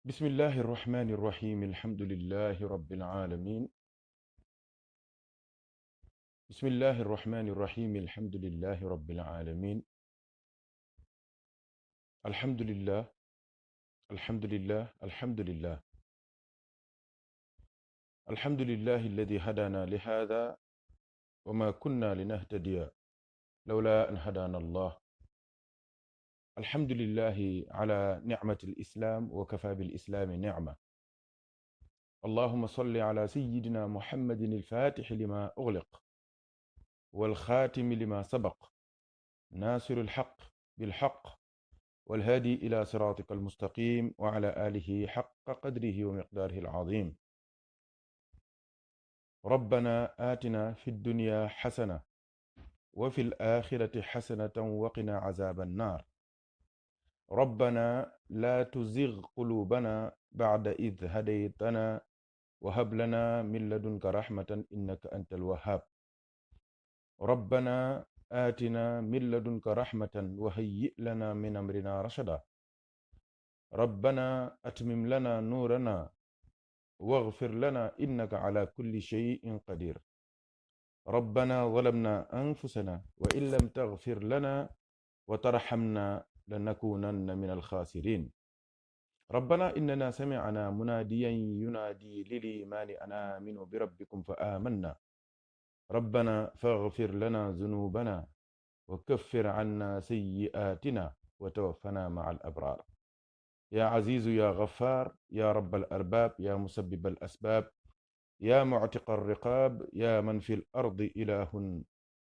بسم الله الرحمن الرحيم الحمد لله رب العالمين. بسم الله الرحمن الرحيم الحمد لله رب العالمين. الحمد لله الحمد لله الحمد لله الحمد لله الذي هدانا لهذا وما كنا لنهتدي لولا أن هدانا الله. الحمد لله على نعمة الإسلام وكفى بالإسلام نعمة. اللهم صل على سيدنا محمد الفاتح لما أغلق والخاتم لما سبق ناصر الحق بالحق والهادي إلى صراطك المستقيم وعلى آله حق قدره ومقداره العظيم. ربنا آتنا في الدنيا حسنة وفي الآخرة حسنة وقنا عذاب النار. ربنا لا تزغ قلوبنا بعد إذ هديتنا وهب لنا من لدنك رحمة إنك أنت الوهاب. ربنا آتنا من لدنك رحمة وهيئ لنا من أمرنا رشدا. ربنا أتمم لنا نورنا واغفر لنا إنك على كل شيء قدير. ربنا ظلمنا أنفسنا وإن لم تغفر لنا وترحمنا لنكونن من الخاسرين. ربنا إننا سمعنا مناديا ينادي للإيمان أن آمنوا بربكم فآمنا. ربنا فاغفر لنا ذنوبنا وكفر عنا سيئاتنا وتوفنا مع الأبرار. يا عزيز يا غفار يا رب الأرباب يا مسبب الأسباب يا معتق الرقاب يا من في الأرض إله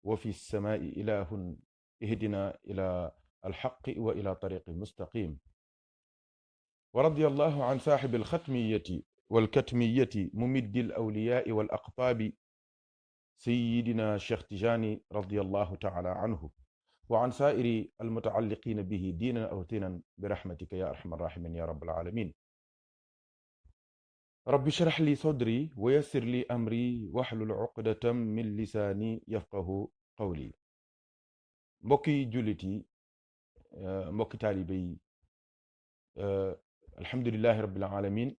وفي السماء إله اهدنا إلى الحق وإلى طريق مستقيم. ورضي الله عن صاحب الختمية والكتمية ممد الأولياء والأقطاب سيدنا الشيخ تجاني رضي الله تعالى عنه وعن سائر المتعلقين به دينا أو دينا برحمتك يا أرحم الراحمين يا رب العالمين. رب اشرح لي صدري ويسر لي أمري واحلل عقدة من لساني يفقه قولي. mbokki jullit yi mbokki taalibe yi alhamdulillahi rabbil alamin.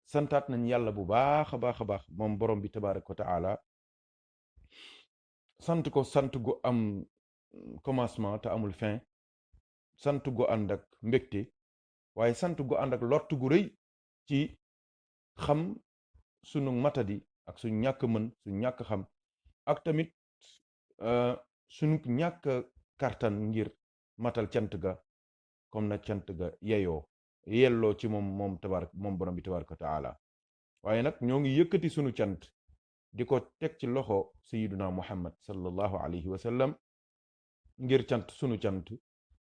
santaat nañ yàlla bu baax a baax a baax moom borom bi tabaraka wa taala sant ko sant gu am commencement te amul fin, sant gu ànd ak mbégte waaye sant gu ànd ak lott gu rëy ci xam sunu matadi ak suñ ñàkk mën suñ ñàkk xam ak tamit sunu ñàkk kartan ngir matal cant ga comme na cant ga yelloo ci moom borom bi tabaraka wa taala. waaye nag ñoo ngi yëkkati sunu cant di ko teg ci loxo sayiduna muhammad sallallahu alayhi wa sallam ngir cant sunu cant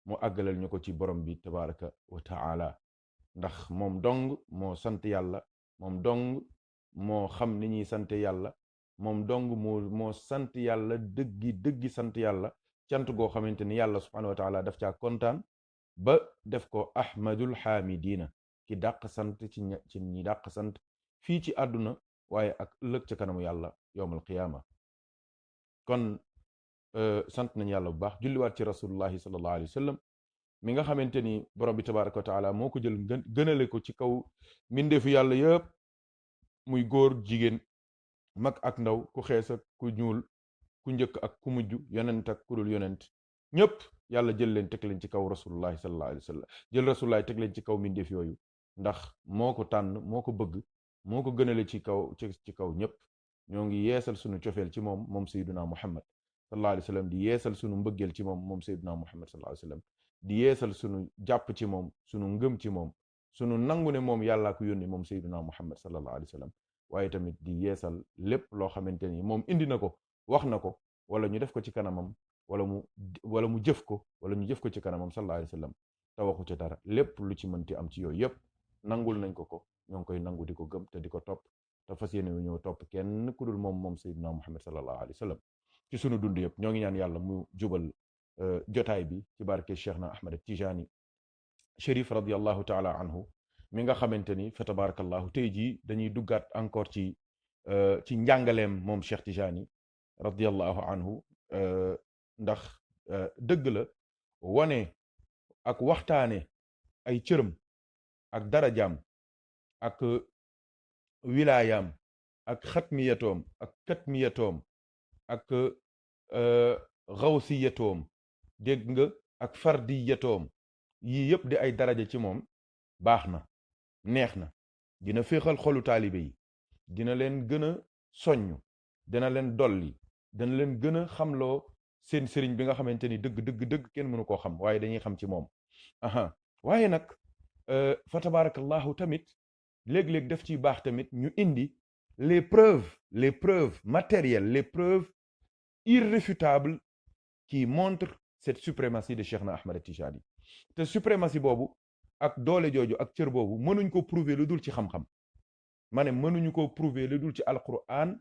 mu àggalal ñu ko ci borom bi tabaraka wa taala, ndax moom dong moo sant yàlla, moom dong moo xam ni ñuy sante yàlla, moom dong moo sant yàlla dëggi sant yàlla cant goo xamante ni yàlla subhanahu wa taala daf caa kontaan ba def ko ahmadul xaamidina, ki dàq sant ci ñi dàq sant fii ci àdduna waaye ak ëllëg ca kanamu yàlla yowmal qiyaama. kon sant nañ yàlla bu baax, julliwaat ci rasulullahi sallallahu alayhi wa sallam mi nga xamante ni borom bi tabaraka wa taala moo ko jël gënale ko ci kaw mbindeefu yàlla yëpp, muy góor jigéen mag ak ndaw, ku xees ak ku ñuul, ku njëkk ak ku mujj, yonent ak ku dul yonent, ñëpp yàlla jël leen teg leen ci kaw rasulullahi sallallahu alayhi wa sallam, jël rasulullahi teg leen ci kaw mbindeef yooyu ndax moo ko tànn, moo ko bëgg, moo ko gënale ci kaw ñëpp. ñoo ngi yeesal sunu cofeel ci moom sayyiduna muhammad sallallahu alayhi wa sallam, di yeesal sunu mbëggeel ci moom sayyiduna muhammad sallallahu alayhi wa sallam, di yeesal sunu jàpp ci moom, sunu ngëm ci moom, sunu nangu ne moom yàllaa ko yónni moom sayyiduna muhammad sallallahu alayhi wa sallam. waaye tamit di yeesal lépp loo xamante ni moom indi na ko, wax na ko, wala ñu def ko ci kanamam, wala mu jëf ko, wala ñu jëf ko ci kanamam sallallahu alayhi wa sallam te waxu ci dara. lépp lu ci mënti am ci yooyu yëpp nangul nañ ko ñoo ngi koy nangu di ko gëm te di ko topp te fas yéene ñoo topp kenn ku dul moom sayyidina muhammad sallallahu alayhi wa sallam ci sunu dund yëpp. ñoo ngi ñaan yàlla mu jubal jotaay bi ci barke Cheikh na Ahmad Tijani Chérif radiallahu taala anhu mi nga xamante ni fa tabarakallahu tey jii dañuy duggaat encore ci njàngaleem moom Cheikh Tijani radiallahu anhu, ndax dëgg la wane ak waxtaane ay cërëm ak darajaam ak wilaayaam ak xatmiyatoom ak katmiyatoom ak xawsiyatoom dégg nga ak fardiyatoom yii yëpp di ay daraja ci moom baax na neex na dina féexal xolu taalibe yi dina leen gën a soññ dina leen dolli dina leen gën a xamloo seen sëriñ bi nga xamante ni dëgg kenn mënu koo xam waaye dañuy xam ci moom aha waaye nag fa tabarakallahu tamit léeg-léeg def ciy baax tamit ñu indi les preuves matérielles les preuves irréfutables qui montrent cette suprématie de Cheikhna Ahmed Tijani te suprématie boobu ak doole jooju ak cër boobu mënuñ ko prouver lu dul ci xam-xam ma ne mënuñu ko prouver lu dul ci alquran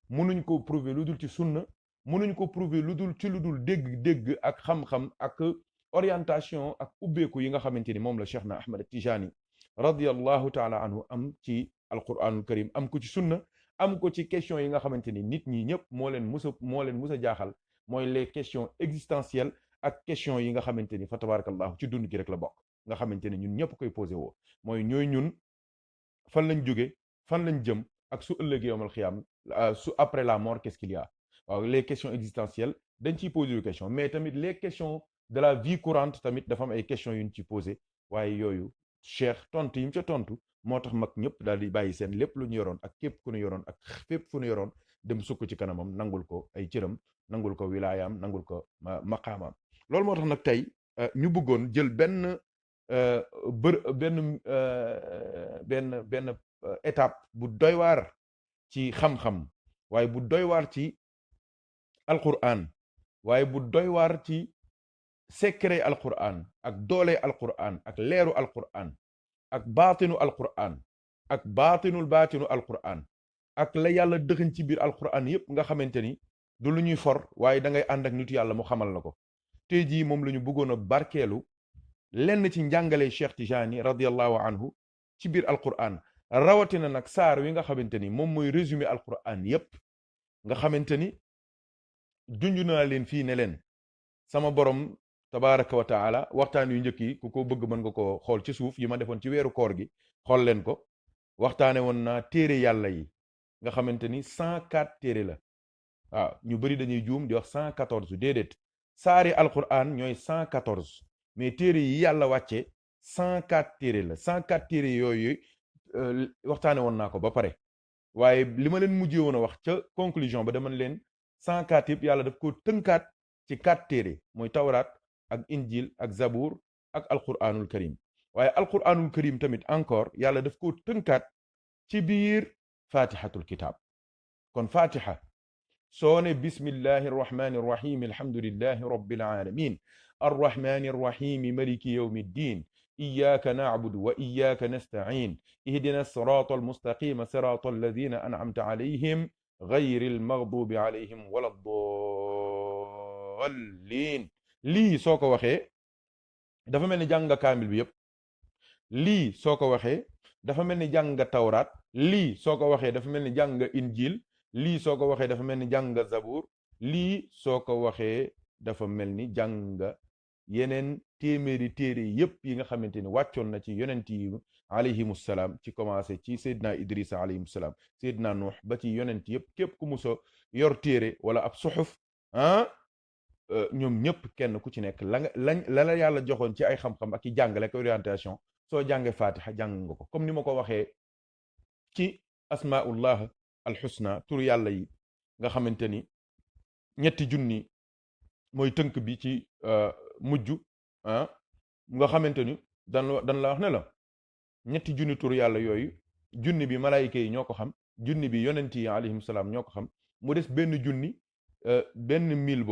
mënuñ ko prouver lu dul ci sunna mënuñ ko prouver lu dul ci lu dul dégg-dégg ak xam-xam ak orientation ak ubbeeku yi nga xamante ni moom la Cheikhna Ahmed Tijani radiyallahu taala anhu am ci alquranul karim am ko ci sunna am ko ci question yi nga xamante ni nit ñi ñëpp moo leen mus a jaaxal mooy les questions existentielles ak question yi nga xamante ni fa tabarakallahu ci dund gi rek la bokk nga xamante ne ñun ñëpp koy posé woo mooy ñooy ñun fan lañ jóge fan lañ jëm ak su ëllëgee yawmal xiyaam su après la mort qu'est-ce qu'il y a waaw les questions existentielles dañ ciy posé yu question mais tamit les questions de la vie courante tamit dafa am ay questions yu ñu ci posé waaye yooyu cheikh tontu yi mu ca tontu moo tax mag ñëpp daal di bàyyi seen lépp lu ñu yoroon ak képp ku ñu yoroon ak fépp fu ñu yoroon dem sukk ci kanamam nangul ko ay cëram nangul ko wilaayaam nangul ko maqaamaam loolu moo tax nag tey ñu bëggoon jël benn benn étape bu doy waar ci xam-xam waaye bu doy waar ci alquran waaye bu doy waar ci secret alquran ak doole alquran ak leeru alquran ak baatinu alquran ak baatinu alquran ak la yàlla dëxëñ ci biir alquran yépp nga xamante ni du lu ñuy for waaye da ngay ànd ak nitu yàlla mu xamal la ko tey jii moom la ñu bëggoon a barkeelu lenn ci njàngale Cheikh Tijani radiyallahu anhu ci biir alquran rawatina nag saar wi nga xamante ni moom mooy résumé alquran yépp nga xamante ni junj naa leen fii ne leen sama borom tabaraka wa taala waxtaan yu njëkk yi ku ko bëgg mën nga ko xool ci suuf yi ma defoon ci weeru koor gi xool leen ko waxtaane woon naa téere yàlla yi nga xamante ni 104 téere la waaw ñu bari dañuy juum di wax 114 déedéet saari alquran ñooy 114 mais téere yi yàlla wàcce 104 téere la 104 téere yooyu waxtaane woon naa ko ba pare waaye li ma leen mujjee woon a wax ca conclusion ba dama leen 104 yëpp yàlla daf ko tënkaat ci 4 téere mooy tawraat ak injil ak zabour ak alquranul karim waaye alquranul karim tamit encore yàlla daf ko tënkaat ci biir fatihatul kitab kon fatiha soo ne bismillahi arrahmani arrahim alhamdulillahi rabbil alamin arrahmani arrahim maliki yawmi ddin iyyaka na'budu wa iyyaka nasta'in ihdina sirata almustaqima sirata alladhina an'amta alayhim ghayril maghdubi alayhim wala ddallin lii soo ko waxee dafa mel ni jàng nga kaamil bi yépp lii soo ko waxee dafa mel ni jàng nga tawraat lii soo ko waxee dafa mel ni jàng nga injil lii soo ko waxee dafa mel ni jàng nga zabuur lii soo ko waxee dafa mel ni jàng nga yeneen téeméeri téere yépp yi nga xamante ni wàccoon na ci yonent yi alayhimu salaam ci commencé ci Seydina Idrissa alayhimu salaam Seydina Nuux ba ci yonent yépp képp ku muso yor téere wala ab suxuf ñoom ñëpp kenn ku ci nekk la yàlla joxoon ci ay xam-xam ak i jàngale ak orientation soo jàngee fatiha jàng nga ko comme ni ma ko waxee ci asmaullah alxusna tur yàlla yi nga xamante ni 3,000 mooy tënk bi ci mujj nga xamante ni dan la wax ne la 3,000 tur yàlla yooyu 1,000 bi malaayika yi ñoo ko xam 1,000 bi yonent yi alayhim salaam ñoo ko xam mu des benn 1,000 benn 1000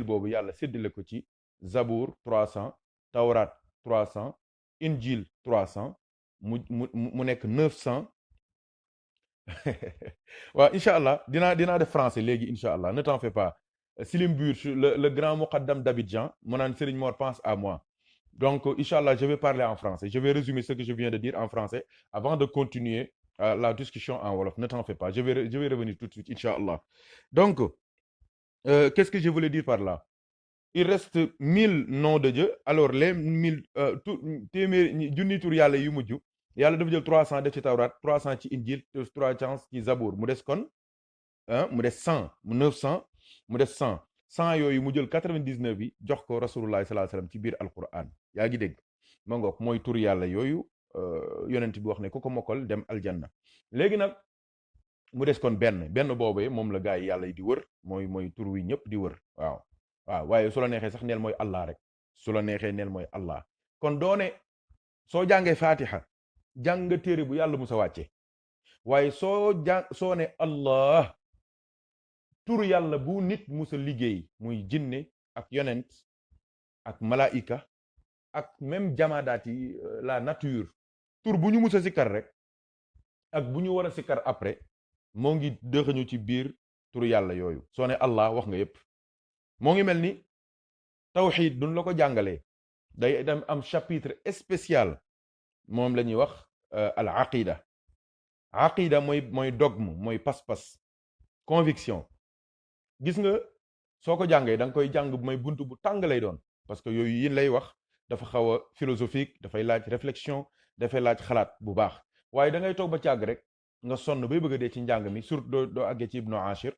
boobu yàlla séddale ko ci zabour 300 tawraat 300 injil 300 mu nekk 900 waaw incha allah dinaa def français léegi incha allah ne t'en fais pas Silim Burch le grand muqaddam d'Abidjan mu naan Serigne Mor pense à moi donc incha allah je vais parler en français je vais résumer ce que je viens de dire en français avant de continuer la discussion en wolof ne t'en fais pas je vais revenir tout de suite incha allah donc qu'est-ce que je voulais dire par là il reste 1000 noms de Dieu alors les 1000 téeméer junni tur yàlla yu mujj yàlla dafa jël 300 def ci tawraat 300 ci injil 300 ci zabour mu des kon mu des 100 mu 900 mu des 100 100 yooyu mu jël 99 yi jox ko rasulullah sallallahu alayhi wasallam ci biir alquran yaa ngi dégg ma ngoog mooy tur yàlla yooyu yonent bi wax ne ku ko mokkal dem aljanna léegi nag mu des kon benn boobee moom la gaa yi yàlla yi di wër mooy tur wi ñëpp di wër waaw waaye su la neexee sax neel mooy allah rek su la neexee neel mooy allah kon doone soo jàngee fatiha jàng nga téere bu yàlla musa wàcce waaye soo ne allah tur yàlla bu nit musa liggéey muy jinne ak yonent ak malaika ak même jamaadaat yi la nature tur bu ñu musa sikkar rek ak bu ñu war a sikkar après moo ngi dëxañu ci biir tur yàlla yooyu soo ne allah wax nga yépp moo ngi mel ni tawxiid duñ la ko jàngalee day dem am chapitre spécial moom la ñuy wax al aqida mooy dogme mooy pas-pas conviction gis nga soo ko jàngee da nga koy jàng mooy bunt bu tàng lay doon parce que yooyu yin lay wax dafa xaw a philosophique dafay laaj réflexion dafay laaj xalaat bu baax waaye da ngay toog ba càgg rek nga sonn bay bëgg a dee ci njàng mi surtout doo àggee ci ibnu ashir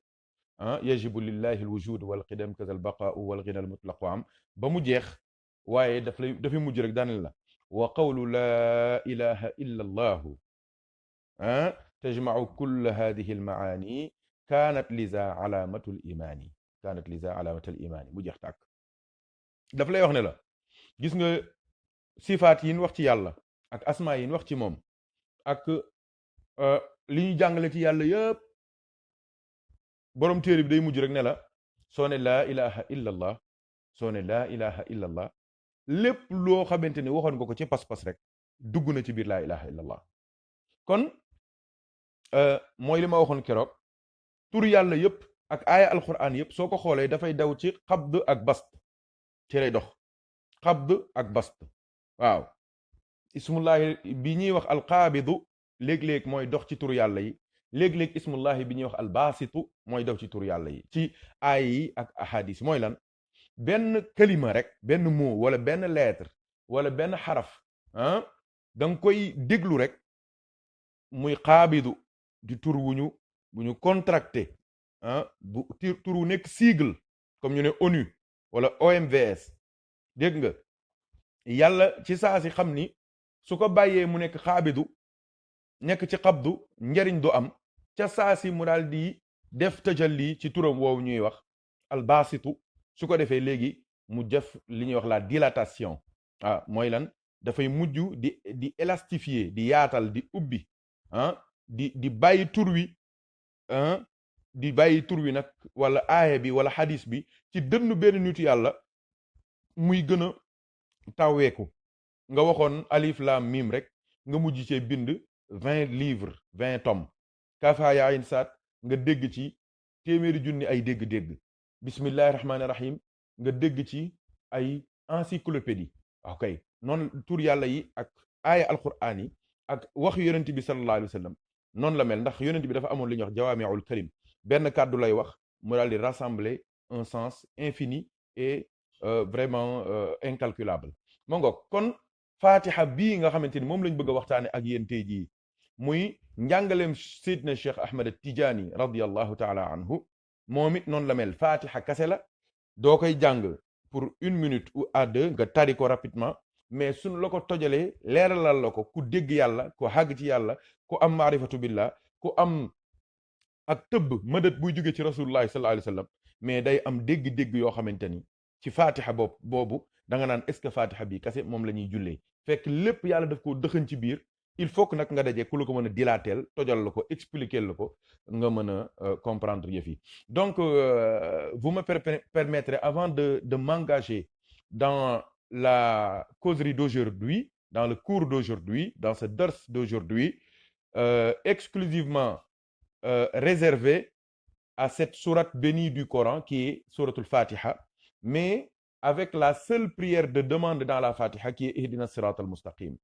yajibu lillahi alwujud wal qidam kaza al baqaau wal ghina al mutlaqu am ba mu jeex waaye dafay mujj rek daaneel la wa qawlu laa ilaha illa allahu tajmau kulla hadihi almaani kaanat liza alaamatul imaani mu jeex tàkk daf lay wax ne la gis nga sifaat yi ñu wax ci yàlla ak asmaa yi ñu wax ci moom ak li ñu jàngale ci yàlla yëpp borom téere bi day mujj rek ne la soo ne laa ilaha illa allah soo ne laa ilaha illa allah lépp loo xamante ne waxoon nga ko ci pas-pas rek dugg na ci biir laa ilaha illa allah kon mooy li ma waxoon keroog tur yàlla yëpp ak aaya alquran yëpp soo ko xoolee dafay daw ci xabd ak bast ci lay dox xabd ak bast waaw ismullahi bi ñuy wax alqaabidu léeg-léeg mooy dox ci tur yàlla yi léeg-léeg ismullahi bi ñuy wax albaasitu mooy dox ci tur yàlla yi ci aaya yi ak ahadis mooy lan benn kalima rek benn mot wala benn lettre wala benn xaraf da nga koy déglu rek muy xaabidu di tur bu ñu contracté bu tur wu nekk sigle comme ñu ne ONU wala OMVS dégg nga yàlla ci saa si xam ni su ko bàyyee mu nekk xaabidu nekk ci xabdu njariñ du am ca saa si mu daal di def tajalli ci turam woowu ñuy wax albasitu su ko defee léegi mu def li ñuy wax la dilatation mooy lan dafay mujj di élastifier di yaatal di ubbi di bàyyi tur wi di bàyyi tur wi nag wala aaya bi wala hadis bi ci dënn benn nitu yàlla muy gën a taweeku nga waxoon alif lam mim rek nga mujj cee bind 20 livres 20 tomes kafaaya ayn saat nga dégg ci téeméeri junni ay dégg-dégg bismillahi rahmaani rahim nga dégg ci ay encyclopédie ok noonu tur yàlla yi ak aaya alquran yi ak wax yonent bi sallallahu alayhi wa sallam noonu la mel ndax yonent bi dafa amoon li ñuy wax jawaamiul kalim benn kàddu lay wax mu daal di rassembler un sens infini et vraiment incalculable ma ngoog kon fatiha bii nga xamante ni moom lañ bëgg a waxtaane ak yéen tey jii muy njàngaleem Seydina Cheikh Ahmed Tidiane radiallahu taala anhu moom it noonu la mel fatiha kase la doo koy jàng pour 1 minute ou à 2 nga tari ko rapidement mais suñ la ko tojalee leeralal la ko ku dégg yàlla ku xàgg ci yàlla ku am maarifatu billah ku am ak tëbb mëdët buy jóge ci rasulullahi sallallahu alayhi wa sallam mais day am dégg-dégg yoo xamante ni ci fatiha boobu da nga naan est-ce que fatiha bi kase moom la ñuy jullee fekk lépp yàlla daf ko dëxëñ ci biir il faut que nag nga dajee ku la ko mën a dilaateel tojal la ko expliquer la ko nga mën a comprendre yëf yi donc vous me permettrez avant de m'engager dans la causerie d'aujourd'hui dans le cours d'aujourd'hui dans ce dars d'aujourd'hui exclusivement réservé à cette sourate bénie du Coran qui est souratul Fatiha mais avec la seule prière de demande dans la Fatiha qui est Ihdina Sirat al-Mustaqim.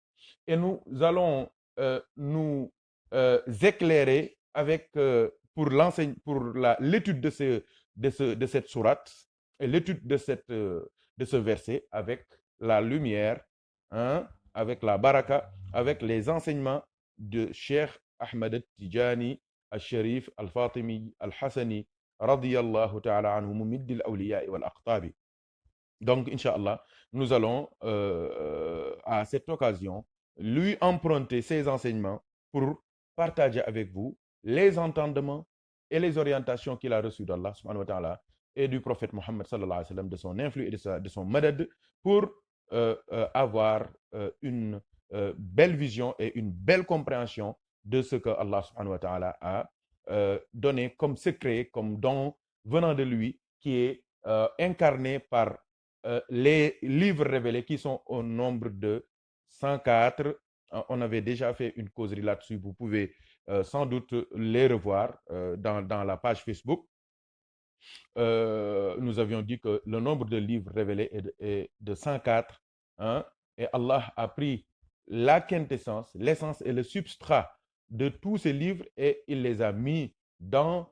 Et nous allons nous éclairer avec pour l'étude de cette sourate et l'étude de ce verset avec la lumière, avec la baraka avec les enseignements de Cheikh Ahmed Tijani al-Sharif al-Fatimi al-Hassani radiyallahu ta'ala anhu mumiddil awliya wal aqtabi. Donc, Inch'Allah, nous allons à cette occasion lui emprunter ses enseignements pour partager avec vous les entendements et les orientations qu'il a reçues d'Allah subhanahu wa ta'ala et du prophète Mohammed sallallahu alayhi wa sallam, de son influx et de son madad, pour avoir une belle vision et une belle compréhension de ce que Allah subhanahu wa ta'ala a donné comme secret, comme don venant de lui, qui est incarné par les livres révélés qui sont au nombre de 104. On avait déjà fait une causerie là-dessus. Vous pouvez sans doute les revoir dans la page Facebook. Nous avions dit que le nombre de livres révélés est de 104. Hein, et Allah a pris la quintessence, l'essence et le substrat de tous ces livres et il les a mis dans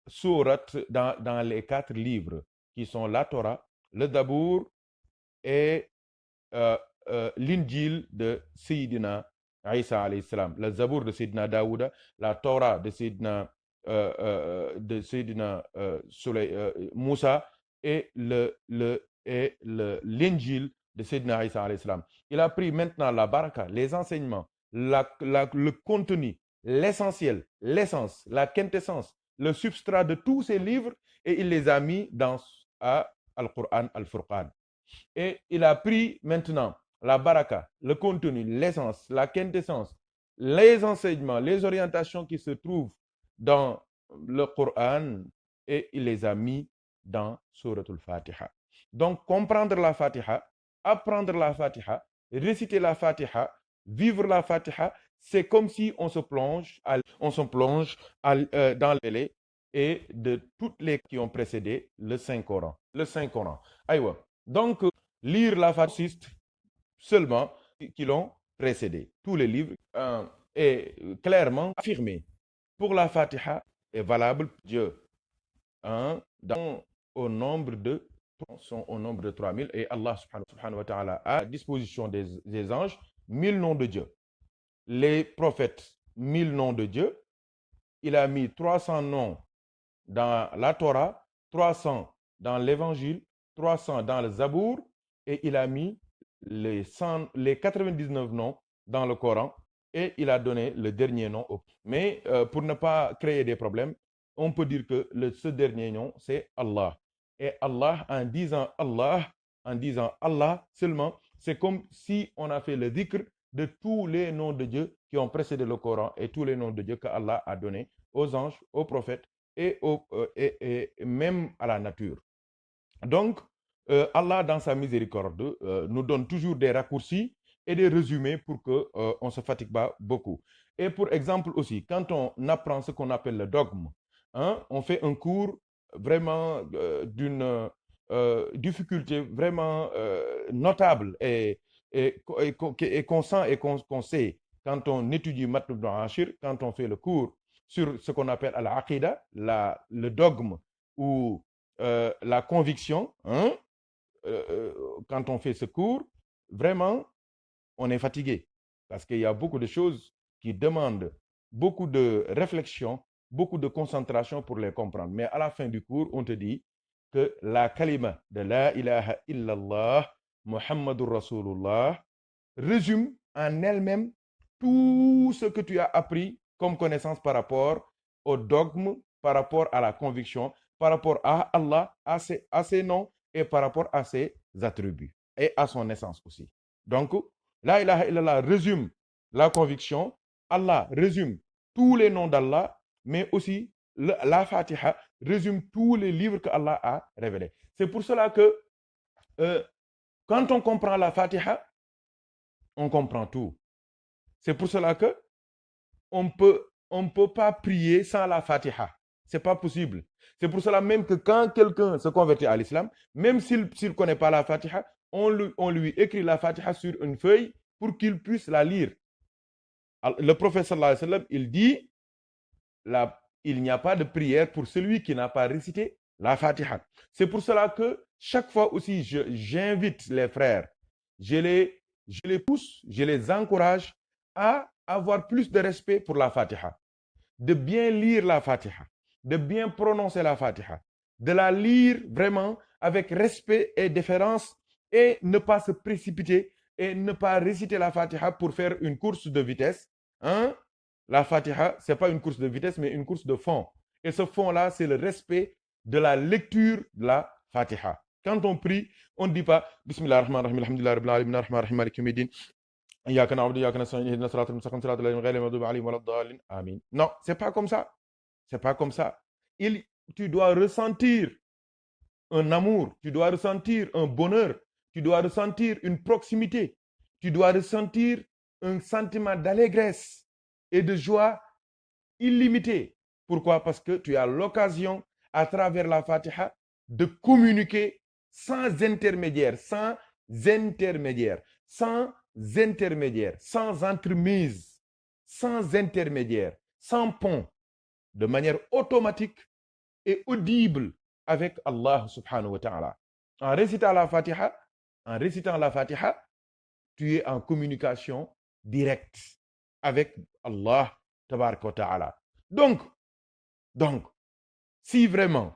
les 4 livres qui sont la Torah, le Dabour et l'Injil de Sayyidina Isa alayhi salam, le Zabour de Sayyidina Daouda, la Torah de Sayyidina Moussa et l'Injil de Sayyidina Isa alayhi salam. Il a pris maintenant la baraka, les enseignements, le contenu, l'essentiel, l'essence, la quintessence, le substrat de tous ces livres et il les a mis dans Al-Qur'an, Al-Furqan. Et il a pris maintenant la baraka, le contenu, l'essence, la quintessence, les enseignements, les orientations qui se trouvent dans le Coran et il les a mis dans Suratul Fatiha. Donc, comprendre la Fatiha, apprendre la Fatiha, réciter la Fatiha, vivre la Fatiha, c'est comme si on se plonge dans les et de toutes les qui ont précédé le Saint-Coran. Le Saint-Coran. Aïwa. Donc, lire la Fatiha seulement qui l'ont précédé. Tous les livres est clairement affirmé. Pour la Fatiha est valable Dieu. Au nombre de 3000 et Allah subhanahu wa ta'ala a à disposition des anges 1000 noms de Dieu. Les prophètes, 1000 noms de Dieu. Il a mis 300 noms dans la Torah, 300 dans l'Évangile, 300 dans le Zabour et il a mis les 99 noms dans le Coran et il a donné le dernier nom. Mais pour ne pas créer des problèmes, on peut dire que ce dernier nom, c'est Allah. Et Allah, en disant Allah seulement, c'est comme si on a fait le dhikr de tous les noms de Dieu qui ont précédé le Coran et tous les noms de Dieu que Allah a donnés aux anges, aux prophètes et même à la nature. Donc, Allah, dans sa miséricorde, nous donne toujours des raccourcis et des résumés pour qu'on ne se fatigue pas beaucoup. Et pour exemple aussi, quand on apprend ce qu'on appelle le dogme, hein, on fait un cours vraiment d'une difficulté vraiment notable et qu'on sent et qu'on sait quand on étudie Matn ibn Ashir, quand on fait le cours sur ce qu'on appelle al-aqida, le dogme ou la conviction, hein, quand on fait ce cours, vraiment, on est fatigué parce qu'il y a beaucoup de choses qui demandent beaucoup de réflexion, beaucoup de concentration pour les comprendre. Mais à la fin du cours, on te dit que la kalima de la ilaha illallah, Muhammadur Rasulullah, résume en elle-même tout ce que tu as appris comme connaissance par rapport au dogme, par rapport à la conviction, par rapport à Allah, à ses noms et par rapport à ses attributs et à son essence aussi. Donc, la ilaha illallah résume la conviction, Allah résume tous les noms d'Allah, mais aussi la Fatiha résume tous les livres que Allah a révélés. C'est pour cela que quand on comprend la Fatiha, on comprend tout. C'est pour cela que on peut pas prier sans la Fatiha. C'est pas possible. C'est pour cela même que quand quelqu'un se convertit à l'islam, même s'il ne connaît pas la Fatiha, on lui écrit la Fatiha sur une feuille pour qu'il puisse la lire. Le prophète sallallahu alayhi wa sallam, il dit il n'y a pas de prière pour celui qui n'a pas récité la Fatiha. C'est pour cela que chaque fois aussi, j'invite les frères, je les pousse, je les encourage à avoir plus de respect pour la Fatiha, de bien lire la Fatiha, de bien prononcer la Fatiha, de la lire vraiment avec respect et déférence et ne pas se précipiter et ne pas réciter la Fatiha pour faire une course de vitesse. Hein? La Fatiha, ce n'est pas une course de vitesse, mais une course de fond. Et ce fond-là, c'est le respect de la lecture de la Fatiha. Quand on prie, on ne dit pas Bismillah ar-Rahman ar-Rahim, alhamdulillah rabbil alamin, ar-Rahman ar-Rahim, malik yawmiddin. Non, c'est pas comme ça. C'est pas comme ça. Tu dois ressentir un amour, tu dois ressentir un bonheur, tu dois ressentir une proximité, tu dois ressentir un sentiment d'allégresse et de joie illimité. Pourquoi? Parce que tu as l'occasion, à travers la Fatiha, de communiquer sans intermédiaire, sans intermédiaire, sans intermédiaire, sans entremise, sans intermédiaire, sans pont, de manière automatique et audible avec Allah subhanahu wa ta'ala. En récitant la Fatiha, tu es en communication directe avec Allah tabaraka wa ta'ala. Donc, si vraiment,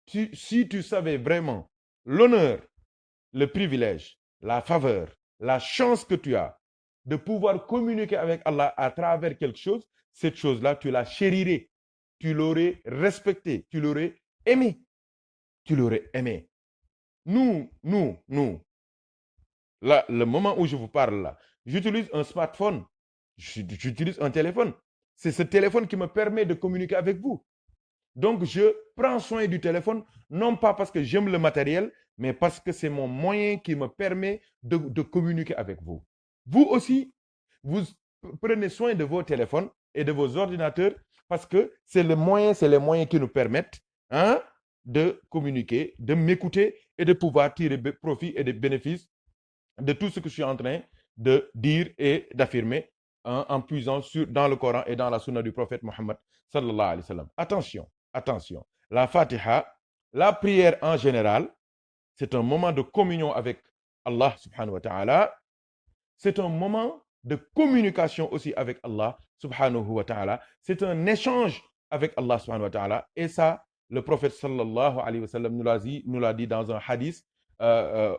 si tu savais vraiment l'honneur, le privilège, la faveur, la chance que tu as de pouvoir communiquer avec Allah à travers quelque chose, cette chose-là, tu la chérirais, tu l'aurais respectée, tu l'aurais aimé. Tu l'aurais aimé. Nous, là, le moment où je vous parle là, j'utilise un smartphone, j'utilise un téléphone. C'est ce téléphone qui me permet de communiquer avec vous. Donc, je prends soin du téléphone, non pas parce que j'aime le matériel, mais parce que c'est mon moyen qui me permet de communiquer avec vous. Vous aussi, vous prenez soin de vos téléphones et de vos ordinateurs parce que c'est les moyens qui nous permettent de communiquer, de m'écouter et de pouvoir tirer profit et des bénéfices de tout ce que je suis en train de dire et d'affirmer en puisant dans le Coran et dans la sunna du prophète Mohammed sallallahu alayhi wa sallam. Attention, la Fatiha, la prière en général, c'est un moment de communion avec Allah subhanahu wa ta'ala. C'est un moment de communication aussi avec Allah subhanahu wa ta'ala. C'est un échange avec Allah subhanahu wa ta'ala. Et ça, le prophète sallallahu alayhi wa sallam nous l'a dit dans un hadith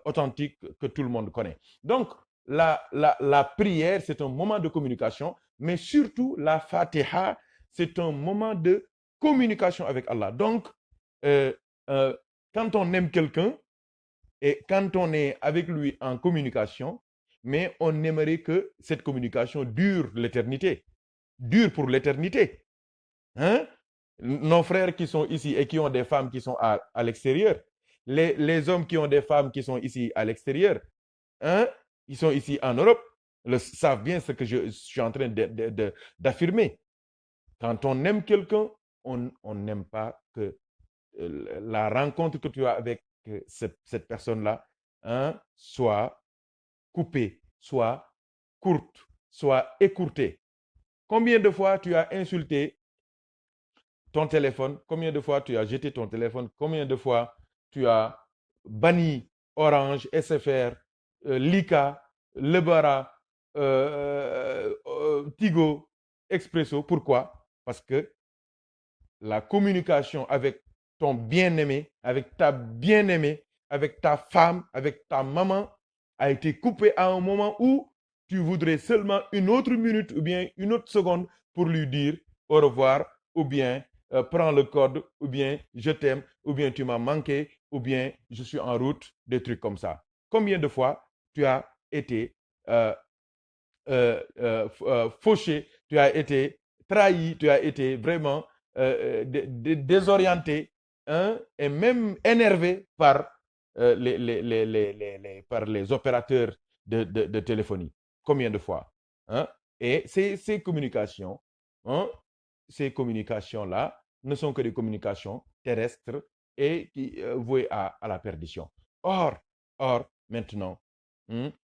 authentique que tout le monde connaît. Donc, la prière, c'est un moment de communication, mais surtout la Fatiha, c'est un moment de communication avec Allah. Donc, quand on aime quelqu'un et quand on est avec lui en communication, mais on aimerait que cette communication dure l'éternité, dure pour l'éternité. Hein? Nos frères qui sont ici et qui ont des femmes qui sont à l'extérieur, les hommes qui ont des femmes qui sont ici à l'extérieur, hein? Ils sont ici en Europe, savent bien ce que je suis en train d'affirmer. Quand on aime quelqu'un, on n'aime pas que la rencontre que tu as avec cette personne-là soit coupée, soit courte, soit écourtée. Combien de fois tu as insulté ton téléphone? Combien de fois tu as jeté ton téléphone? Combien de fois tu as banni Orange, SFR, Lika, Lebara, Tigo, Expresso? Pourquoi? Parce que la communication avec ton bien-aimé, avec ta bien-aimée, avec ta femme, avec ta maman a été coupée à un moment où tu voudrais seulement une autre minute ou bien une autre seconde pour lui dire au revoir ou bien prends le code ou bien je t'aime ou bien tu m'as manqué ou bien je suis en route, des trucs comme ça. Combien de fois tu as été fauché, tu as été trahi, tu as été vraiment désorienté et même énervé par, par les opérateurs de téléphonie. Combien de fois Et ces communications, ces communications-là ne sont que des communications terrestres et qui vouées à la perdition. Or, maintenant,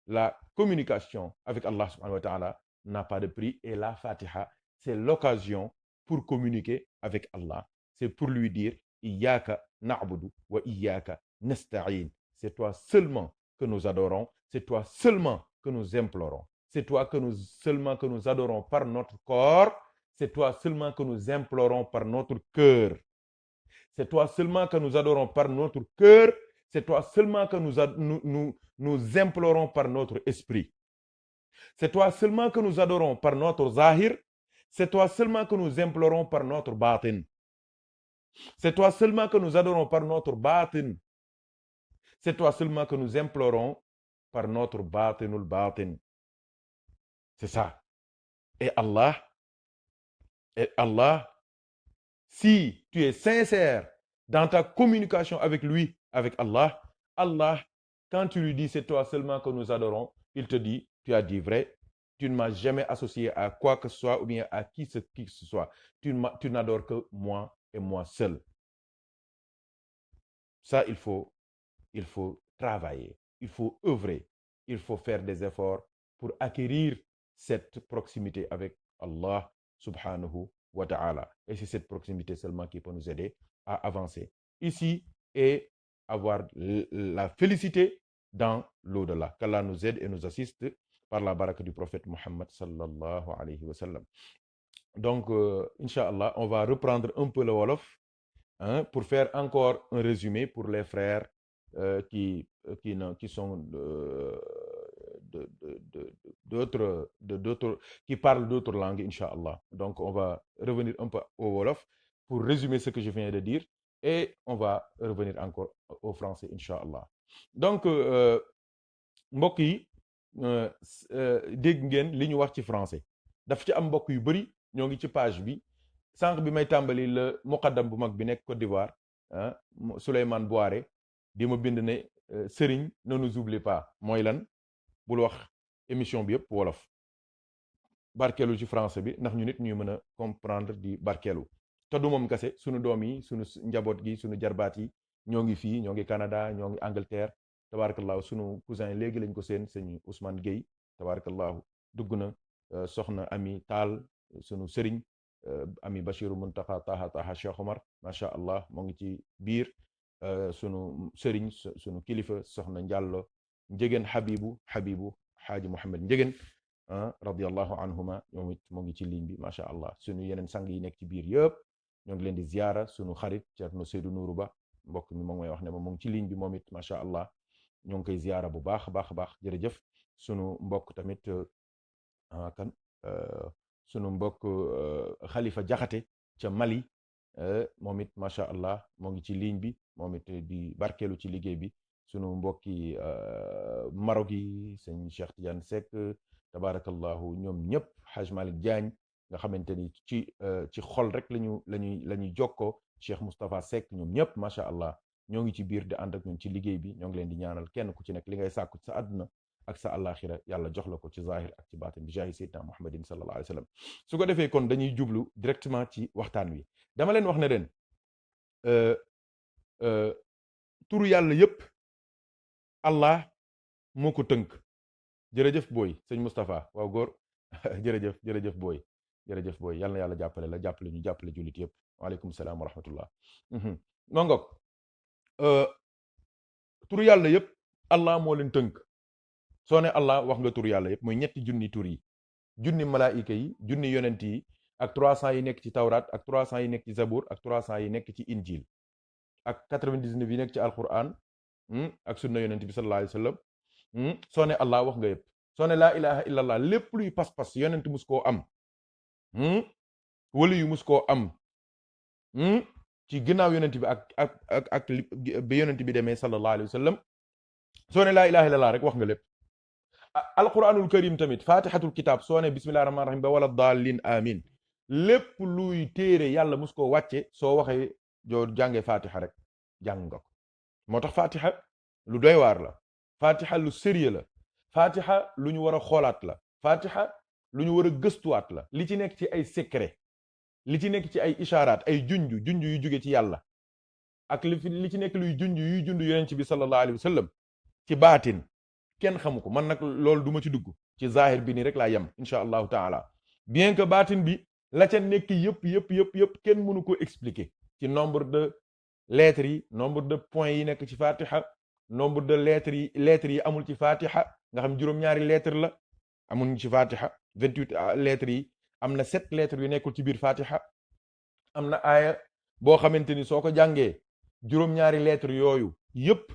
la communication avec Allah subhanahu wa ta'ala n'a pas de prix et la Fatiha, c'est l'occasion pour communiquer avec Allah. C'est pour lui dire Iyaka na'budu wa iyaka nasta'in. C'est toi seulement que nous adorons, c'est toi seulement que nous implorons. c'est toi seulement que nous adorons par notre corps, c'est toi seulement que nous implorons par notre cœur. C'est toi seulement que nous adorons par notre cœur, c'est toi seulement que nous implorons par notre esprit. C'est toi seulement que nous adorons par notre zahir, c'est toi seulement que nous implorons par notre batin. C'est toi seulement que nous adorons par notre batin. C'est toi seulement que nous implorons par notre batinul batin. C'est ça. Et Allah, si tu es sincère dans ta communication avec lui, avec Allah, quand tu lui dis c'est toi seulement que nous adorons, il te dit, tu as dit vrai, tu ne m'as jamais associé à quoi que ce soit ou bien à qui que ce soit. Tu n'adores que moi et moi seul. Ça, il faut travailler, il faut œuvrer, il faut faire des efforts pour acquérir cette proximité avec Allah subhanahu wa ta'ala. Et c'est cette proximité seulement qui peut nous aider à avancer ici et avoir la félicité dans l'au-delà. Qu'Allah nous aide et nous assiste par la baraka du prophète Muhammad sallallahu alayhi wa sallam. Donc, Inch'Allah, on va reprendre un peu le Wolof pour faire encore un résumé pour les frères qui sont d'autres, qui parlent d'autres langues, Inch'Allah. Donc, on va revenir un peu au Wolof pour résumer ce que je viens de dire et on va revenir encore au français, Inch'Allah. Donc, mbokk yi dégg ngeen li ñu wax ci français daf ci am mbokk yu bëri ñoo ngi ci page bi sànq bi may tàmbali la muqaddam bu mag bi nekk Côte d'Ivoire Souleymane Boiré di ma bind ne Serigne ne nous oublie pas mooy lan bul wax émission bi yëpp wolof barkeelu ci français bi ndax ñu nit ñuy mën a comprendre di barkeelu te du moom kese sunu doom yi sunu njaboot gi sunu jarbaat yi ñoo ngi fii ñoo ngi Canada ñoo ngi Angleterre tabarakallahu sunu cousin yi léegi lañ ko seen sëñ Ousmane Gueye tabarakallahu dugg na soxna Ami Taal sunu sëriñ Ami Bachiru Muntaxa Taha Cheikh Omar macha allah moo ngi ci biir sunu sëriñ sunu kilifa soxna Njàllo Njëgeen Habibu Xaaji Mouhamed Njëgeen radiallahu anhuma ñoom it moo ngi ci ligne bi macha allah sunu yeneen sang yi nekk ci biir yëpp ñoo ngi leen di ziyaara sunu xarit Ceerno Seydou Nourou Ba mbokk mi moom mooy wax ne ma moo ngi ci ligne bi moom it macha allah ñoo ngi koy ziyaara bu baax a baax jërëjëf sunu mbokk tamit sunu mbokk Khalifa Jaxate ca Mali moom it macha allah moo ngi ci ligne bi moom it di barkeelu ci liggéey bi sunu mbokki Maroc yi sëñ Cheikh Tidiane Seck tabarakallahu ñoom ñëpp Haj Malick Diagne nga xamante ni ci xol rek lañuy jokkoo Cheikh Moustapha Seck ñoom ñëpp macha allah ñoo ngi ci biir di ànd ak ñun ci liggéey bi ñoo ngi leen di ñaanal kenn ku ci nekk li ngay sàkku sa àdduna ak sa àllaaxira yàlla jox la ko ci zahir ak ci baatin bi jaahi sayyidina muhammadin sallallahu alayhi wa sallam su ko defee kon dañuy jublu directement ci waxtaan wi dama leen wax ne leen turu yàlla yépp Allah moo ko tënk jërëjëf booy sëñ Moustapha waaw góor jërëjëf booy yàlla na yàlla jàppale la jàppale ñu jàppale jullit yëpp waaleykum salaam wa rahmatullah nongok turu yàlla yëpp Allah moo leen tënk soo ne Allah wax nga turu yàlla yëpp mooy ñetti junni tur yi junni malaayika yi junni yonent yi ak 300 yi nekk ci tawraat ak 300 yi nekk ci zabur ak 300 yi nekk ci injil ak 99 yi nekk ci alquran ak sunna yonent bi sallallahu alayhi wa sallam soo ne Allah wax nga yëpp soo ne laa ilaha illallah lépp luy pas-pas yonent mus koo am wala yu mus koo am ci ginnaaw yonent bi ak bi yonent bi demee sallallahu alayhi wa sallam soo ne laa ilaha illallah rek wax nga lépp alquranul karim tamit fatihatul kitab soo ne bismillahi rahmani rahim ba wala daalin amin lépp luy téere yàlla mus koo wàcce soo waxee joo jàngee fatiha rek jàng nga ko moo tax fatiha lu doy waar la fatiha lu sérieux la fatiha lu ñu war a xoolaat la fatiha lu ñu war a gëstuwaat la li ci nekk ci ay secret li ci nekk ci ay isharaat ay junj yu jóge ci yàlla ak li ci nekk luy junj yuy junj yonent bi sallallahu alayhi wa sallam ci baatin kenn xamu ko man nag loolu duma ci dugg ci zahir bi nii rek laa yem insha allahu taala bien que baatin bi la ca nekk yëpp kenn mënu ko expliquer ci nombre de lettres yi nombre de points yi nekk ci fatiha nombre de lettres yi amul ci fatiha nga xam juróom-ñaari lettres la amuñ ci fatiha 28 lettres yi am na 7 lettres yu nekkul ci biir fatiha am na aaya boo xamante ni soo ko jàngee juróom-ñaari lettres yooyu yëpp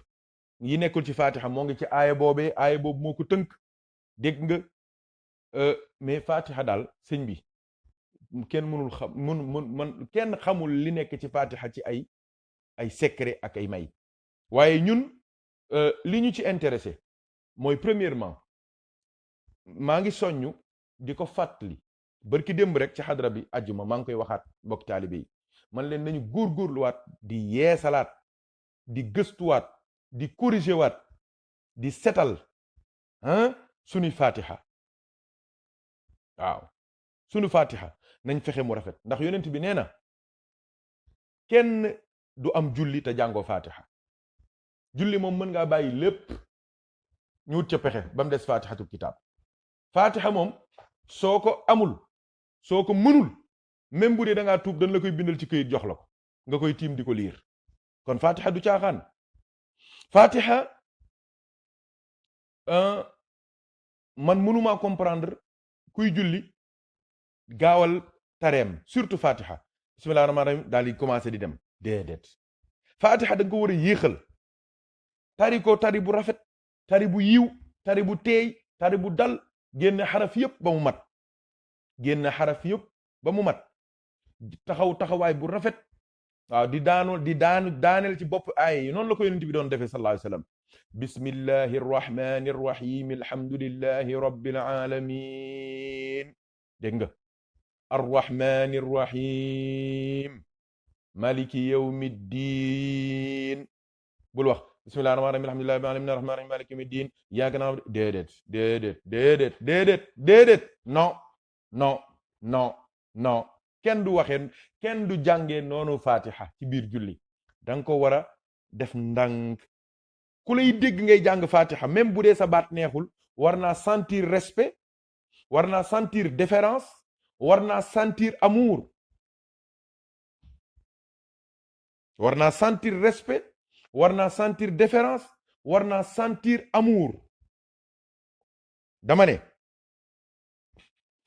yi nekkul ci fatiha moo ngi ci aaya boobee aaya boobu moo ko tënk dégg nga mais fatiha daal sëñ bi kenn mënul xam man kenn xamul li nekk ci fatiha ci ay secret ak ay may waaye ñun li ñu ci intéressé mooy premièrement maa ngi soññu di ko fàttali barki démb rek ci xadra bi ajjuma maa ngi koy waxaat mbokk taalibe yi man leen nañu góorgóorluwaat di yeesalaat di gëstuwaat di corriger waat di setal suñuy fatiha waaw suñu fatiha nañ fexe mu rafet ndax yonent bi nee na kenn du am julli te jàngoo fatiha julli moom mën ngaa bàyyi lépp ñu wut ca pexe ba mu des fatihatul kitab fatiha moom soo ko amul soo ko mënul même bu dee da ngaa tuub dañ la koy bindal ci këyit jox la ko nga koy tiim di ko liir kon fatiha du caaxaan fatiha man mënumaa comprendre kuy julli gaawal tareem surtout fatiha bismillah rahmaan rahim daal di commencé di dem déedéet fatiha da nga ko war a yéexal tari ko tari bu rafet tari bu yiw tari bu teey tari bu dal génn xaraf yëpp ba mu mat génn xaraf yëpp ba mu mat taxawaay bu rafet waaw daaneel ci bopp aaya yi noonu la ko yonent bi doon defee sallallahu alayhi wa sallam bismillahi arrahmani arrahim alhamdulillahi rabbil alamin dégg nga arrahmani arrahim maliki yawmiddin bul wax bismillahi rahmani rahim alhamdulillahi rabbil alamin arrahmani rahim maliki yawmiddin iyyaka na'budu déedéet non kenn du waxee kenn du jàngee noonu fatiha ci biir julli danga ko war a def ndànk ku lay dégg ngay jàng fatiha même bu dee sa baat neexul war naa sentir respect war naa sentir déférence war naa sentir amour war naa sentir respect war naa sentir déférence war naa sentir amour dama ne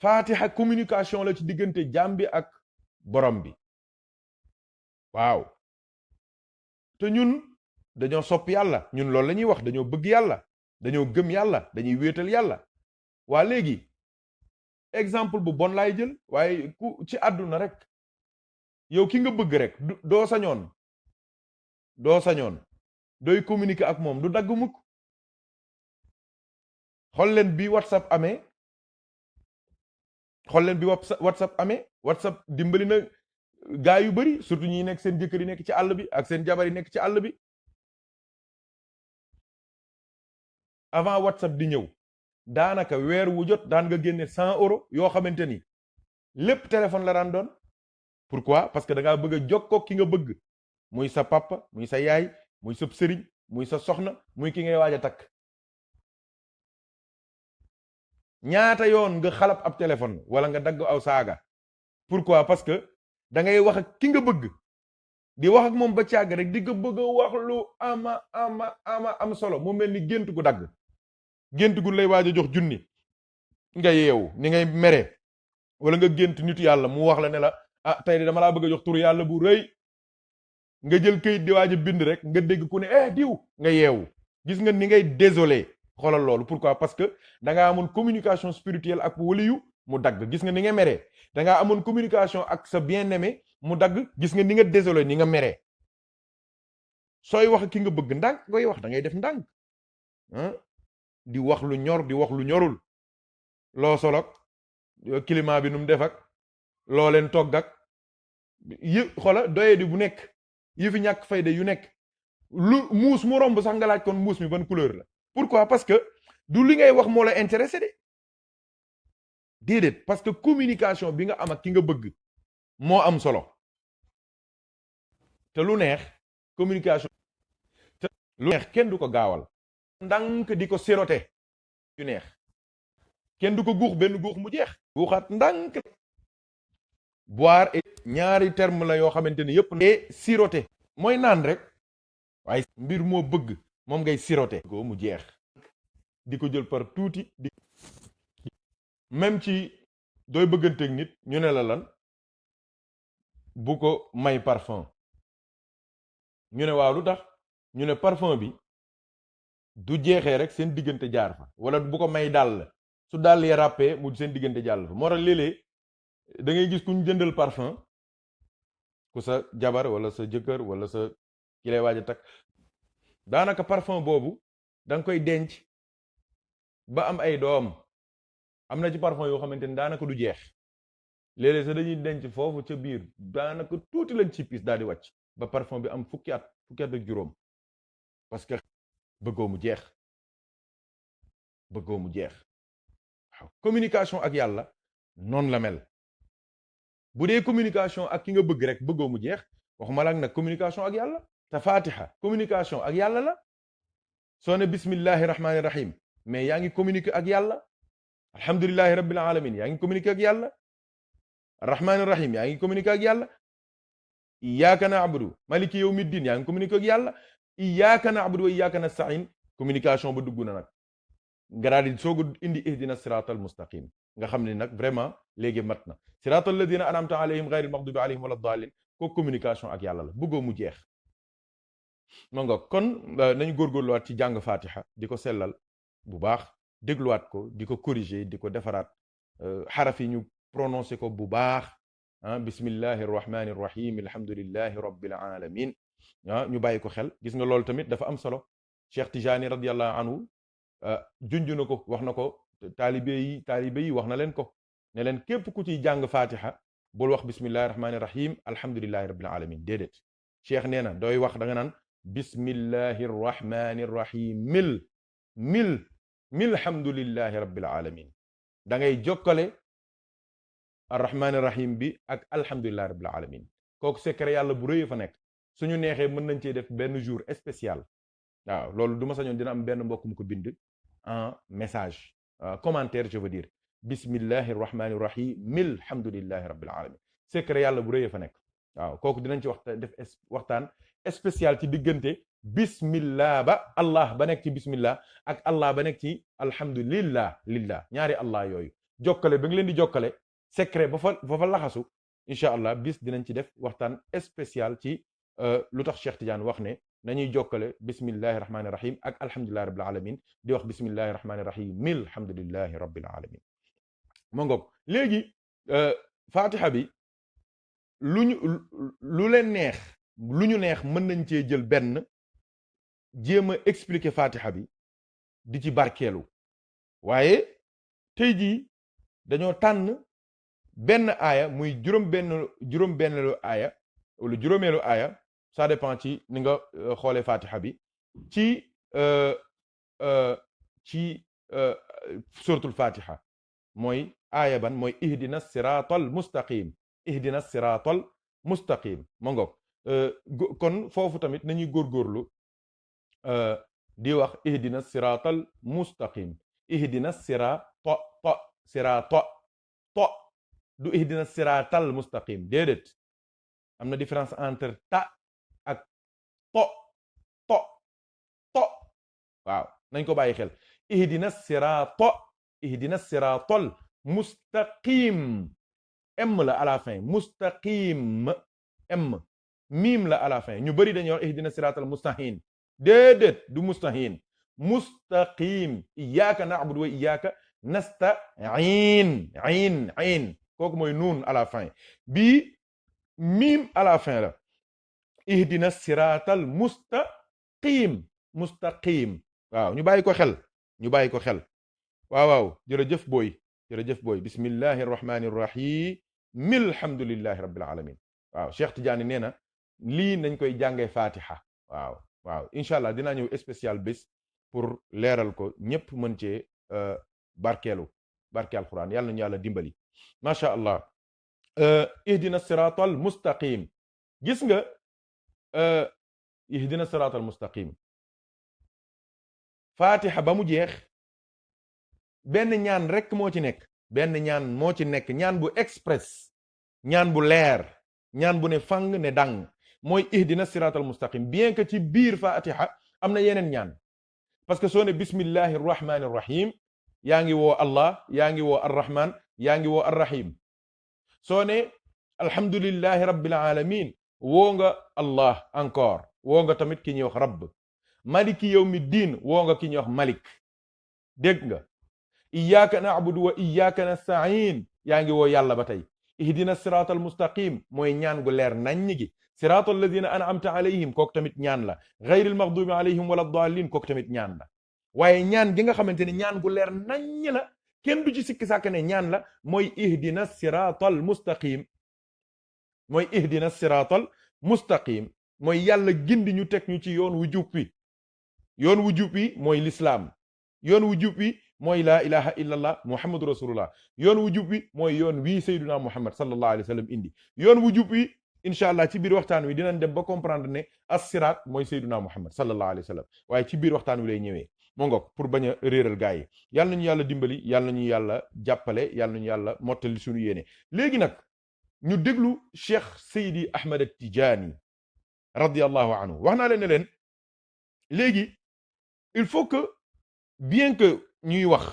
fatiha communication la ci diggante jaam bi ak borom bi waaw te ñun dañoo sopp yàlla ñun loolu la ñuy wax dañoo bëgg yàlla dañoo gëm yàlla dañuy wéetal yàlla waa léegi exemple bu bon laay jël waaye ku ci àdduna rek yow ki nga bëgg rek doo sañoon dooy communiquer ak moom du dagg mukk xool leen bi WhatsApp amee WhatsApp dimbali na gaa yu bari surtout ñi nekk seen jëkkër yi nekk ci àll bi ak seen jabar yi nekk ci àll bi avant WhatsApp di ñëw daanaka weer wu jot daan nga génne 100 € yoo xamante ni lépp téléphone la daan doon pourquoi parce que da ngaa bëgg a jokkoo ki nga bëgg muy sa papa muy sa yaay muy sa sëriñ muy sa soxna muy ki ngay waaj a takk ñaata yoon nga xalab ab téléphone wala nga dagg aw saaga pourquoi parce que da ngay wax ak ki nga bëgg di wax ak moom ba càgg rek di nga bëgg a wax lu am solo mu mel ni gént gu dagg gént gu lay waaj a jox junni nga yeewu ni ngay mere wala nga gént nitu yàlla mu wax la ne la tey de dama laa bëgg a jox tur yàlla bu rëy nga jël kayit di waaj a bind rek nga dégg ku ne diw nga yeewu gis nga ni ngay désolé xoolal loolu pourquoi parce que da ngaa amoon communication spirituelle ak waliyu mu dagg gis nga ni nga meree da ngaa amoon communication ak sa bien-aimé mu dagg gis nga ni nga désolé ni nga meree sooy wax ki nga bëgg ndànk ngay wax da ngay def ndànk di wax lu ñor di wax lu ñorul loo solog climat bi nu mu def ak loo leen togg ak xoola doye di bu nekk yi fi ñàkk fayda yu nekk lu muus mu romb sax nga laaj kon muus mi ban couleur la pourquoi parce que du li ngay wax moo la intéressé de déedéet parce que communication bi nga am ak ki nga bëgg moo am solo te lu neex communication te lu neex kenn du ko gaawal ndànk di ko sirote yu neex kenn du ko guux benn guux mu jeex guuxaat ndànk boire et ñaari terme la yoo xamante ni yëpp et siroter mooy naan rek waaye mbir moo bëgg moom ngay siroter ko mu jeex di ko jël par tuuti di même ci dooy bëgganteeg nit ñu ne la lan bu ko may parfum ñu ne waaw lu tax ñu ne parfum bi du jeexee rek seen diggante jaar fa wala bu ko may dàll su dàll ya ràppee mu seen diggante jàll fa moo tax léeg-léeg da ngay gis ku ñu jëndal parfum ku sa jabar wala sa jëkkër wala sa ki lay waaj a takk daanaka parfum boobu da nga koy denc ba am ay doom am na ci parfum yoo xamante ni daanaka du jeex léeg-léeg sax dañuy denc foofu ca biir daanaka tuuti lañ ci piis daal di wàcc ba parfum bi am fukki at ak juróom parce que bëggoo mu jeex bëggoo mu jeex waaw communication ak yàlla noonu la mel bu dee communication ak ki nga bëgg rek bëggoo mu jeex waxuma la nag communication ak yàlla te fatiha communication ak yàlla la soo ne bismillahi rahmaani rahim mais yaa ngi communiquer ak yàlla alhamdulillahi rabbil alamin yaa ngi communiquer ak yàlla arrahmaani rahim yaa ngi communiquer ak yàlla iyyaka na'budu maliki yawmiddin yaa ngi communiquer ak yàlla iyyaka na'budu wa iyyaka nasta'in communication ba dugg na nag nga daal di soog a indi ihdina siratal mustaqim nga xam ne nag vraiment léegi mat na siratal ladina an'amta alayhim ghayril maghdubi alayhim wala dallin ko communication ak yàlla la bëggoo mu jeex ma nga kon nañu góorgóorluwaat ci jàng fatiha di ko sellal bu baax dégluwaat ko di ko corriger di ko defaraat xaraf yi ñu prononcé ko bu baax bismillahi rrahmani rrahim alhamdulillahi rabbil alamin ñu bàyyi ko xel gis nga loolu tamit dafa am solo Cheikh Tijani radiallahu anhu junj na ko wax na ko taalibe yi wax na leen ko ne leen képp ku ciy jàng fatiha bul wax bismillahi rahmani rahim alhamdulillahi rabbil alamin déedéet cheikh nee na dooy wax da nga naan bismillahi rahmani rahim milhamdulillahi rabbil alamin da ngay jokkale arrahmani rahim bi ak alhamdulillahi rabbil alamin kooku secret yàlla bu rëy fa nekk suñu neexee mën nañ cee def benn jour spécial waaw loolu du ma sañoon dina am benn mbokk mu ko bind en message commentaire je veux dire bismillahi rahmani rahim milhamdulillahi rabbil alamin secret yàlla bu rëy fa nekk waaw kooku dinañ ci def waxtaan spécial ci diggante bismillah ba allah ba nekk ci bismillah ak allah ba nekk ci alhamdulillah lillah ñaari allah yooyu jokkale ba nga leen di jokkale secret ba fa laxasu incha allah bis dinañ ci def waxtaan spécial ci lu tax Cheikh Tidiane wax ne nañuy jokkale bismillahi rahmani rahim ak alhamdulillahi rabbil alamin di wax bismillahi rahmani rahim milhamdulillahi rabbil alamin ma ngoog léegi fatiha bi lu leen neex lu ñu neex mën nañ cee jël benn jéem a expliquer fatiha bi di ci barkeelu waaye tey jii dañoo tànn benn aaya muy juróom benneelu aaya wala juróomeelu aaya ça dépend ci ni nga xoolee fatiha bi ci suratul fatiha mooy aaya ban mooy ihdina siratal mustaqim ma ngoog kon foofu tamit nañuy góorgóorlu di wax ihdina siratal mustaqim ihdina sirata du ihdina siratal mustaqim déedéet am na différence entre ta ak to waaw nañ ko bàyyi xel ihdina siratal mustaqim m la à la fin mustaqim m mim la à la fin ñu bari dañuy wax ihdina siratal mustahin déedéet du mustahin mustaqim iyyaka na'budu wa iyyaka nasta'in ayn kooku mooy nuun à la fin bii mim à la fin la ihdina siratal mustaqim waaw ñu bàyyi ko xel waaw jërëjëf booy bismillahi rahmani rahim milhamdulillahi rabbil alamin waaw Cheikh Tidiane nee na lii nañ koy jàngee fatiha waaw incha allah dinaa ñëw spécial bés pour leeral ko ñëpp mën cee barke alquran yàlla nañu yàlla dimbali macha allah ihdina siratal mustaqim gis nga ihdina siratal mustaqim fatiha ba mu jeex benn ñaan rek moo ci nekk ñaan bu express ñaan bu leer ñaan bu ne fang ne dang mooy ihdina siratal mustaqim bien que ci biir fatiha am na yeneen ñaan parce que soo ne bismillahi rahmani rahim yaa ngi woo Allah yaa ngi woo arrahman yaa ngi woo arrahim soo ne alhamdulillahi rabbil alamin woo nga Allah encore woo nga tamit ki ñuy wax rabb maliki yawmi diin woo nga ki ñuy wax malik dégg nga iyyaka na'budu wa iyyaka nasta'in yaa ngi woo yàlla ba tey ihdina siratal mustaqim mooy ñaan gu leer naññ gi siratal ladina an'amta alayhim kooku tamit ñaan la ghayril maghdubi alayhim wala dallin kooku tamit ñaan la waaye ñaan gi nga xamante ne ñaan gu leer naññ la kenn du ci sikki sàkk ne ñaan la mooy ihdina siratal mustaqim mooy ihdina siratal mustaqim mooy yàlla gindi ñu teg ñu ci yoon wu jub wi yoon wu jub wi mooy lislaam yoon wu jub wi mooy laa ilaha illallah muhammadu rasulullah yoon wu jub wi mooy yoon wii sayduna muhammad sallallahu alayhi wa sallam indi yoon wu jub wi incha allah ci biir waxtaan wi dinañ dem ba comprendre ne as-siraat mooy sayduna muhammad sallallahu alayhi wa sallam waaye ci biir waxtaan wi lay ñëwee moo ngoog pour bañ a réeral gaa yi yàlla nañu yàlla dimbali yàlla nañu yàlla jàppale yàlla nañu yàlla mottali suñu yéene léegi nag ñu déglu cheikh Seydi Ahmed Tidiane radiyallahu anhu wax naa leen ne leen léegi il faut que bien que ñuy wax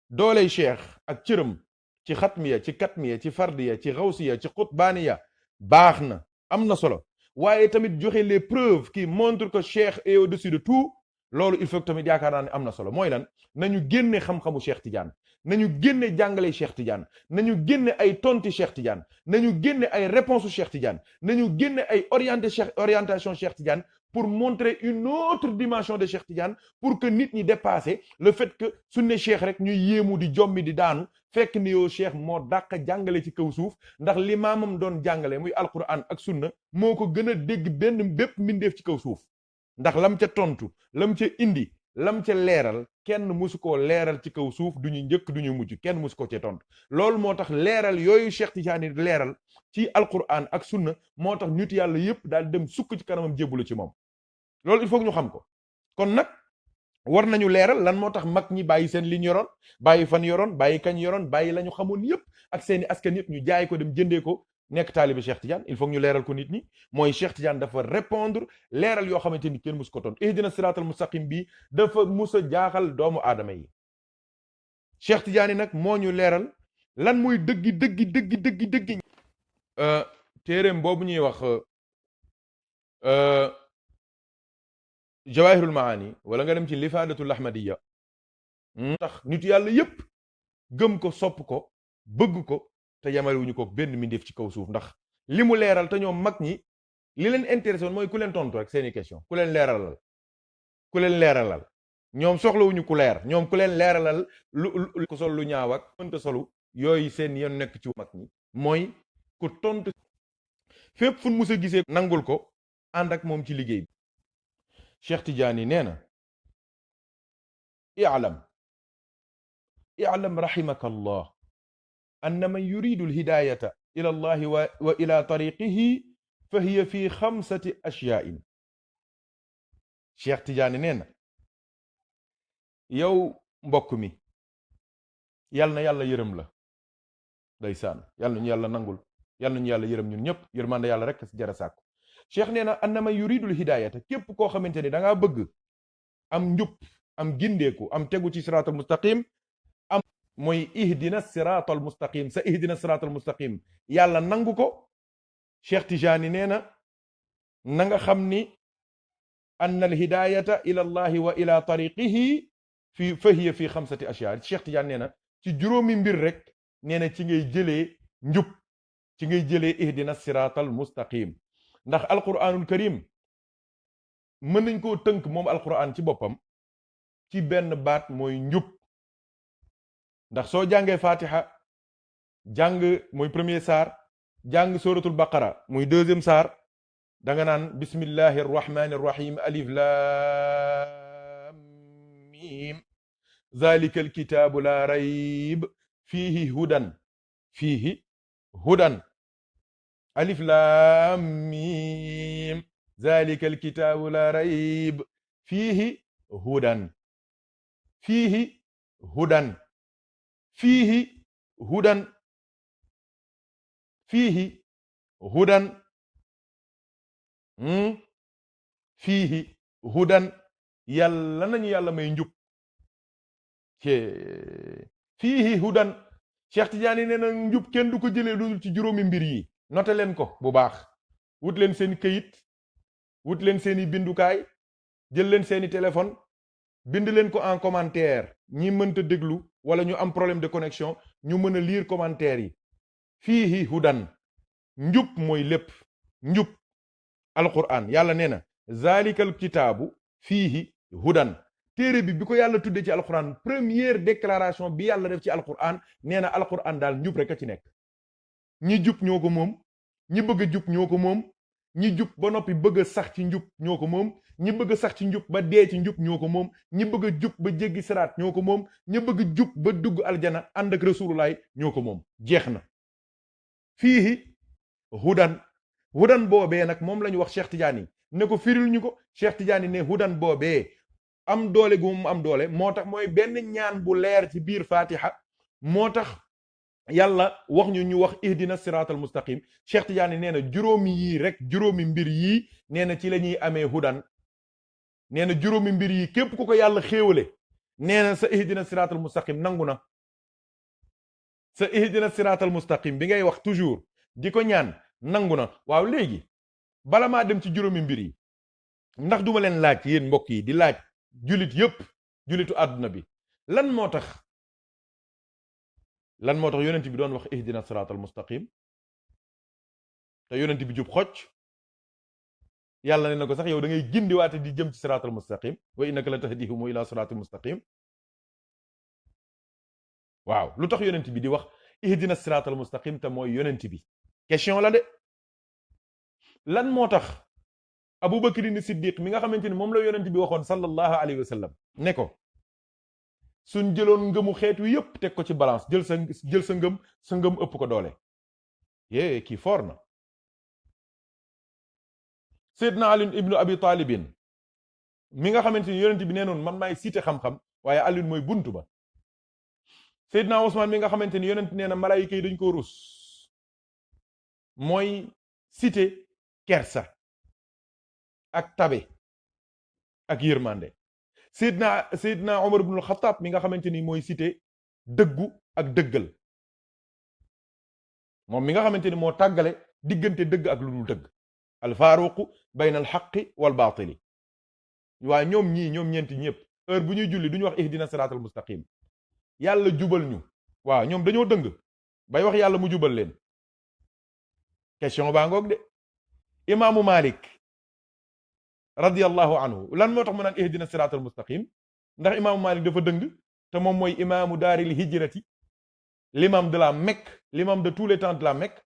dooley cheikh ak cëram ci xatmiya ci katmiya ci fardiya ci xawsiya ci xutbaaniya baax na am na solo waaye tamit joxe les preuves qui montrent que cheikh est au-dessus de tout loolu il faut que tamit yaakaar naa ne am na solo mooy lan nañu génne xam-xamu cheikh Tidiane nañu génne jàngale cheikh Tidiane nañu génne ay tonti cheikh Tidiane nañu génne ay réponse cheikh Tidiane nañu génne ay orientation cheikh Tidiane pour montrer une autre dimension de cheikh Tidiane pour que nit ñi dépasser le fait que su ne cheikh rek ñuy yéemu di jommi di daanu fekk ni yow cheikh moo dàq jàngale ci kaw suuf ndax li maamam doon jàngale muy alquran ak sunna moo ko gën a dégg benn bépp mbindeef ci kaw suuf ndax lam ca tontu lam ca indi lam ca leeral kenn musu koo leeral ci kaw suuf du ñu njëkk du ñu mujj kenn musu ko cee tontu loolu moo tax leeral yooyu cheikh Tidiane leeral ci alquran ak sunna moo tax nit yàlla yépp daal dem sukk ci kanamam jébbalu ci moom loolu il faut que ñu xam ko kon nag war nañu leeral lan moo tax mag ñi bàyyi seen li ñu yoroon bàyyi fan yoroon bàyyi kañ yoroon bàyyi la ñu xamoon yépp ak seeni askan yépp ñu jaay ko dem jëndee ko nekk taalibe Cheikh Tidiane il faut que ñu leeral ko nit ñi mooy Cheikh Tidiane dafa répondre leeral yoo xamante ni kenn mus ko tontu ihdina siratal mustaqim bi dafa mus a jaaxal doomu aadama yi Cheikh Tidiane nag moo ñu leeral lan muy dëggi téeréem boobu ñuy wax jawahirul maani wala nga dem ci lifaadatul ahmadiya tax nit yàlla yépp gëm ko sopp ko bëgg ko te yamalewuñu ko benn mbindeef ci kaw suuf ndax li mu leeral te ñoom mag ñi li leen intéressé woon mooy ku leen tontu rek seeni question ku leen leeralal ñoom soxlawuñu ku leer ñoom ku leen leeralal lu ko sol lu ñaaw ak mënta solu yooyu seen yoon nekk ci mag ñi mooy ku tontu fépp fu mu sa gisee nangul ko ànd ak moom ci liggéey bi Cheikh Tidiane nee na i'lam rahimaka allah anna man yuridu alhidayata ila allahi wa ila tariqihi fa hiya fi xamsati ashyain Cheikh Tidiane nee na yow mbokk mi yal na yàlla yërëm la ndeysaan yal nañu yàlla nangul yal nañu yàlla yërëm ñun ñëpp yërmande yàlla rek si jara sàkku cheikh nee na anna man yuridul hidayata képp koo xamante ni da ngaa bëgg am njub am gindeeku am tegu ci siratal mustaqim am mooy ihdina siratal mustaqim sa ihdina siratal mustaqim yàlla nangu ko Cheikh Tijani nee na nga xam ni anna al hidayata ila allahi wa ila tariqihi fa hiya fi xamsati ashyaa Cheikh Tijani nee na ci juróomi mbir rek nee na ci ngay jëlee njub ci ngay jëlee ihdina siratal mustaqim ndax alquranul karim mën nañ koo tënk moom alquran ci boppam ci benn baat mooy njub ndax soo jàngee fatiha jàng mooy premier saar jàng suratul baqara muy deuxième saar da nga naan bismillahi arrahmani arrahim alif lam mim zalika alkitabu la rayb fihi hudan alif lam mim zalika alkitabu la rayb fihi hudan fihi hudan fihi hudan yàlla nañu yàlla may njub fiihi hudan Cheikh Tidiane nee na njub kenn du ko jëlee lu dul ci juróomi mbir yi noté leen ko bu baax wut leen seen këyit wut leen seeni bindukaay jël leen seeni téléphone bind leen ko en commentaire ñi mënta déglu wala ñu am problème de connexion ñu mën a lire commentaire yi fiihi hudan njub mooy lépp njub alquran yàlla nee na zalikal kitaabu fiihi hudan téere bi ko yàlla tudde ci alquran première déclaration bi yàlla def ci alquran nee na alquran daal njub rek a ci nekk ñi jub ñoo ko moom ñi bëgg a jub ñoo ko moom ñi jub ba noppi bëgg a sax ci njub ñoo ko moom ñi bëgg a sax ci njub ba dee ci njub ñoo ko moom ñi bëgg a jub ba jéggi siraat ñoo ko moom ñi bëgg a jub ba dugg aljana ànd ak rasulullaay ñoo ko moom jeex na fiihi hudan hudan boobee nag moom la ñu wax Cheikh Tidiane ne ko firil ñu ko Cheikh Tidiane ne hudan boobee am doole gu mu am doole moo tax mooy benn ñaan bu leer ci biir fatiha moo tax yàlla wax ñu wax ihdina siratal mustaqim Cheikh Tidiane nee na juróomi yii rek juróomi mbir yii nee na ci la ñuy amee hudan nee na juróomi mbir yi képp ku ko yàlla xéewale nee na sa ihdina siratal mustaqim nangu na sa ihdina siratal mustaqim bi ngay wax toujours di ko ñaan nangu na waaw léegi bala maa dem ci juróomi mbir yi ndax duma leen laaj yéen mbokk yi di laaj julit yépp julitu àdduna bi lan moo tax yonent bi doon wax ihdina siratal mustaqim te yonent bi jub xocc yàlla ne na ko sax yow da ngay gindiwaate di jëm ci siratal mustaqim wa innaka la tahdihum ila siratal mustaqim waaw lu tax yonent bi di wax ihdina siratal mustaqim te mooy yonent bi question la de lan moo tax Abubakrin Siddiq mi nga xamante ni moom la yonent bi waxoon sallallahu alayhi wa sallam ne ko suñ jëloon ngëmu xeet wi yépp teg ko ci balance jël sa ngëm ëpp ko doole yée kii foor na Seydina Ali ibnu Abi Talibin mi nga xamante ni yonent bi nee noon man maay cité xam-xam waaye Ali mooy buntu ba Seydina Ousmane mi nga xamante ni yonent nee na malaayika yi dañ ko rus mooy cité kersa ak tabe ak yërmande Seydina Omar ibnul Xataab mi nga xamante ni mooy cité dëggu ak dëggal moom mi nga xamante ni moo tàggale diggante dëgg ak lu dul dëgg alfaaruqu bayna alxaqi wal baatili waaye ñoom ñeenti ñëpp heure bu ñuy julli duñu wax ihdina siraatal mustaqim yàlla jubal ñu waaw ñoom dañoo dëng bay wax yàlla mu jubal leen question baa ngoog de imaamu Malik radiyallahu anhu lan moo tax mu naan ihdina siraatal mustaqim ndax imaamu Malik dafa dëng te moom mooy imaamu daaril hijrati l'imam de la Mecque l'imam de tous les temps de la Mecque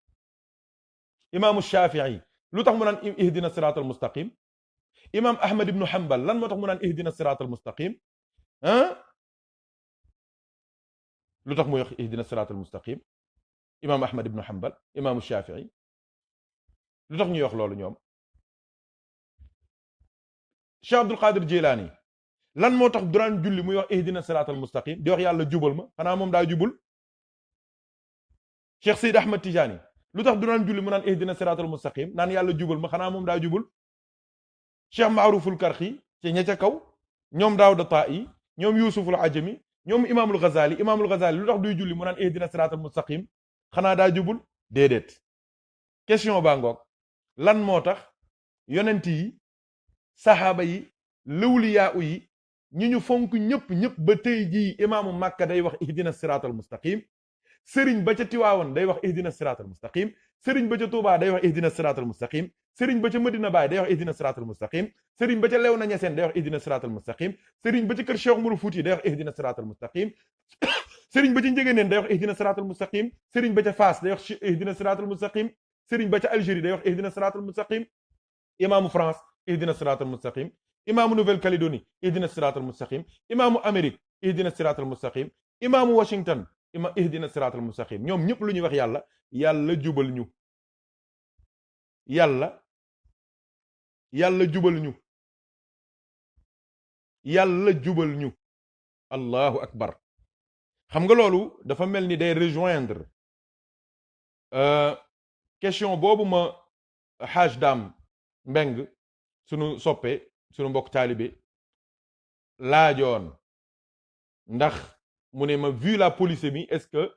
imaamu Shafii lu tax mu naan ihdina siraatal mustaqim imam Ahmad ibnu Hanbal lan moo tax mu naan ihdina siraatal mustaqim lu tax muy wax ihdina siraatal mustaqim imam Ahmad ibnu Hanbal imaamu Shafii lu tax ñuy wax loolu ñoom Cheikh Abdul Qadir Jilani lan moo tax duraan julli muy wax ihdina siraatal mustaqim di wax yàlla jubal ma xanaa moom daa jubul Cheikh Seyd Ahmad Tijani lu tax duraan julli mu naan ihdina siraatal mustaqim naan yàlla jubal ma xanaa moom daa jubul Cheikh Maaruful Karxi ci ña ca kaw ñoom Daawda Taa'i ñoom Yuusuful Ajami ñoom imaamul Ghazali lu tax duy julli mu naan ihdina siraatal mustaqim xanaa daa jubul déedéet question baa ngoog lan moo tax yonent yi saxaaba yi lawliyaa yi ñi ñu fonk ñëpp ba tey jii imaamu Makka day wax ihdina siraatal mustaqim sëriñ ba ca Tiwaawoon day wax ihdina siraatal mustaqim sëriñ ba ca Tuubaa day wax ihdina siraatal mustaqim sëriñ ba ca Medina Baay day wax ihdina siraatal mustaqim sëriñ ba ca Léona Niassène day wax ihdina siraatal mustaqim sëriñ ba ca kër Cheikh Oumar Fouti day wax ihdina siraatal mustaqim sëriñ ba ca Njëgëneen day wax ihdina siraatal mustaqim sëriñ ba ca Faas day wax ihdina siraatal mustaqim sëriñ ba ca Algérie day wax ihdina siraatal mustaqim imaamu France ihdina siraatal mustaqim imaamu Nouvelle-Calédonie ihdina siraatal mustaqim imaamu Amérique ihdina siraatal mustaqim imaamu Washington ihdina siraatal mustaqim ñoom ñëpp lu ñuy wax yàlla jubal ñu yàlla jubal ñu yàlla jubal ñu allahu akbar xam nga loolu dafa mel ni day rejoindre question boobu ma Haj Dam Mbeng sunu soppe sunu mbokk taalibe laajoon ndax mu ne ma vu la polysémie est-ce que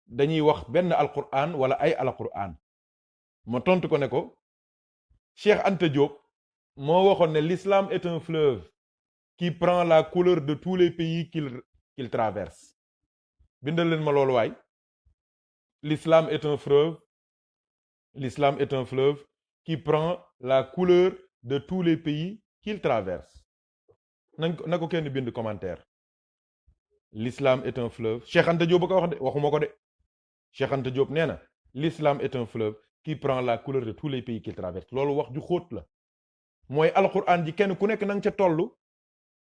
dañuy wax benn alquran wala ay alquran ma tontu ko ne ko Cheikh Anta Diop moo waxoon ne l'islam est un fleuve qui prend la couleur de tous les pays qu'il traverse bindal leen ma loolu waay. L'islam est un fleuve qui prend la couleur de tous les pays qu'il traverse. na ko kenn bind commentaire. L'islam est un fleuve Cheikh Anta Diop ba ko wax de waxuma ko de Cheikh Anta Diop nee na l'islam est un fleuve qui prend la couleur de tous les pays qu'il traverse loolu wax ju xóot la mooy alquran ji kenn ku nekk na nga ca toll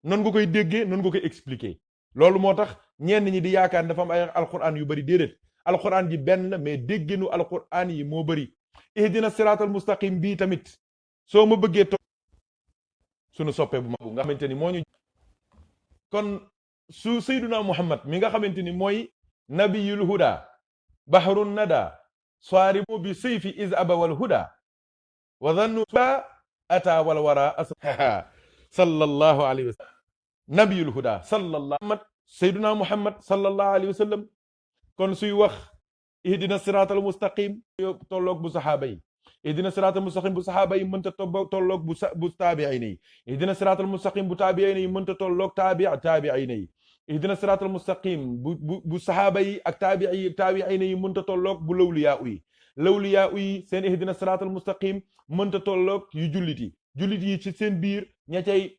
noonu nga koy déggee noonu nga koy expliquer loolu moo tax ñenn ñi di yaakaar dafa am ay alquran yu bari déedéet alquran ji benn mais dégginu alquran yi moo bari ihdina siratal mustaqim bii tamit soo ma bëggee topp sunu soppee bu mag nga xamante ni moo ñu kon su sayduna muhammad mi nga xamante ni mooy nabiyul huda bahrun nada saarimu bi sayfi is aba wal huda wa dhannu ata wal wara sallallahu alayhi wa sallam nabiyul huda sayduna muhammad sallallahu alayhi wa sallam kon suy wax ihdina siratal mustaqim tolloog bu saxaaba yi ihdina siratal mustaqim bu saxaaba yi mënta tolloog bu taabi'in yi ihdina siratal mustaqim bu taabi'in yi mënta tolloog taabi'in yi ihdina siratal mustaqim bu saxaaba yi ak taabi'in yi mënta tolloog bu lawliyaa yi seen ihdina siratal mustaqim mënta tolloog yu jullit yi ci seen biir ña cay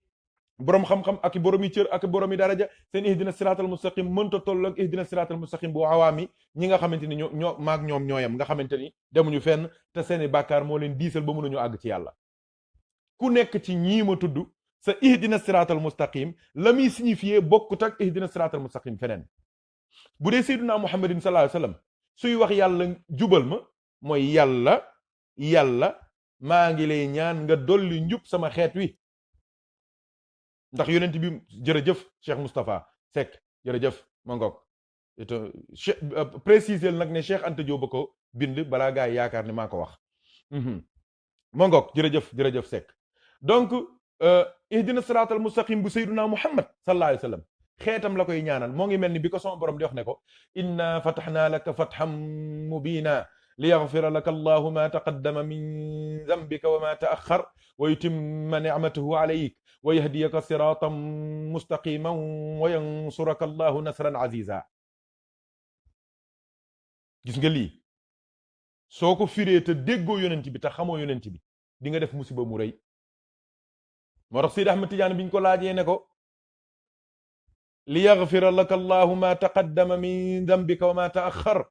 boroom xam-xam ak boromi cër ak boromi daraja seen ihdina siratal mustaqim mënta tolloog ihdina siratal mustaqim bu awaami ñi nga xamante ni ñoo maag ñoom ñooyam nga xamante ni demuñu fenn te seeni bàkkaar moo leen diisal ba mënuñu àgg ci yàlla ku nekk ci ñii ma tudd sa ihdina siratal mustaqim la muy signifié bokkut ak ihdina siratal mustaqim feneen bu dee sayyiduna muhammadin sallallahu alayhi wasallam suy wax yàlla jubal ma mooy yàlla maa ngi lay ñaan nga dolli njub sama xeet wi ndax yonent bi jërëjëf Cheikh Moustapha Seck jërëjëf ma ngoog préciser nag ne Cheikh Anta Diop ba ko bind balaa gaa yi yaakaar ne maa ko wax ma ngoog jërëjëf Seck donc ihdina siratal mustaqim bu sayyiduna muhammad sallallahu alayhi wa sallam xeetam la koy ñaanal moo ngi mel ni bi ko sama borom di wax ne ko inna fatahna laka fathan mubina liyaghfira laka allahu ma taqaddama min dhanbika wa ma ta'akhkhar wa yutimma ni'matahu alayk wa yahdiyaka siratan mustaqiman wa yansuraka allahu nasran aziza gis nga lii soo ko firee te déggoo yonent bi te xamoo yonent bi di nga def musiba mu rëy moo tax Seydi Ahmad Tidiane biñ ko laajee ne ko liyaghfira laka allahu ma taqaddama min dhanbika wa ma ta'akhkhar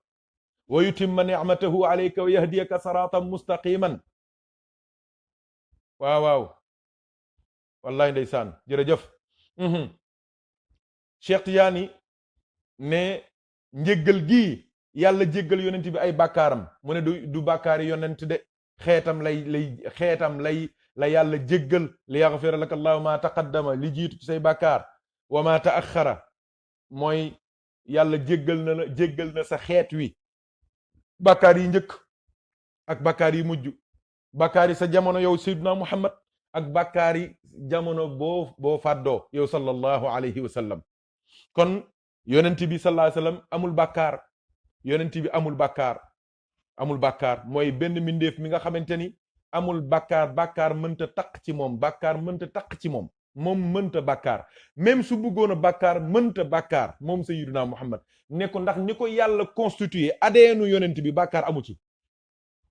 wa yutimma ni'matahu alayka wa yahdiyaka siratan mustaqiman waaw wallahi ndeysaan jërëjëf Cheikh Tidiane ne njéggal gii yàlla jéggal yonent bi ay bàkkaaram mu ne du bàkkaari yonent de xeetam la yàlla jéggal li yaghfira laka allahu ma taqaddama li jiitu ci say bàkkaar wa ma ta'akhkhara mooy yàlla jéggal na sa xeet wi bàkkaar yi njëkk ak bàkkaar yi mujj bàkkaar yi sa jamono yow sayyiduna muhammad ak bàkkaar yi jamono boo fàddoo yow sallallahu alayhi wa sallam kon yonent bi sallallahu alayhi wa sallam amul bàkkaar yonent bi amul bàkkaar mooy benn mbindeef mi nga xamante ni amul bàkkaar mënta taq ci moom moom mënta bàkkaar même su bëggoon a bàkkaar mënta bàkkaar moom sayyiduna muhammad ne ko ndax ni ko yàlla constitué ADN yonent bi bàkkaar amu ci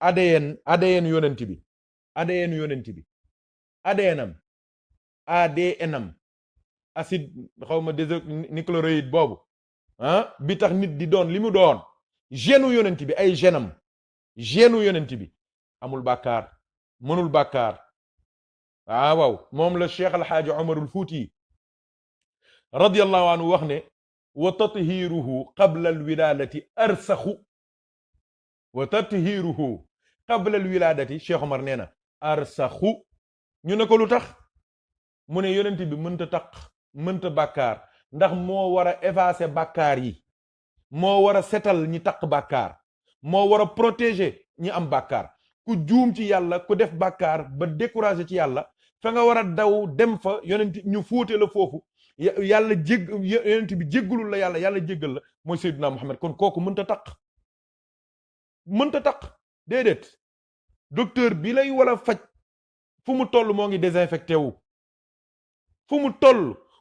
ADN yonent bi ADNam acide xawma désoxynucléoïde boobu bi tax nit di doon li mu doon genu yonent bi ay genam genu yonent bi amul bàkkaar mënul bàkkaar waaw moom la cheikh alxaaji omarul fuuti radiyallahu anhu wax ne wa tathiruhu qabla alwiladati arsaxu wa tathiruhu qabla alwiladati cheikh omar nee na arsaxu ñu ne ko lu tax mu ne yonent bi mënta bàkkaar ndax moo war a effacer bàkkaar yi moo war a setal ñi taq bàkkaar moo war a protéger ñi am bàkkaar ku juum ci yàlla ku def bàkkaar ba découragé ci yàlla fa nga war a daw dem fa yonent ñu fóote la foofu yàlla yonent bi jéggalul la yàlla jéggal la mooy Seydina Muhammad kon kooku mënta taq déedéet docteur bi lay wala faj fu mu toll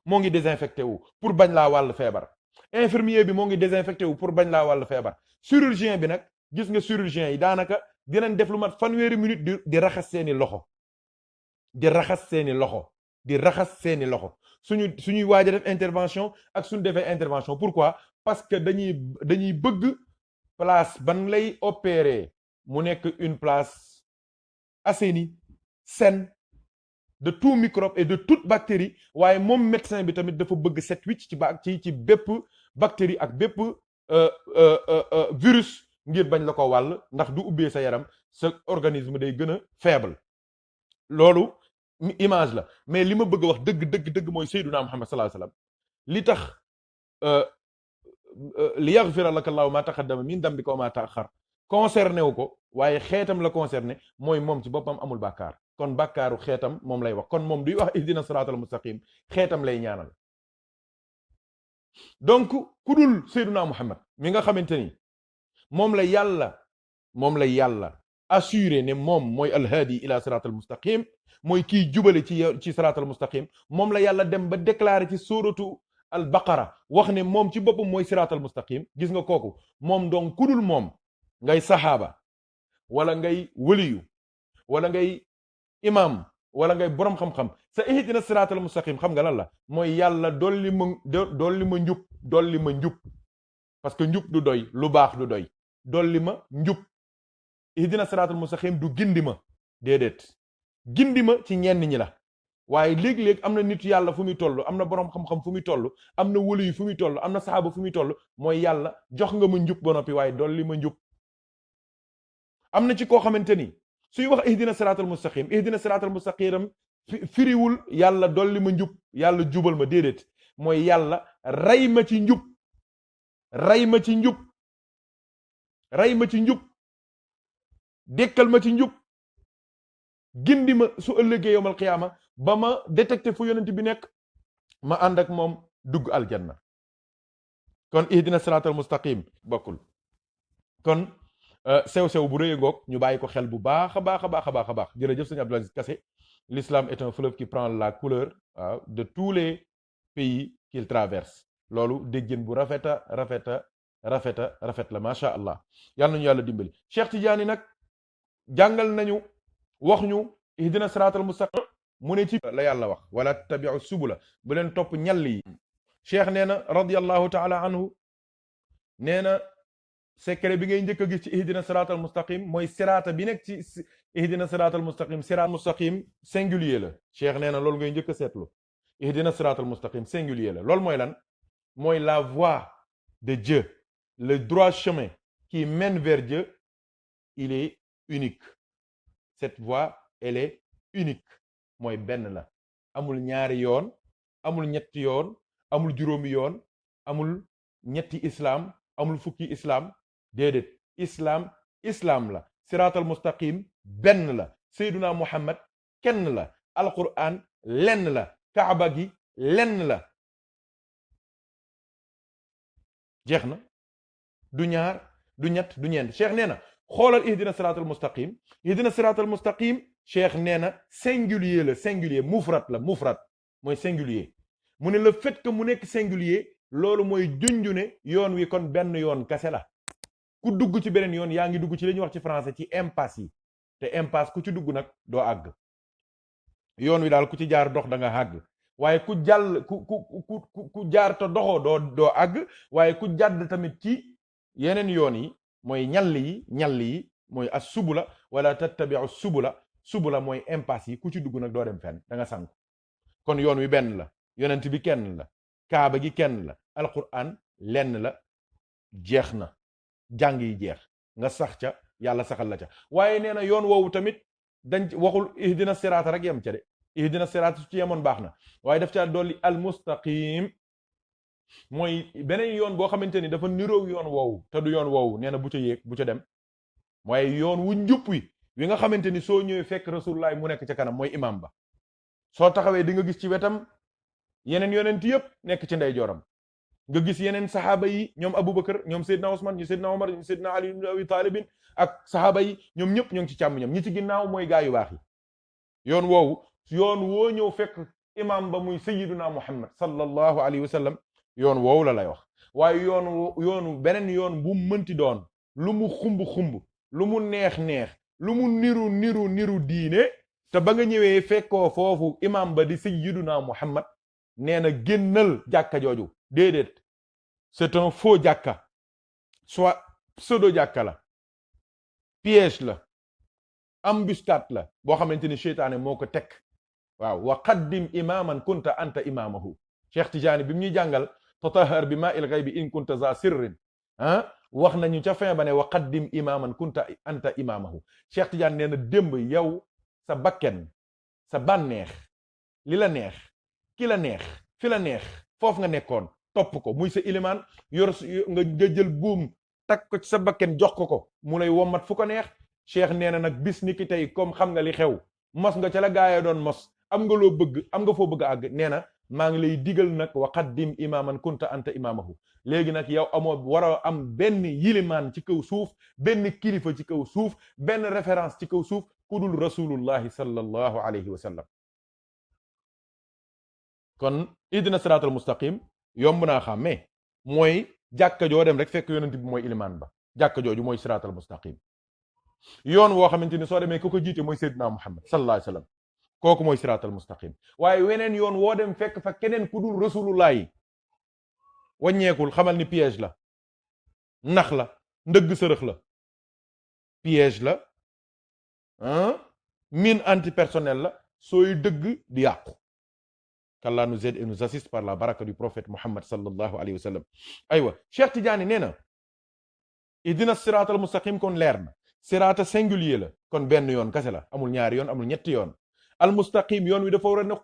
moo ngi désinfecté wu pour bañ laa wàll feebar infirmier bi moo ngi désinfecté wu pour bañ laa wàll feebar chirurgien bi nag gis nga chirurgien yi daanaka dinañ def lu mat fanweeri minute di raxas seeni loxo suñuy waaj a def intervention ak suñu defee intervention pourquoi parce que dañuy bëgg place ban lay opérer mu nekk une place assainie saine de tout microbe et de toute bactérie waaye moom médecin bi tamit dafa bëgg set wicc ci bépp bactérie ak bépp virus ngir bañ la ko wàll ndax du ubbee sa yaram sa organisme day gën a faible loolu image la mais li ma bëgg a wax dëgg mooy Seyduna Muhammad sallallahu alayhi wasallam li tax li yaghfira laka Allahu ma taqaddama min dambika wa ma ta'akhkhar concerné wu ko waaye xeetam la concerné mooy moom ci boppam amul bàkkaar kon bàkkaaru xeetam moom lay wax kon moom duy wax ihdina siratal mustaqim xeetam lay ñaanal donc ku dul Seyduna Muhammad mi nga xamante ni moom la yàlla assuré ne moom mooy alhaadi ila siratal mustaqim mooy kiy jubale ci siratal mustaqim moom la yàlla dem ba déclaré ci suratu al baqara wax ne moom ci boppam mooy siratal mustaqim gis nga kooku moom donc ku dul moom ngay saxaaba wala ngay waliyu wala ngay imam wala ngay borom xam-xam sa ihdina siratal mustaqim xam nga lan la mooy yàlla dolli ma njub parce que njub du doy lu baax du doy dolli ma njub ihdina siratal mustaqim du gindi ma déedéet gindi ma ci ñenn ñi la waaye léeg-léeg am na nit yàlla fu muy toll am na boroom xam-xam fu muy toll am na wali yu fu muy toll am na saxaaba fu muy toll mooy yàlla jox nga ma njub ba noppi waaye dolli ma njub am na ci koo xamante ni suy wax ihdina siratal mustaqim firiwul yàlla dolli ma njub yàlla jubal ma déedéet mooy yàlla rey ma ci njub dekkal ma ci njub gindi ma su ëllëgee yowmal qiyaama ba ma détecté fu yonent bi nekk ma ànd ak moom dugg aljanna kon ihdina siratal mustaqim bokkul kon sew-sew bu rëy ngoog ñu bàyyi ko xel bu baax a baax jërëjëf sëñ Abdou Aziz Kassé l'islam est un fleuve qui prend la couleur de tous les pays qu'il traverse loolu déggin bu rafet la macha allah yal nañu yàlla dimbali Cheikh Tidiane nag jàngal nañu wax ñu ihdina siratal mustaqim mu ne ci la yàlla wax wala tabi'u subula bu leen topp ñall yi cheikh nee na radiyallahu taala anhu nee na secret bi ngay njëkk a gis ci ihdina siratal mustaqim mooy sirata bi nekk ci ihdina siratal mustaqim sirat mustaqim singulier la cheikh nee na loolu ngay njëkk a seetlu ihdina siratal mustaqim singulier la loolu mooy lan mooy la voie de Dieu le droit chemin qui mène vers Dieu il est unique cette voie elle est unique mooy benn la amul ñaari yoon amul ñetti yoon amul juróomi yoon amul ñetti islam amul fukki islam déedéet islam la siratal mustaqim benn la Seyduna Muhammad kenn la alquran lenn la kaaba gi lenn la jeex na du ñaar du ñett du ñeent cheikh nee na xoolal ihdina siratal mustaqim cheikh nee na singulier la singulier mufrat mooy singulier mu ne le fait que mu nekk singulier loolu mooy junju ne yoon wi kon benn yoon kase la ku dugg ci beneen yoon yaa ngi dugg ci li ñuy wax ci français ci impasse yi te impasse ku ci dugg nag doo àgg yoon wi daal ku ci jaar dox da nga àgg waaye ku jàll ku jaar te doxoo doo àgg waaye ku jàdd tamit ci yeneen yoon yi mooy ñall yi mooy as subula wala tattabi'u subula mooy impasse yi ku ci dugg nag doo dem fenn da nga sànku kon yoon wi benn la yonent bi kenn la kaaba gi kenn la alquran lenn la jeex na jàng yi jeex nga sax ca yàlla saxal la ca waaye nee na yoon woowu tamit dañ waxul ihdina siraata rek yem ca de ihdina siraata su ci yemoon baax na waaye daf caa dolli almustaqim mooy beneen yoon boo xamante ni dafa niroog yoon woowu te du yoon woowu nee na bu ca yéeg bu ca dem waaye yoon wu njub wi nga xamante ni soo ñëwee fekk rasulullah mu nekk ca kanam mooy imam ba soo taxawee di nga gis ci wetam yeneen yonent yëpp nekk ci ndeyjooram nga gis yeneen saxaaba yi ñoom Aboubacar ñoom Seydina Ousmane ñu Seydina Omar ñu Seydina Ali ibn Abi Talibin ak saxaaba yi ñoom ñëpp ñoo ngi ci càmmoñam ñi ci ginnaaw mooy gaa yu baax yi yoon woowu yoon woo ñëw fekk imam ba muy sayyiduna Muhammad sallallahu alayhi wa sallam yoon woowu la lay wax waaye yoonu beneen yoon bu mënti doon lu mu xumb lu mu neex lu mu niru diine te ba nga ñëwee fekkoo foofu imam ba di sayyiduna Muhammad nee na génnal jàkka jooju déedéet c'est un faux jàkka soit pseudo jàkka la piège la embuscade la boo xamante ni seytaane moo ko teg waaw wa qaddim imaman kunta anta imamahu Cheikh Tidiane bi mu ñuy jàngal tatahar bi ma il ghaybi in kunta za sirrin wax nañu ca fin ba ne wa qaddim imaman kunta anta imamahu Cheikh Tidiane nee na démb yow sa bakken sa bànneex li la neex ki la neex fi la neex foofu nga nekkoon topp ko muy sa ilimaan yor nga jël buum takk ko ci sa bakken jox ko mu lay wommat fu ko neex Cheikh nee na nag bis ni ki tey comme xam nga li xew mos nga ca la gaaya doon mos am nga loo bëgg am nga foo bëgg a àgg nee na maa ngi lay digal nag wa qaddim imaman kunta anta imamahu léegi nag yow amoo war a am benn yilimaan ci kaw suuf benn kilifa ci kaw suuf benn référence ci kaw suuf ku dul rasulullahi sallallahu alayhi wa sallam kon ihdina siraatal mustaqim yomb naa xàmmee mooy jàkka joo dem rek fekk yonent bi mooy ilimaan ba jàkka jooju mooy siraatal mustaqim yoon woo xamante ni soo demee ku ko jiite mooy Seydina Muhammad sallallahu alayhi wa sallam kooku mooy siraatal mustaqim waaye weneen yoon woo dem fekk fa keneen ku dul rasulullah yi wàññeekul xamal ni piège la nax la ndëgg sërëx la piège la mine antipersonnel la sooy dëgg di yàqu qu'Allah nous aide et nous assiste par la baraka du prophète Muhammad sallallahu alayhi wa sallam aywa Cheikh Tidiane nee na ihdina siraatal mustaqim kon leer na siraata singulier la kon benn yoon kase la amul ñaari yoon amul ñetti yoon al mustaqim yoon wi dafa war a ne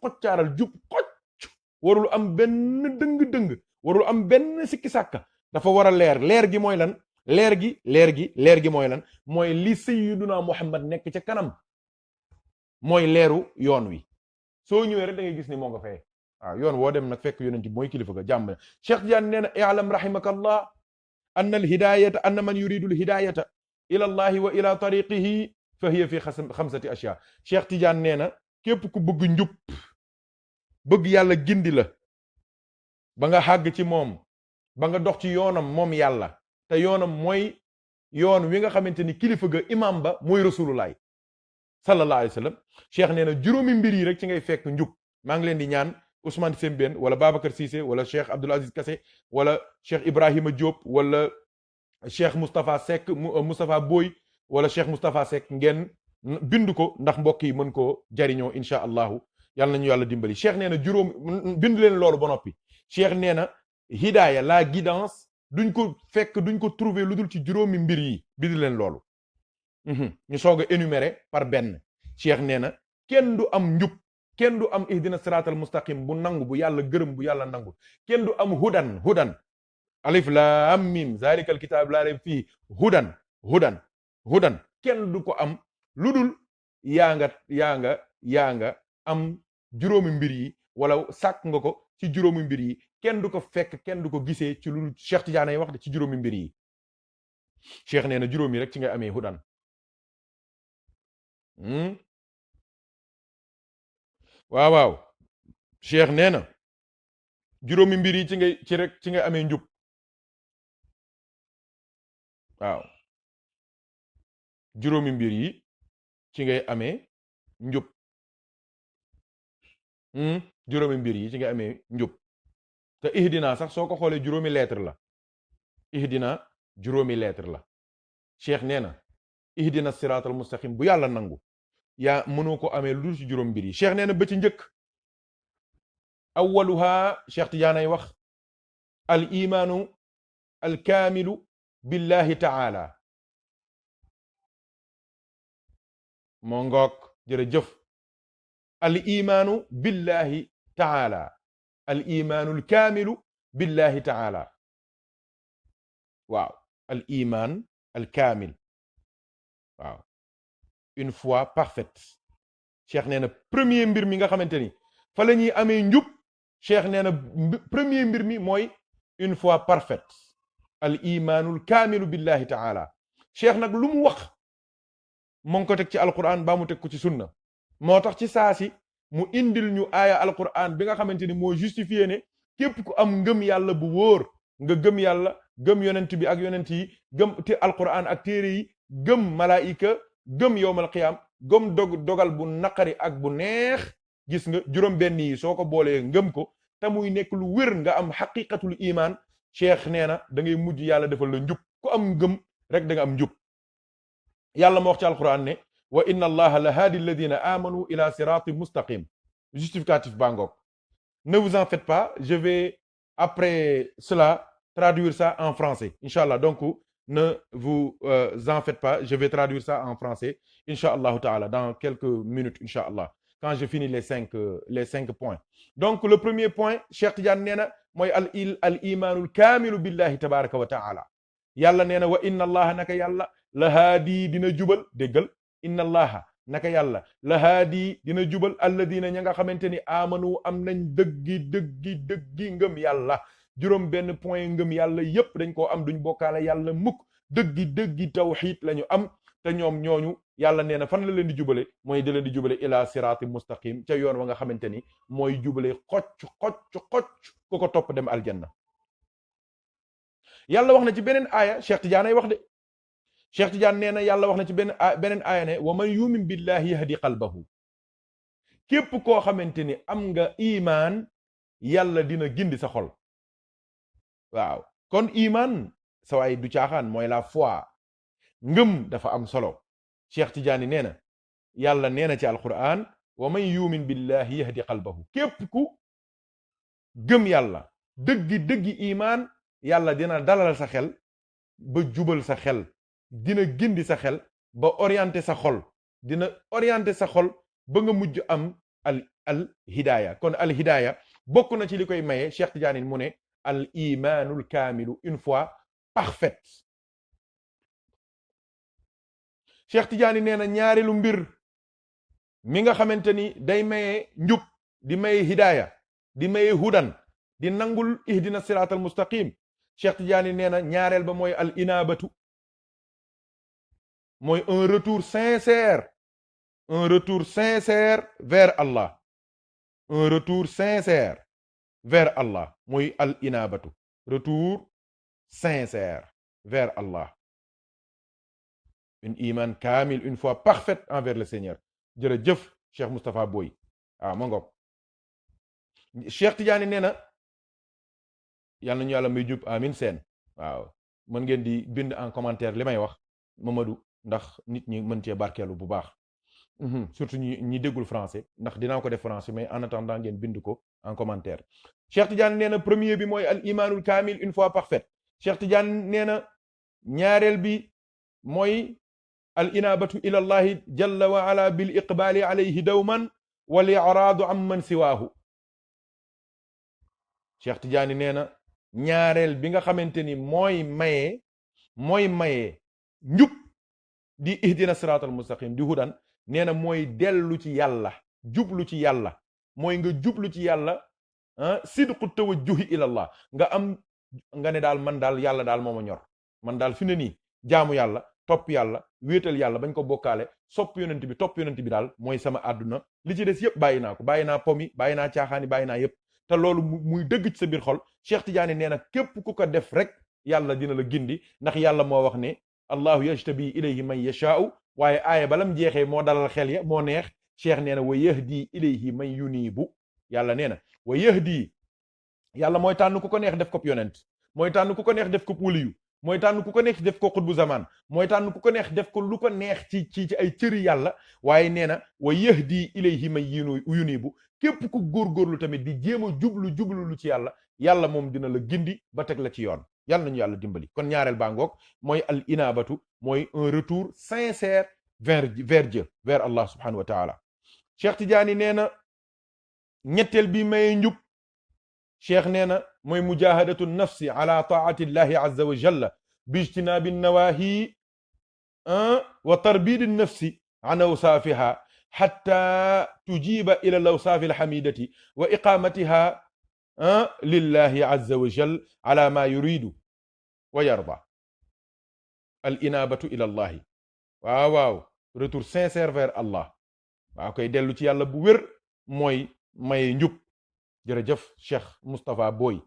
xoccaaral jub xocc warul am benn dëng-dëng warul am benn sikki sàkka dafa war a leer gi mooy lan leer gi mooy lan mooy li sayyiduna Muhammad nekk ca kanam mooy leeru yoon wi soo ñëwee rek da ngay gis ni moo nga fee waaw yoon woo dem nag fekk yonent bi mooy kilifa ga jàmm Cheikh Tidiane nee na i'lam rahimakallah anna al hidayata anna man yuridu al hidayata ila allahi wa ila tariqihi fa hiya fi xamsati ashya Cheikh Tidiane nee na képp ku bëgg njub bëgg yàlla gindi la ba nga xàgg ci moom ba nga dox ci yoonam moom yàlla te yoonam mooy yoon wi nga xamante ni kilifa ga imam ba mooy rasulullah sallallahu alayhi wa sallam Cheikh nee na juróomi mbir yi rek ci ngay fekk njub maa ngi leen di ñaan Ousmane Sembène wala Babacar Cissé wala Cheikh Abdoul Aziz Kassé wala Cheikh Ibrahima Diop wala Cheikh Moustapha Seck Moustapha Boy wala Cheikh Moustapha Seck ngeen bind ko ndax mbokk yi mën koo jariñoo incha allahu yàlla nañu yàlla dimbali Cheikh nee na juróom bind leen loolu ba noppi Cheikh nee na hidaaya la guidance duñ ko fekk duñ ko trouver lu dul ci juróomi mbir yi bind leen loolu ñu soog a énumérer par benn Cheikh nee na kenn du am njub kenn du am ihdina siraatal mustaqim bu nangu bu yàlla gërëm bu yàlla nangu kenn du am hudan alif lam mim zalikal kitaab laa rayba fii hudan kenn du ko am lu dul yaa nga am juróomi mbir yi wala sàkk nga ko ci juróomi mbir yi kenn du ko fekk kenn du ko gisee ci lu Cheikh Tidiane wax de ci juróomi mbir yi Cheikh nee na juróomi rek ci ngay amee hudan waaw Cheikh nee na juróomi mbir yi ci ngay amee njub waaw juróomi mbir yi ci ngay amee njub juróomi mbir yi ci ngay amee njub te ihdina sax soo ko xoolee juróomi lettre la ihdina juróomi lettre la Cheikh nee na ihdina siraatal mustaqim bu yàlla nangu yaa mënoo ko amee lu dul ci juróom mbir yi Cheikh nee na ba ci njëkk awwaluha Cheikh Tidiane ay wax al imaanu al kaamilu billahi taala moo ngoog jërëjëf al imaanu billahi taala al imaanu al kaamilu billahi taala waaw al iman al kaamil waaw une foi parfaite Cheikh nee na premier mbir mi nga xamante ni fa la ñuy amee njub cheikh nee na premier mbir mi mooy une foi parfaite al imaanul kaamilu billahi taala cheikh nag lu mu wax mu ngi ko teg ci alquran baa mu teg ko ci sunna moo tax ci saasi mu indil ñu aaya alquran bi nga xamante ni moo justifié ne képp ku am ngëm yàlla bu wóor nga gëm yàlla gëm yonent bi ak yonent yi gëm te alquran ak téere yi gëm malaayika gëm yowmal qiyaam gëm dogal bu naqari ak bu neex gis nga juróom benn yi soo ko boolee ngëm ko te muy nekk lu wér nga am xaqiqatul iman cheikh nee na da ngay mujj yàlla defal la njub ku am ngëm rek da nga am njub yàlla moo wax ci alquran ne wa inna allaha la haadi alladina amanu ila siratin mustaqim justificatif bangoog ne vous en faites pas je vais après cela traduire ça en français inchallah donc ne vous en faites pas je vais traduire ça en français inchallah taala dans quelques minutes inchallah quand je finis les cinq points donc le premier point Cheikh Tidiane nee na mooy al imaanul kaamilu billahi tabaraka wa taala yàlla nee na wa inna allaha naka yàlla la haadi dina jubal déggal inna allaha naka yàlla la haadi dina jubal alladina ña nga xamante ni amanu am nañ dëggi ngëm yàlla juróom benn point ngëm yàlla yépp dañ koo am duñ bokkaale yàlla mukk dëggi tawxiid lañu am te ñoom ñooñu yàlla nee na fan la leen di jubale mooy di leen di jubale ila siraati mustaqim ca yoon wa nga xamante ni mooy jubale xocc ku ko topp dem aljanna yàlla wax na ci beneen aaya Cheikh Tidiane ay wax de Cheikh Tidiane nee na yàlla wax na ci beneen aaya ne wa man yumin billahi yahdi qalbahu képp koo xamante ni am nga imaan yàlla dina gindi sa xol waaw kon imaan sa waay du caaxaan mooy la foi ngëm dafa am solo Cheikh Tidiane nee na yàlla nee na ci alquran wa man yumin billahi yahdi qalbahu képp ku gëm yàlla dëggi imaan yàlla dina dalal sa xel ba jubal sa xel dina gindi sa xel ba orienté sa xol dina orienté sa xol ba nga mujj am al hidaaya kon al hidaaya bokk na ci li koy maye Cheikh Tidiane mu ne al imaanul kaamilu une foi parfaite Cheikh Tidiane nee na ñaareelu mbir mi nga xamante ni day maye njub di maye hidaaya di maye hudan di nangul ihdina siraatal mustaqim Cheikh Tidiane nee na ñaareel ba mooy al inaabatu mooy un retour sincère vers Allah un retour sincère vers Allah mooy al inaabatu retour sincère vers Allah une iman kamil une foi parfaite envers le Seigneur jërëjëf Cheikh Moustapha Boy waaw ma ngoog Cheikh Tidiane nee na yàlla nañu yàlla may jub amin seen waaw mën ngeen di bind en commentaire li may wax Mamadou ndax nit ñi mën cee barkeelu bu baax surtout ñi déggul français ndax dinaa ko def français mais en attendant ngeen bind ko en commentaire Cheikh Tidiane nee na premier bi mooy al imanul kamil une foi parfaite Cheikh Tidiane nee na ñaareel bi mooy al inabatu ila allahi jalla wa ala bil iqbali alayhi dawman wal i'radu amman siwaahu Cheikh Tidiane nee na ñaareel bi nga xamante ni mooy maye njub di ihdina siraatal mustaqim di hudan nee na mooy dellu ci yàlla jublu ci yàlla mooy nga jublu ci yàlla sidqu tawajjuhi ilallah nga ne daal man daal yàlla daal moo ma ñor man daal fi ne nii jaamu yàlla topp yàlla wéetal yàlla bañ ko bokkaale sopp yonent bi topp yonent bi daal mooy sama àdduna li ci des yëpp bàyyi naa ko bàyyi naa pomi bàyyi naa caaxaani bàyyi naa yëpp te loolu muy dëgg ci sa biir xol Cheikh Tidiane nee na képp ku ko def rek yàlla dina la gindi ndax yàlla moo wax ne allahu yajtabi ilayhi man yashaa'u waaye aaya balam jeexee moo dalal xel ya moo neex Cheikh nee na wa yahdi ilayhi man yunibu yàlla nee na wa yahdi yàlla mooy tànn ku ko neex def ko yonent mooy tànn ku ko neex def ko waliyu mooy tànn ku ko neex def ko xutbu zaman mooy tànn ku ko neex def ko lu ko neex ci ay cëri yàlla waaye nee na wa yahdi ilayhi man yunibu képp ku góorgóorlu tamit di jéem a jublu lu ci yàlla moom dina la gindi ba teg la ci yoon yàlla nañu yàlla dimbali kon ñaareel baa ngoog mooy al inabatu mooy un retour sincère vers Dieu vers Allah subhanahu wa taala Cheikh Tidiane nee na ñetteel bi maye njub Cheikh nee na mooy mujahadatu nafsi ala taati llahi azza wa jalla bi ijtinabi nawahi wa tarbidi nafsi an awsaafiha hatta tujiba ila al awsaafi alhamidati wa iqamatiha lillahi azza wa jal ala ma yuridu wa yarda. al inabatu ila allahi. waaw waaw retour sincère vers Allah. waaw koy dellu ci yàlla bu wér mooy maye njub. jërëjëf Cheikh Moustapha Boy.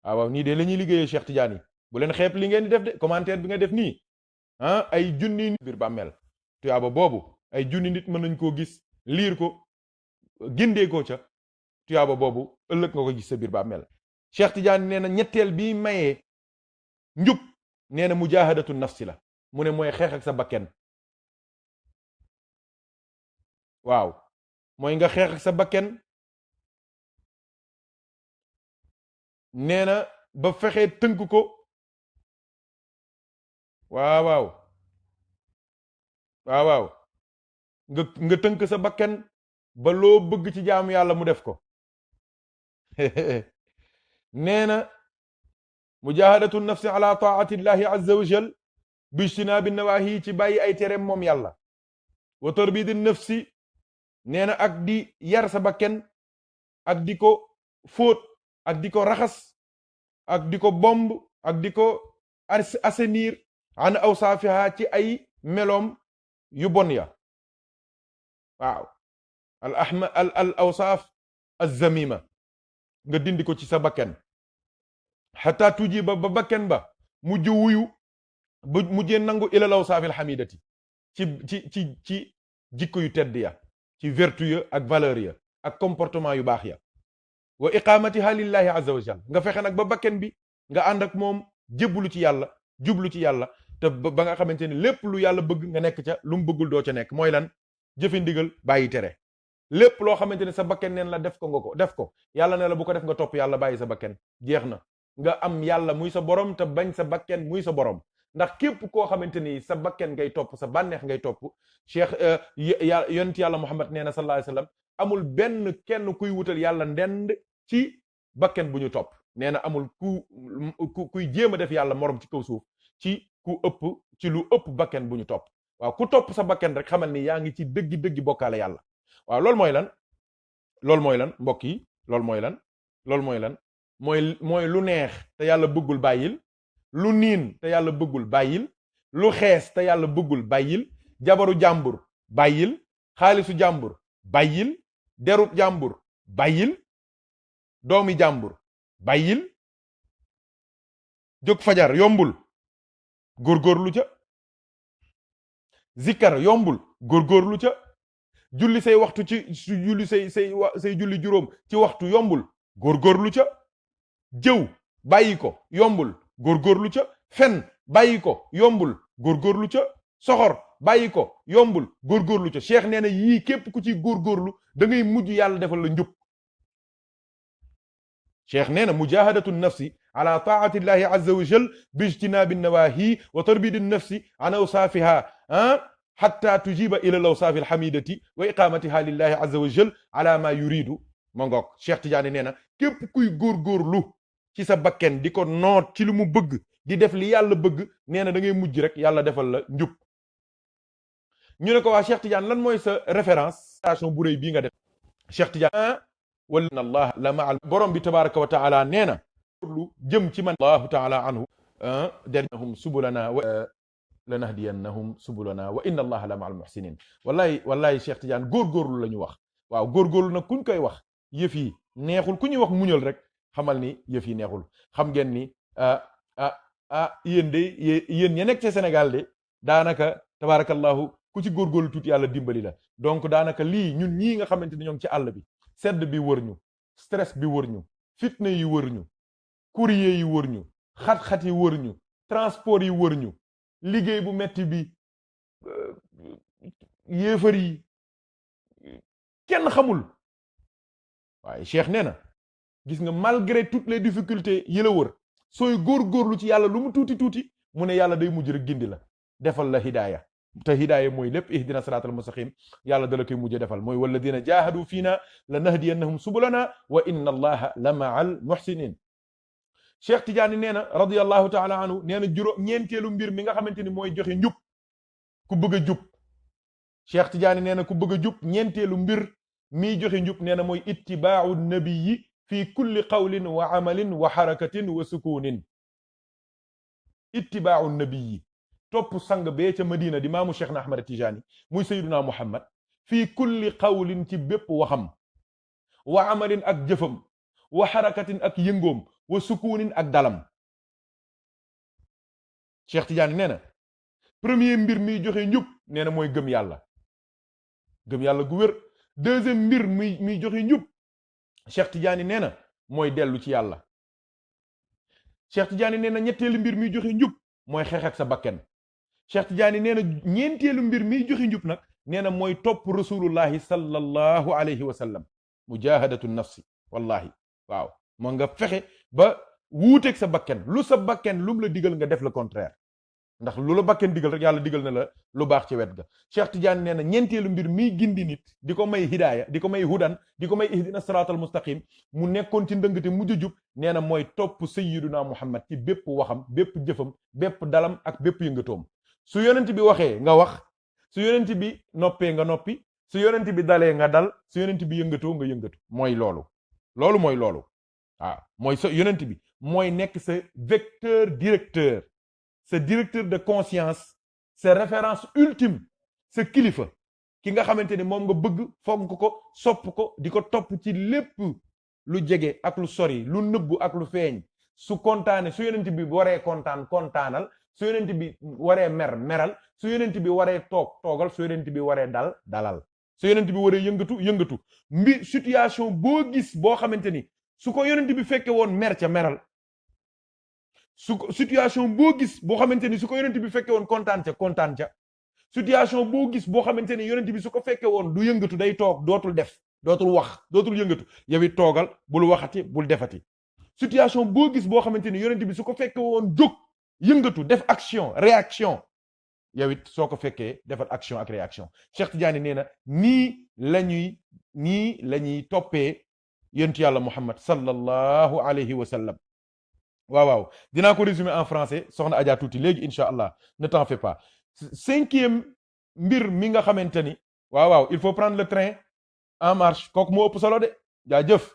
waaw nii de la ñuy liggéeyee Cheikh Tidiane. bu leen xeeb li ngeen di def de commentaire bi nga def nii ay junni biir bàmmeel tuyaaba boobu ay junni nit mën nañ koo gis liir ko gindee ko ca tuyaaba boobu ëllëg nga ko gis sa biir bàmmeel. Cheikh Tidiane nee na ñetteel bi mayee njub nee na mujahadatu nafsi la mu ne mooy xeex ak sa bakken. waaw mooy nga xeex ak sa bakken nee na ba fexe tënk ko. waaw waaw waaw waaw nga tënk sa bakken ba loo bëgg ci jaamu yàlla mu def ko. nee na mujahadatu nafsi ala taati llahi azza wa jal bi ijtinaabi nawahi ci bàyyi ay tereem moom yàlla. wa tarbidi nafsi nee na ak di yar sa bakken ak di ko fóot ak di ko raxas ak di ko bomb ak di ko assainir an awsaafiha ci ay meloom yu bon ya. waaw al awsaaf az-zamima nga dindi ko ci sa bakken xata tujiba ba bakken ba mujj wuyu ba mujjee nangu ilal awsaafil xamidati ci jikko yu tedd ya ci vertu ya ak valeur ya ak comportement yu baax ya. wa iqamatiha lillahi azza wa jal nga fexe nag ba bakken bi nga ànd ak moom jébbalu ci yàlla jublu ci yàlla te ba nga xamante ni lépp lu yàlla bëgg nga nekk ca lu mu bëggul doo ca nekk. mooy lan jëfe ndigal bàyyi tere. lépp loo xamante ni sa bakken neen la def ko nga ko def ko yàlla ne la bu ko def nga topp yàlla bàyyi sa bakken jeex na. nga am yàlla muy sa borom te bañ sa bakken muy sa borom. ndax képp koo xamante ni sa bakken ngay topp sa bànneex ngay topp cheikh yonent yàlla Muhammad nee na sallallahu alayhi wasallam amul benn kenn kuy wutal yàlla ndend ci bakken bu ñu topp. nee na amul kuy jéem a def yàlla morom ci kaw suuf ci ci lu ëpp bakken bu ñu topp. waaw ku topp sa bakken rek xamal ni yaa ngi ci dëggi bokkaale yàlla. waaw loolu mooy lan mbokk yi loolu mooy lan mooy lu neex te yàlla bëggul bàyyil. lu niin te yàlla bëggul bàyyil. lu xees te yàlla bëggul bàyyil. jabaru jàmbur bàyyil. xaalisu jàmbur bàyyil. derub jàmbur bàyyil. doomi jàmbur bàyyil. jóg fajar yombul góorgóorlu ca. zikkar yombul góorgóorlu ca. julli say waxtu julli say julli juróom ci waxtu yombul góorgóorlu ca. jëw bàyyi ko yombul góorgóorlu ca. fen bàyyi ko yombul góorgóorlu ca. soxor bàyyi ko yombul góorgóorlu ca. cheikh nee na yii képp ku ci góorgóorlu da ngay mujj yàlla defal la njub. cheikh nee na mujahadatu nafsi ala taati llahi azza wa jal bi ijtinaabi nawahi wa tarbidi nafsi an awsaafiha hatta tujiba ila al awsaafi alhamidati wa iqamatiha lillahi azza wa jal ala ma yuridu. ma ngoog Cheikh Tidiane nee na képp kuy góorgóorlu ci sa bakken di ko noot ci lu mu bëgg di def li yàlla bëgg nee na da ngay mujj rek yàlla defal la njub. ñu ne ko waa Cheikh Tidiane lan mooy sa référence station bu rëy bii nga def. Cheikh Tidiane wala allah la maal borom bi tabaraka wa taala nee na lu jëm ci man allahu taala anhu dernahum subulana wa lanahdiyannahum subulana wa inna allaha la maal muhsinin. wallahi Cheikh Tidiane góorgóorlu la ñu wax. waaw góorgóorlu nag kuñ koy wax yëf yi neexul ku ñuy wax muñal rek xamal ni yëf yi neexul. xam ngeen ni yéen ña nekk ci Sénégal de daanaka tabarakallahu ku ci góorgóorlu tuuti yàlla dimbali la. donc daanaka lii ñun ñii nga xamante ni ñoo ngi ci àll bi sedd bi wër ñu stress bi wër ñu fitna yi wër ñu courrier yi wër ñu xat-xat yi wër ñu transport yi wër ñu liggéey bu metti bi yéefar yi kenn xamul. waaye Cheikh nee na gis nga malgré toutes les difficultés yi la wër sooy góorgóorlu ci yàlla lu mu tuuti tuuti mu ne yàlla day mujj rek gindi la defal la hidaaya. te hidaaya mooy lépp ihdina siraatal mustaqim yàlla dala koy mujj defal mooy walladina jahadu fiina la nahdiyannahum subulana wa inna allaha la ma'al muhsinin. Cheikh Tidiane nee na radiyallahu taala anhu nee na ñeenteelu mbir mi nga xamante ni mooy joxe njub ku bëgg a jub. Cheikh Tidiane nee na ku bëgg a jub ñeenteelu mbir miy joxe njub nee na mooy ittibaa'u nabiyyi fi kulli qawlin wa amalin wa harakatin wa sukunin ittibaa'u nabiyi topp sang bee ca Madina di maamu Cheikh na Ahmad Tijani muy sayyiduna Muhammad fii kulli qawlin ci bépp waxam wa amalin ak jëfam wa harakatin ak yëngoom wa sukunin ak dalam Cheikh Tidiane nee na premier mbir miy joxe njub nee na mooy gëm yàlla gu wér. deuxième mbir miy joxe njub Cheikh Tidiane nee na mooy dellu ci yàlla. Cheikh Tidiane nee na ñetteelu mbir miy joxe njub mooy xeex ak sa bakken. Cheikh Tidiane nee na ñeenteelu mbir miy joxe njub nag nee na mooy topp rasulullahi sallallahu alayhi wa sallam mujahadatu nafsi wallahi waaw moo nga fexe ba wuuteeg sa bakken lu sa bakken lu mu la digal nga def le contraire ndax lu la bakken digal rek yàlla digal na la lu baax ci wet ga. Cheikh Tidiane nee na ñeenteelu mbir miy gindi nit di ko may hidaaya di ko may hudan di ko may ihdina siraatal mustaqim mu nekkoon ci ndëngte mujj jub nee na mooy topp sayyiduna Muhammad ci bépp waxam bépp jëfam bépp dalam ak bépp yëngatoom. su yonent bi waxee nga wax, su yonent bi noppee nga noppi, su yonent bi dalee nga dal, su yonent bi yëngatoo nga yëngatu. mooy loolu mooy loolu waaw mooy sa yonent bi mooy nekk sa vecteur directeur, sa directeur de conscience, sa référence ultime, sa kilifa ki nga xamante ni moom nga bëgg fonk ko sopp ko di ko topp ci lépp lu jege ak lu sori, lu nëbbu ak lu feeñ. su kontaane su yonent bi waree kontaan kontaanal, su yonent bi waree mer meral, su yonent bi waree toog toogal, su yonent bi waree dal dalal, su yonent bi waree yëngatu yëngatu. Situation boo gis boo xamante ni su ko yonent bi fekke woon mer ca meral, situation boo gis boo xamante ni su ko yonent bi fekke woon kontaan ca, situation boo gis boo xamante ni yonent bi su ko fekke woon du yëngatu, day toog, dootul def, dootul wax, dootul yëngatu, yow it toogal, bul waxati, bul defati. situation boo gis boo xamante ni yonent bi su ko fekke woon jóg yëngatu, def action réaction, yow it soo ko fekkee defal action ak réaction. Cheikh Tidiane nee na nii la ñuy toppee yonent yàlla Muhammad sallallahu alayhi wa sallam. waaw dinaa ko résumer en français soxna Adja tuuti léegi incha allah, ne t'en fais pas. 5e mbir mi nga xamante ni waaw il faut prendre le train en marche, kooku moo ëpp solo de jaajëf.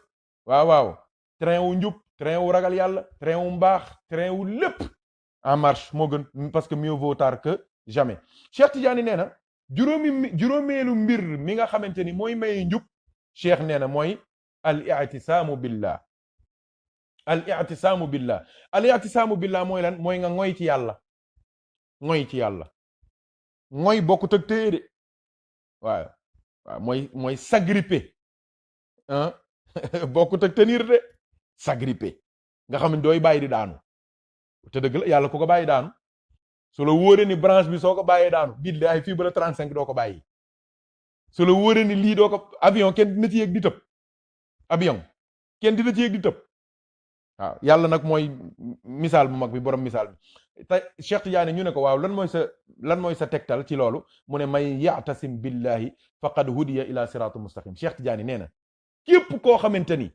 waaw train wu njub, train wu ragal yàlla, train wu mbaax, train wu lépp en marche moo gën, parce que mieux vaut tard que jamais. Cheikh Tidiane nee na juróomeelu mbir mi nga xamante ni mooy may njub, Cheikh nee na mooy al i'tisaamu billah. al i'tisaamu billah, al i'tisaamu billah mooy lan? mooy nga ngoy ci yàlla, ngoy ci yàlla. ngoy bokkut ak téye de waaw mooy s'agripper bokkut ak tenir de, s'agripper nga xam ne dooy bàyyi di daanu. te dëgg la yàlla ku ko bàyyi daanu, su la wóoree ni branche bi soo ko bàyyee daanu billahi fii ba la 35 doo ko bàyyi. su la wóoree ni lii doo ko, avion kenn dina ci yéeg di tëb, avion kenn dina ci yéeg di tëb. waaw yàlla nag mooy misaal bu mag bi, borom misaal bi. te Cheikh Tidiane ñu ne ko waaw lan mooy sa tegtal ci loolu? mu ne may ya'tasim billahi faqad hudiya ila siratul mustaqim. Cheikh Tidiane nee na képp koo xamante ni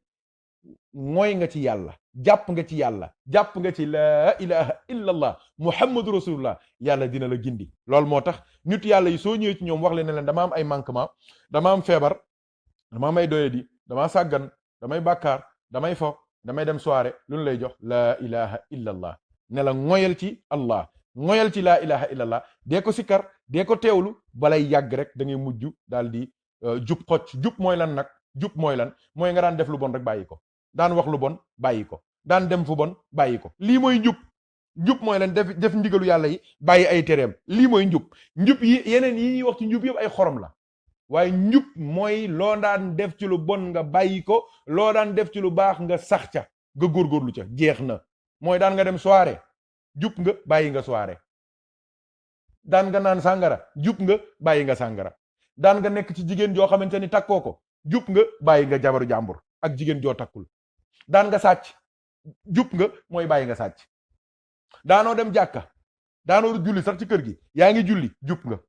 mooy nga ci yàlla, jàpp nga ci yàlla, jàpp nga ci laa ilaha illa allah muhammadu rasulullah, yàlla dina la gindi. loolu moo tax nit yàlla yi soo ñëwee ci ñoom wax leen ne leen dama am ay manquement, dama am feebar, dama am ay doyadi, dama sàggan, damay bàkkaar, damay fo, damay dem soirée, lu ñu lay jox laa ilaha illa allah. ne la ngoyal ci allah, ngoyal ci laa ilaha illa allah, dee ko sikkar, dee ko teewlu, balay yàgg rek da ngay mujj daal di jub xocc. jub mooy lan nag? jub mooy lan? mooy nga daan def lu bon rek bàyyi ko, daan wax lu bon bàyyi ko, daan dem fu bon bàyyi ko. lii mooy njub. njub mooy lan? def ndigalu yàlla yi, bàyyi ay tereem. lii mooy njub. njub yi yeneen yi ñuy wax ci njub yëpp ay xorom la, waaye njub mooy loo daan def ci lu bon nga bàyyi ko, loo daan def ci lu baax nga sax ca, nga góorgóorlu ca, jeex na. mooy daan nga dem soirée, jub nga, bàyyi nga soirée. daan nga naan sàngara, jub nga, bàyyi nga sàngara. daan nga nekk ci jigéen joo xamante ni takkoo ko, jub nga, bàyyi nga jabaru jàmbur ak jigéen joo takkul. daan nga sàcc, jub nga, mooy bàyyi nga sàcc. daanoo dem jàkka, daanoo julli sax ci kër gi, yaa ngi julli, jub nga.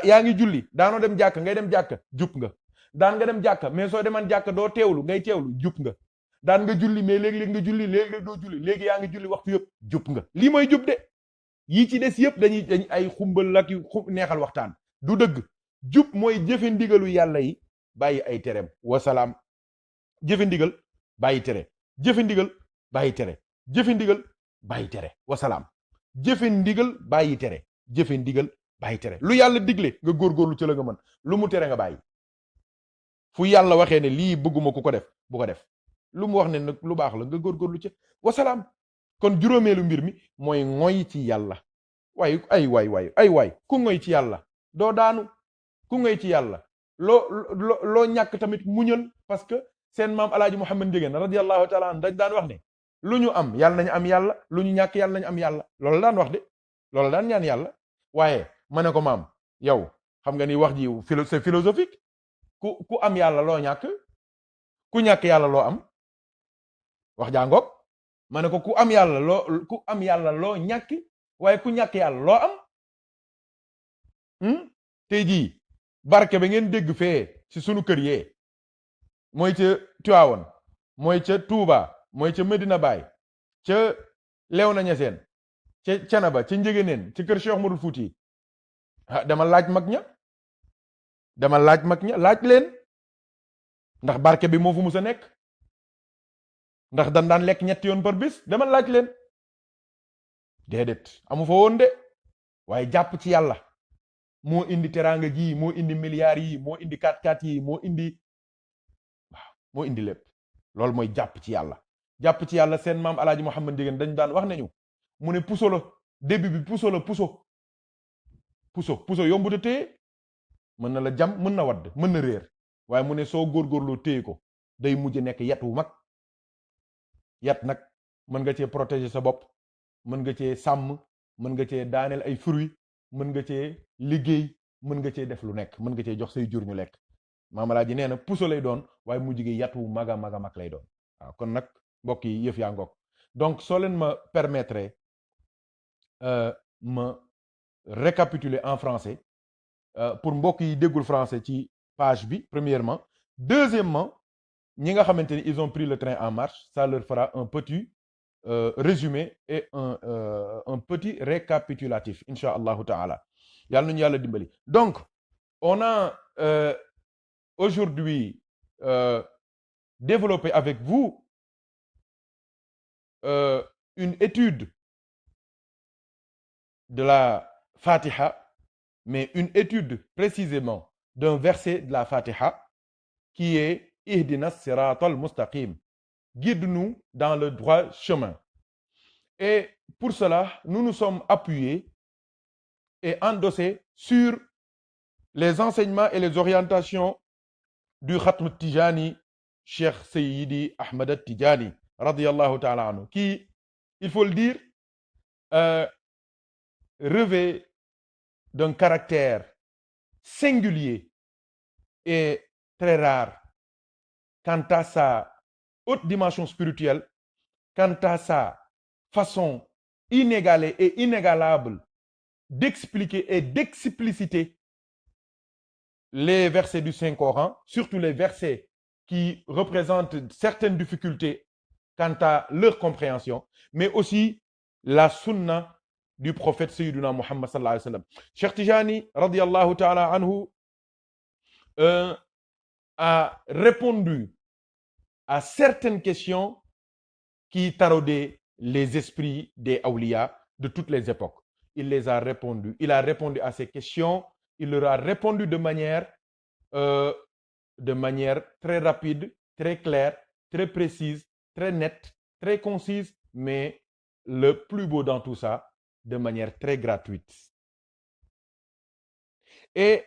yaa ngi julli, daanoo dem jàkka, ngay dem jàkka, jub nga. daan nga dem jàkka mais soo deman jàkka doo teewlu, ngay teewlu, jub nga. daan nga julli mais léeg-léeg nga julli, léeg-léeg doo julli, léegi yaa ngi julli waxtu yëpp, jub nga. lii mooy jub de. yii ci des yëpp dañ ay xumbal ak neexal waxtaan, du dëgg. jub mooy jëfe ndigalu yàlla yi, bàyyi ay tereem. wasalaam. jëfe ndigal bàyyi tere jëfe ndigal bàyyi tere jëfe ndigal bàyyi tere wasalaam jëfe ndigal bàyyi tere jëfe ndigal bàyyi tere lu yàlla digle nga góorgóorlu ci la nga mën lu mu tere nga bàyyi fu yàlla waxee ne lii bëgguma ku ko def bu ko def lu mu wax ne nag lu baax la nga góorgóorlu ci wasalaam kon juróomeelu mbir mi mooy ngoy ci yàlla waay ay waay ku ngoy ci yàlla doo daanu ku ngoy ci yàlla loo ñàkk tamit muñal parce que seen maam alaaji Muhammad Ndiéguène radiyallahu taala an dañ daan wax ne lu ñu am yàlla nañu am yàlla lu ñu ñàkk yàlla nañu am yàlla loolu daan wax de loolu daan ñaan yàlla waaye ma ne ko maam yow xam nga ni wax ji c'est philosophique ku am yàlla loo ñàkk ku ñàkk yàlla loo am wax jàngoog ma ne ko ku am yàlla loo ñàkk waaye ku ñàkk yàlla loo am tey jii barke ba ngeen dégg fee ci sunu kër yee mooy ca Tiwaawan mooy ca Touba mooy ca Medina Baye ca Léona Niassène ca Canaba ca Njëgëneen ca kër Cheikh Omarul Fouti dama laaj mag ña laaj leen ndax barke bi moo fu mus a nekk ndax dan daan lekk ñetti yoon par bis dama laaj leen déedéet amu fa woon de waaye jàpp ci yàlla moo indi teraanga gi moo indi milliards yi moo indi 4x4 yi moo indi lépp loolu mooy jàpp ci yàlla seen maam alaaji Muhammad Ndiéguène dañ daan wax nañu mu ne puso la début bi puso yombut a téye mën na la jam mën na wadd mën na réer waaye mu ne soo góorgóorloo téye ko day mujj nekk yat wu mag yat nag mën nga cee protéger sa bopp mën nga cee sàmm mën nga cee daaneel ay fruits mën nga cee liggéey mën nga cee def lu nekk mën nga cee jox say jur ñu lekk maam alaaji nee na puso lay doon waaye mujj gi yat wu mag a mag lay doon waaw kon nag mbokk yi yëf yaa ngoog donc soo leen ma permettre ma récapituler en français pour mbokk yi déggul français ci page bi premièrement deuxièmement ñi nga xamante ni ils ont pris le train en marche ça leur fera un petit résumé et un petit récapitulatif incha allahu taala yàlla nañu yàlla dimbali donc on a aujourd'hui développé avec vous une étude de la Fatiha, mais une étude précisément d'un verset de la Fatiha qui est Ihdina Siratal Mustaqim. Guide-nous dans le droit chemin. Et pour cela, nous nous sommes appuyés et endossés sur les enseignements et les orientations du Khatm Tijani, Cheikh Sayyidi Ahmad Tijani, radiyallahu ta'ala anhu, qui, il faut le dire, revêt d'un caractère singulier et très rare quant à sa haute dimension spirituelle, quant à sa façon inégalée et inégalable d'expliquer et d'expliciter les versets du Saint-Coran, surtout les versets qui représentent certaines difficultés quant à leur compréhension, mais aussi la sunna du prophète Sayyiduna Muhammad sallallahu alayhi wa sallam. Cheikh Tijani, radiyallahu ta'ala anhu, a répondu à certaines questions qui taraudaient les esprits des awliya de toutes les époques. Il les a répondu. Il a répondu à ces questions. Il leur a répondu de manière très rapide, très claire, très précise, très nette, très concise, mais le plus beau dans tout ça, de manière très gratuite. Et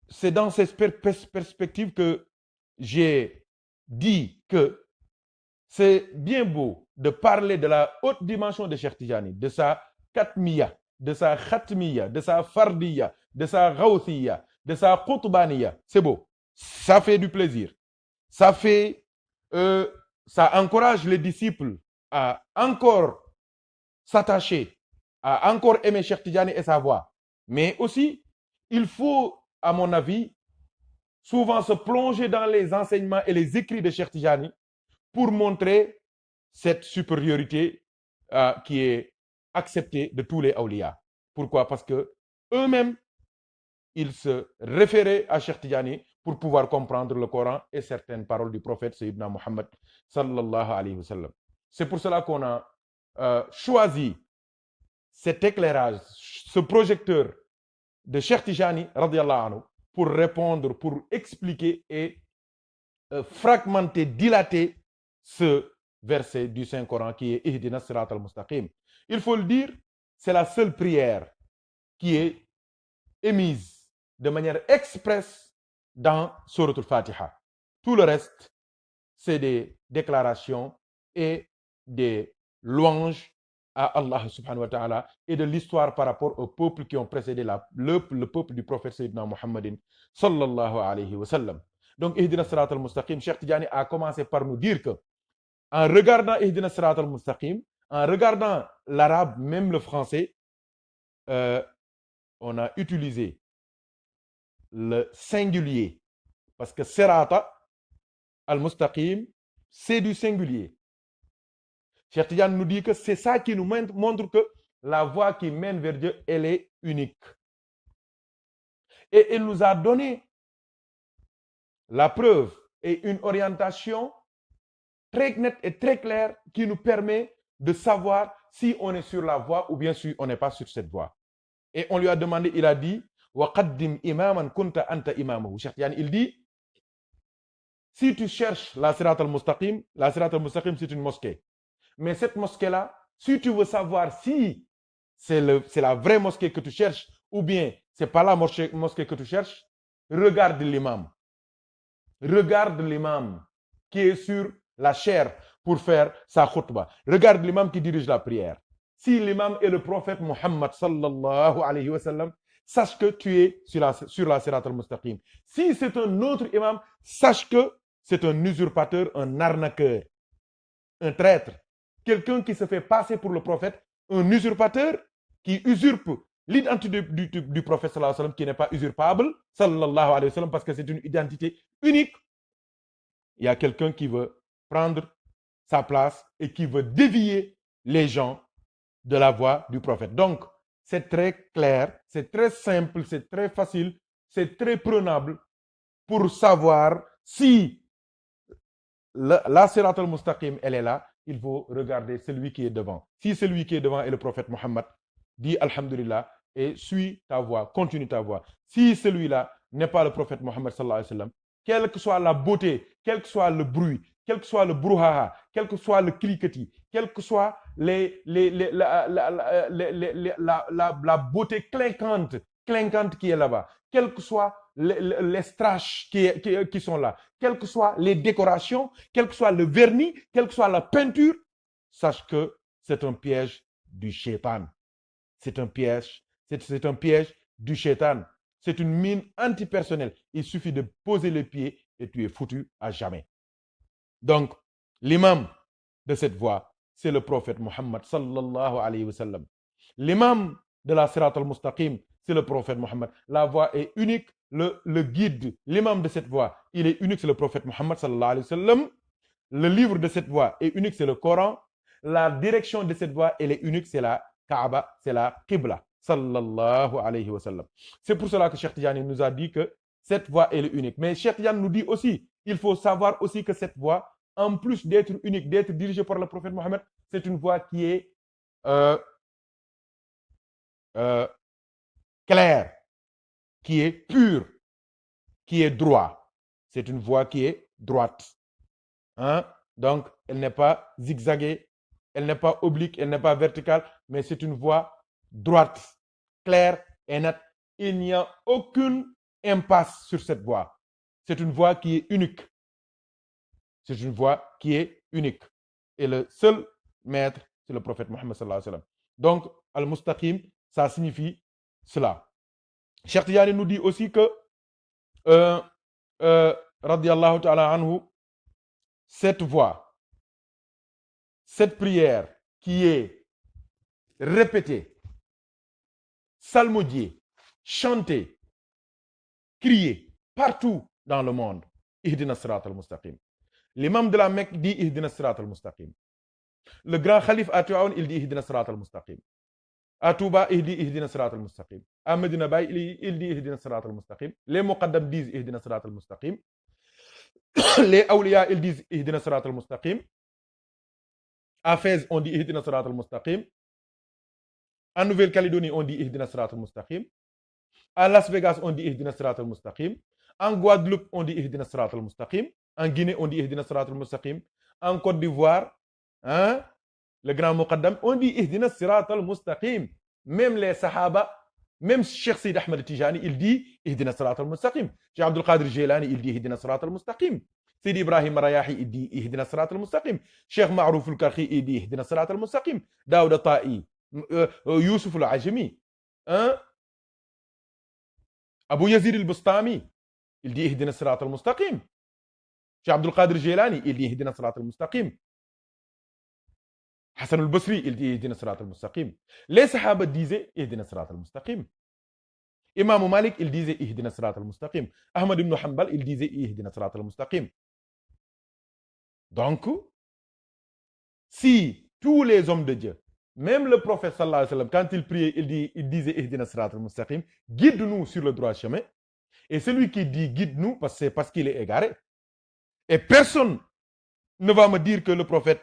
c'est dans cette perspective que j'ai dit que c'est bien beau de parler de la haute dimension de Cheikh Tijani, de sa katmiya, de sa khatmiya, de sa fardiya, de sa ghawthiya, de sa qutbaniya. C'est beau. Ça fait du plaisir. Ça encourage les disciples à encore s'attacher, à encore aimer Cheikh Tijani et sa voix. Mais aussi, il faut, à mon avis, souvent se plonger dans les enseignements et les écrits de Cheikh Tijani pour montrer cette supériorité qui est acceptée de tous les awliya. Pourquoi? Parce que eux-mêmes, ils se référaient à Cheikh Tijani pour pouvoir comprendre le Coran et certaines paroles du prophète Sayyidina Muhammad sallallahu alayhi wa sallam. C'est pour cela qu'on a choisi cet éclairage, ce projecteur de Cheikh Tijani radiallahu anhu pour répondre, pour expliquer et fragmenter, dilater ce verset du Saint-Coran qui est Ihdina Sirat al-Mustaqim. Il faut le dire, c'est la seule prière qui est émise de manière expresse dans Surat al-Fatiha. Tout le reste, c'est des déclarations et des louanges à Allah subhanahu wa ta'ala et de l'histoire par rapport aux peuples qui ont précédé le peuple du prophète Sayyidina Muhammadin sallallahu alayhi wa sallam. Donc, Ihdina Sirat al-Mustaqim, Cheikh Tidjani a commencé par nous dire que, en regardant Ihdina Sirat al-Mustaqim, en regardant l'arabe, même le français, on a utilisé le singulier. Parce que Sirata al-Mustaqim, c'est du singulier. Cheikh Tidjani nous dit que c'est ça qui nous montre que la voie qui mène vers Dieu, elle est unique. Et il nous a donné la preuve et une orientation très nette et très claire qui nous permet de savoir si on est sur la voie ou bien si on n'est pas sur cette voie. Et on lui a demandé, il a dit, وَقَدِّمْ إِمَامًا كُنْتَ أَنْتَ إِمَامَهُ. Cheikh Tidjani, il dit, si tu cherches la Sirat al-Mustaqim c'est une mosquée. Mais cette mosquée-là, si tu veux savoir si c'est la vraie mosquée que tu cherches ou bien c'est pas la mosquée que tu cherches, regarde l'imam. Regarde l'imam qui est sur la chaire pour faire sa khutbah. Regarde l'imam qui dirige la prière. Si l'imam est le prophète Muhammad sallallahu alayhi wa sallam, sache que tu es sur la Sirat al-Mustaqim. Si c'est un autre imam, sache que c'est un usurpateur, un arnaqueur, un traître, quelqu'un qui se fait passer pour le prophète, un usurpateur qui usurpe l'identité du prophète sallallahu alayhi wa sallam, qui n'est pas usurpable, sallallahu alayhi wa sallam, parce que c'est une identité unique. Il y a quelqu'un qui veut prendre sa place et qui veut dévier les gens de la voie du prophète. Donc, c'est très clair, c'est très simple, c'est très facile, c'est très prenable pour savoir si la Sirat al-Mustaqim, elle est là. Il faut regarder celui qui est devant. Si celui qui est devant est le prophète Muhammad, dis Alhamdulillah et suis ta voie, continue ta voie. Si celui-là n'est pas le prophète Muhammad sallallahu alayhi wa sallam, quelle que soit la beauté, quel que soit le bruit, quel que soit le brouhaha, quel que soit le cliquetis, quel que soit la beauté clinquante qui est là-bas, quel que soit les strass qui sont là, quelles que soient les décorations, quel que soit le vernis, quelle que soit la peinture, sache que c'est un piège du shaitan. C'est un piège, c'est un piège du shaitan. C'est une mine antipersonnelle. Il suffit de poser les pieds et tu es foutu à jamais. Donc, l'imam de cette voie, c'est le prophète Muhammad sallallahu alayhi wa sallam. L'imam de la Sirat al-Mustaqim, c'est le prophète Muhammad. La voie est unique. Le guide, l'imam de cette voie, il est unique, c'est le prophète Muhammad sallallahu alayhi wa sallam. Le livre de cette voie est unique, c'est le Coran. La direction de cette voie, elle est unique, c'est la Kaaba, c'est la Qibla sallallahu alayhi wa sallam. C'est pour cela que Cheikh Tidjani nous a dit que cette voie elle est unique. Mais Cheikh Tidjani nous dit aussi, il faut savoir aussi que cette voie, en plus d'être unique, d'être dirigée par le prophète Mohammed, c'est une voie qui est claire, qui est pure, qui est droite. C'est une voie qui est droite. Hein? Donc, elle n'est pas zigzaguée, elle n'est pas oblique, elle n'est pas verticale, mais c'est une voie droite, claire et nette. Il n'y a aucune impasse sur cette voie. C'est une voie qui est unique. C'est une voie qui est unique. Et le seul maître, c'est le prophète Mohammed sallallahu alayhi wa sallam. Donc, al-Mustaqim, ça signifie cela. Cheikh Tidjani nous dit aussi que, radiyallahu ta'ala anhu, cette voie, cette prière qui est répétée, salmodiée, chantée, criée partout dans le monde, Ihdina Sirat al-Mustaqim. L'imam de la Mecque dit Ihdina Sirat al-Mustaqim. Le grand calife à Tivaouane, il dit Ihdina Sirat al-Mustaqim. À Touba, il dit Ihdina Sirat al-Mustaqim. À Medina Baye, il dit Ihdina Sirat al-Mustaqim. Les Muqaddam disent Ihdina Sirat al-Mustaqim. Les Awliya, ils disent Ihdina Sirat al-Mustaqim. À Fès, on dit Ihdina Sirat al-Mustaqim. En Nouvelle-Calédonie, on dit Ihdina Sirat al-Mustaqim. À Las Vegas, on dit Ihdina Sirat al-Mustaqim. En Guadeloupe, on dit Ihdina Sirat al-Mustaqim. En Guinée, on dit Ihdina Sirat al-Mustaqim. En Côte d'Ivoire, hein, le grand Muqaddam, on dit Ihdina Sirat al-Mustaqim. Même les Sahaba, même Cheikh Sidi Ahmed Tijani, il dit Ihdina Sirat al-Mustaqim. Cheikh Abdul Qadir Jilani, il dit Ihdina Sirat al-Mustaqim. Sidi Ibrahim Rayahi, il dit Ihdina Sirat al-Mustaqim. Cheikh Ma'rouf al-Karhi, il dit Ihdina Sirat al-Mustaqim. Daouda Ta'i, Youssouf al-Ajami, hein? Abu Yazid al-Bustami, il dit Ihdina Sirat al-Mustaqim. Cheikh Abdul Qadir Jilani, il dit Ihdina Sirat al-Mustaqim. Hassan al-Basri, il dit Ihdina Sirat al-Mustaqim. Les Sahaba disaient Ihdina Sirat al-Mustaqim. Imam Malik, il disait Ihdina Sirat al-Mustaqim. Ahmad ibn Hanbal, il disait Ihdina Sirat al-Mustaqim. Donc, si tous les hommes de Dieu, même le prophète sallallahu alayhi wa sallam, quand il priait, il disait Ihdina Sirat al-Mustaqim, guide-nous sur le droit chemin. Et celui qui dit guide-nous, c'est parce qu'il est égaré. Et personne ne va me dire que le prophète,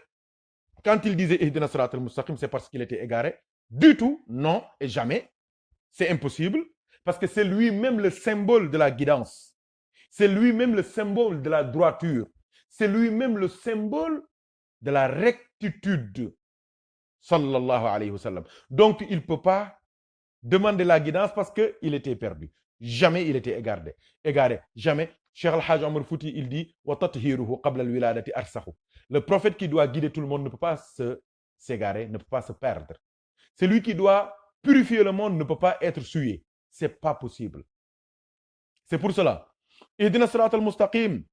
quand il disait Ihdina Sirat al-Mustaqim, c'est parce qu'il était égaré. Du tout, non et jamais. C'est impossible. Parce que c'est lui-même le symbole de la guidance. C'est lui-même le symbole de la droiture. C'est lui-même le symbole de la rectitude. Sallallahu alayhi wa sallam. Donc, il ne peut pas demander la guidance parce qu'il était perdu. Jamais il était égaré. Égaré. Jamais. Cheikh Al-Hajj Omar Fouti, il dit le prophète qui doit guider tout le monde ne peut pas s'égarer, ne peut pas se perdre. Celui qui doit purifier le monde ne peut pas être souillé. C'est pas possible. C'est pour cela. Ihdina Sirat al-Mustaqim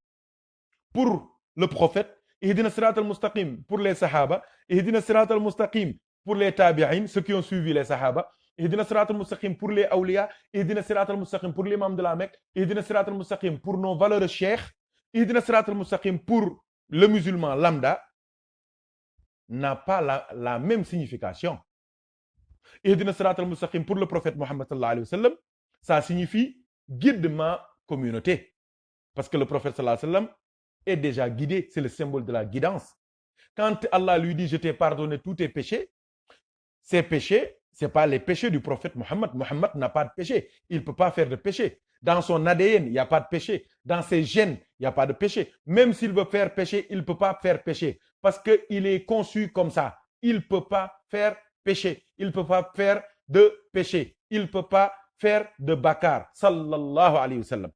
pour le prophète, Ihdina Sirat al-Mustaqim pour les Sahaba, Ihdina Sirat al-Mustaqim pour les Tabi'in, ceux qui ont suivi les Sahaba, Ihdina Sirat al-Mustaqim pour les Awliya, Ihdina Sirat al-Mustaqim pour l'imam de la Mecque, Ihdina Sirat al-Mustaqim pour nos valeureux cheikhs, Ihdina Sirat al-Mustaqim pour le musulman lambda, n'a pas la même signification. Ihdina Sirat al-Mustaqim pour le prophète Mohammed sallallahu alayhi wa sallam, ça signifie guide ma communauté. Parce que le prophète sallallahu alayhi wa sallam est déjà guidé, c'est le symbole de la guidance. Quand Allah lui dit je t'ai pardonné tous tes péchés, ces péchés, ce n'est pas les péchés du prophète Mohammed. Mohammed n'a pas de péché. Il ne peut pas faire de péché. Dans son ADN, il n'y a pas de péché. Dans ses gènes, il n'y a pas de péché. Même s'il veut faire péché, il ne peut pas faire péché. Parce qu'il est conçu comme ça. Il ne peut pas faire péché. Il ne peut pas faire de péché. Il ne peut pas faire de bakar. Sallallahu alayhi wa sallam.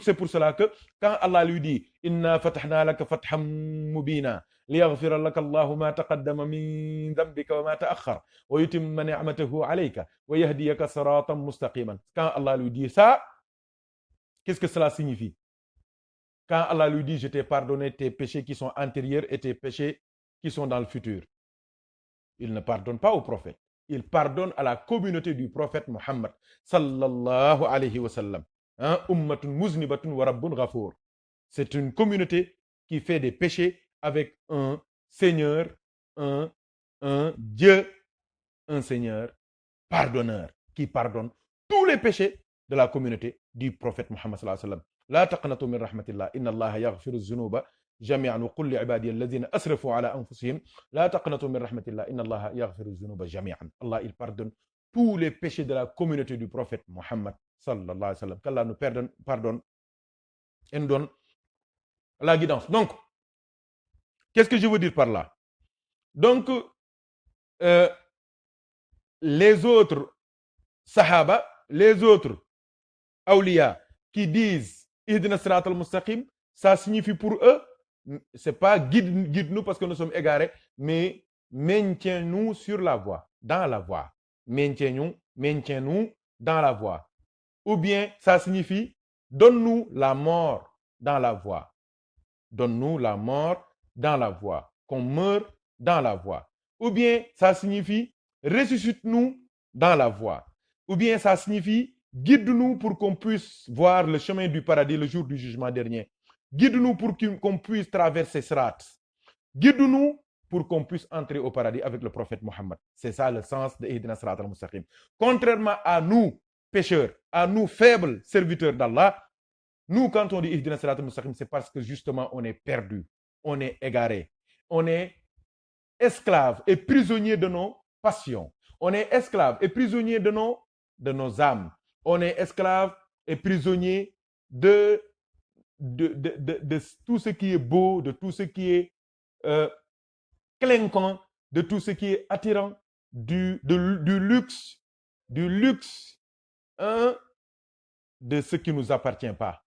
C'est pour cela que quand Allah lui dit Inna fatahna laka fatham mubina ليغفر لك الله ما تقدم من ذنبك وما تأخر ويتم نعمته عليك ويهديك صراطا مستقيما. Quand Allah lui dit ça, qu'est-ce que cela signifie? Quand Allah lui dit je t'ai pardonné tes péchés qui sont antérieurs et tes péchés qui sont dans le futur, il ne pardonne pas au prophète, il pardonne à la communauté du prophète Muhammad sallallahu alayhi wa sallam. Ummatun muznibatun wa rabbun ghafour. C'est une communauté qui fait des péchés avec un Seigneur, un Dieu, un Seigneur pardonneur qui pardonne tous les péchés de la communauté du prophète Muhammad sallallahu alayhi wa sallam. La taqnatu min rahmatillah, inna Allah yaghfiru dhunuba jami'an wa qul li ibadiy alladhina asrafu ala anfusihim la taqnatu min rahmatillah, inna Allah yaghfiru dhunuba jami'an. Allah, il pardonne tous les péchés de la communauté du prophète Muhammad sallallahu alayhi wa sallam. Qu'Allah nous pardonne et nous donne la guidance. Donc, qu'est-ce que je veux dire par là? Donc, les autres Sahaba, les autres Awliya qui disent Ihdina Sirat al-Mustaqim, ça signifie pour eux, c'est pas guide-nous parce que nous sommes égarés, mais maintiens-nous sur la voie, dans la voie. Maintiens-nous dans la voie. Ou bien ça signifie donne-nous la mort dans la voie. Donne-nous la mort dans la voie, qu'on meure dans la voie. Ou bien ça signifie ressuscite-nous dans la voie. Ou bien ça signifie guide-nous pour qu'on puisse voir le chemin du paradis le jour du jugement dernier. Guide-nous pour qu'on puisse traverser Sirat. Guide-nous pour qu'on puisse entrer au paradis avec le prophète Mohammed. C'est ça le sens de Ihdina Sirat al-Mustaqim. Contrairement à nous, pécheurs, à nous, faibles serviteurs d'Allah, nous, quand on dit Ihdina Sirat al-Mustaqim, c'est parce que justement, on est perdu, on est égaré, on est esclave et prisonnier de nos passions. On est esclave et prisonnier de nos âmes. On est esclave et prisonnier de tout ce qui est beau, de tout ce qui est clinquant, de tout ce qui est attirant, du luxe, hein, de ce qui ne nous appartient pas.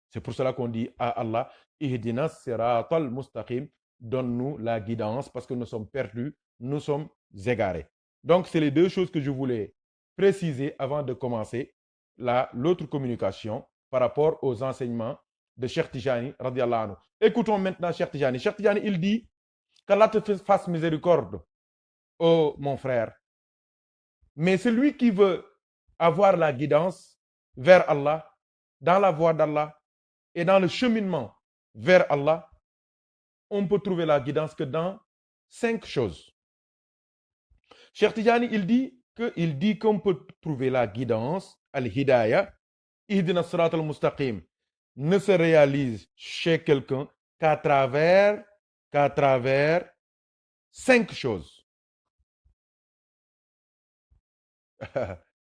C'est pour cela qu'on dit à Allah, Ihdina Siratal Mustaqim, donne-nous la guidance parce que nous sommes perdus, nous sommes égarés. Donc, c'est les deux choses que je voulais préciser avant de commencer l'autre communication par rapport aux enseignements de Cheikh Tijani, radiallahu anhu. Écoutons maintenant Cheikh Tijani. Cheikh Tijani, il dit qu'Allah te fasse miséricorde, oh mon frère. Mais celui qui veut avoir la guidance vers Allah, dans la voie d'Allah et dans le cheminement vers Allah, on peut trouver la guidance que dans 5 choses. Cheikh Tijani, il dit qu'on peut trouver la guidance, al-hidayah, Ihdina Sirat al-Mustaqim, ne se réalise chez quelqu'un qu'à travers 5 choses.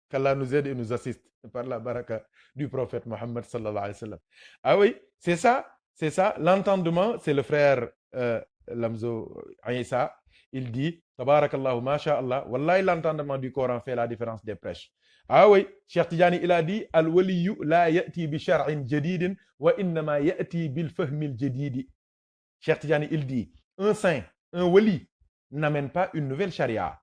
Qu'Allah nous aide et nous assiste par la baraka du prophète Mohammed sallallahu alayhi wa sallam. Ah oui, c'est ça, l'entendement, c'est le frère Lamzo Aïssa, il dit, tabarakallahu, masha'Allah, wallahi l'entendement du Coran fait la différence des prêches. Ah oui, Cheikh Tijani, il a dit, al-waliyu la ya'ti bi shar'in jadidin wa innama ya'ti bil fahmil jadidi. Cheikh Tijani, il dit, un saint, un wali, n'amène pas une nouvelle charia,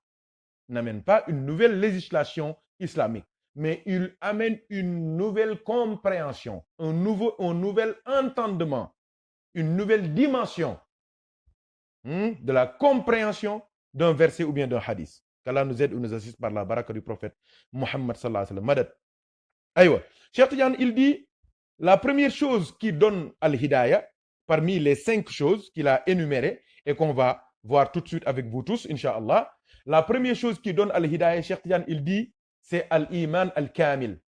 n'amène pas une nouvelle législation islamique, mais il amène une nouvelle compréhension, un nouvel entendement, une nouvelle dimension de la compréhension d'un verset ou bien d'un hadith. Qu'Allah nous aide ou nous assiste par la baraka du prophète Muhammad sallallahu alayhi wa sallam. Madad. Aïwa. Cheikh Tidiane, il dit, la première chose qui donne al-hidayah, parmi les 5 choses qu'il a énumérées et qu'on va voir tout de suite avec vous tous, Inch'Allah, la première chose qui donne al-hidayah, Cheikh Tidiane, il dit, c'est al-iman al-kamil.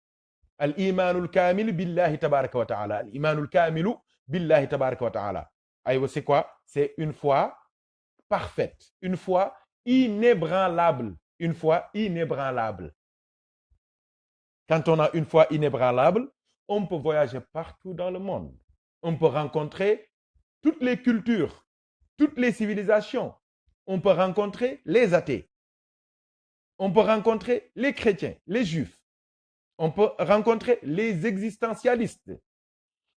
Al-iman al-kamil billahi tabaraka wa ta'ala. Al-iman al-kamilu billahi tabaraka wa ta'ala. Aïwa, c'est quoi? C'est une foi parfaite, une foi inébranlable, une foi inébranlable. Quand on a une foi inébranlable, on peut voyager partout dans le monde. On peut rencontrer toutes les cultures, toutes les civilisations. On peut rencontrer les athées. On peut rencontrer les chrétiens, les juifs. On peut rencontrer les existentialistes.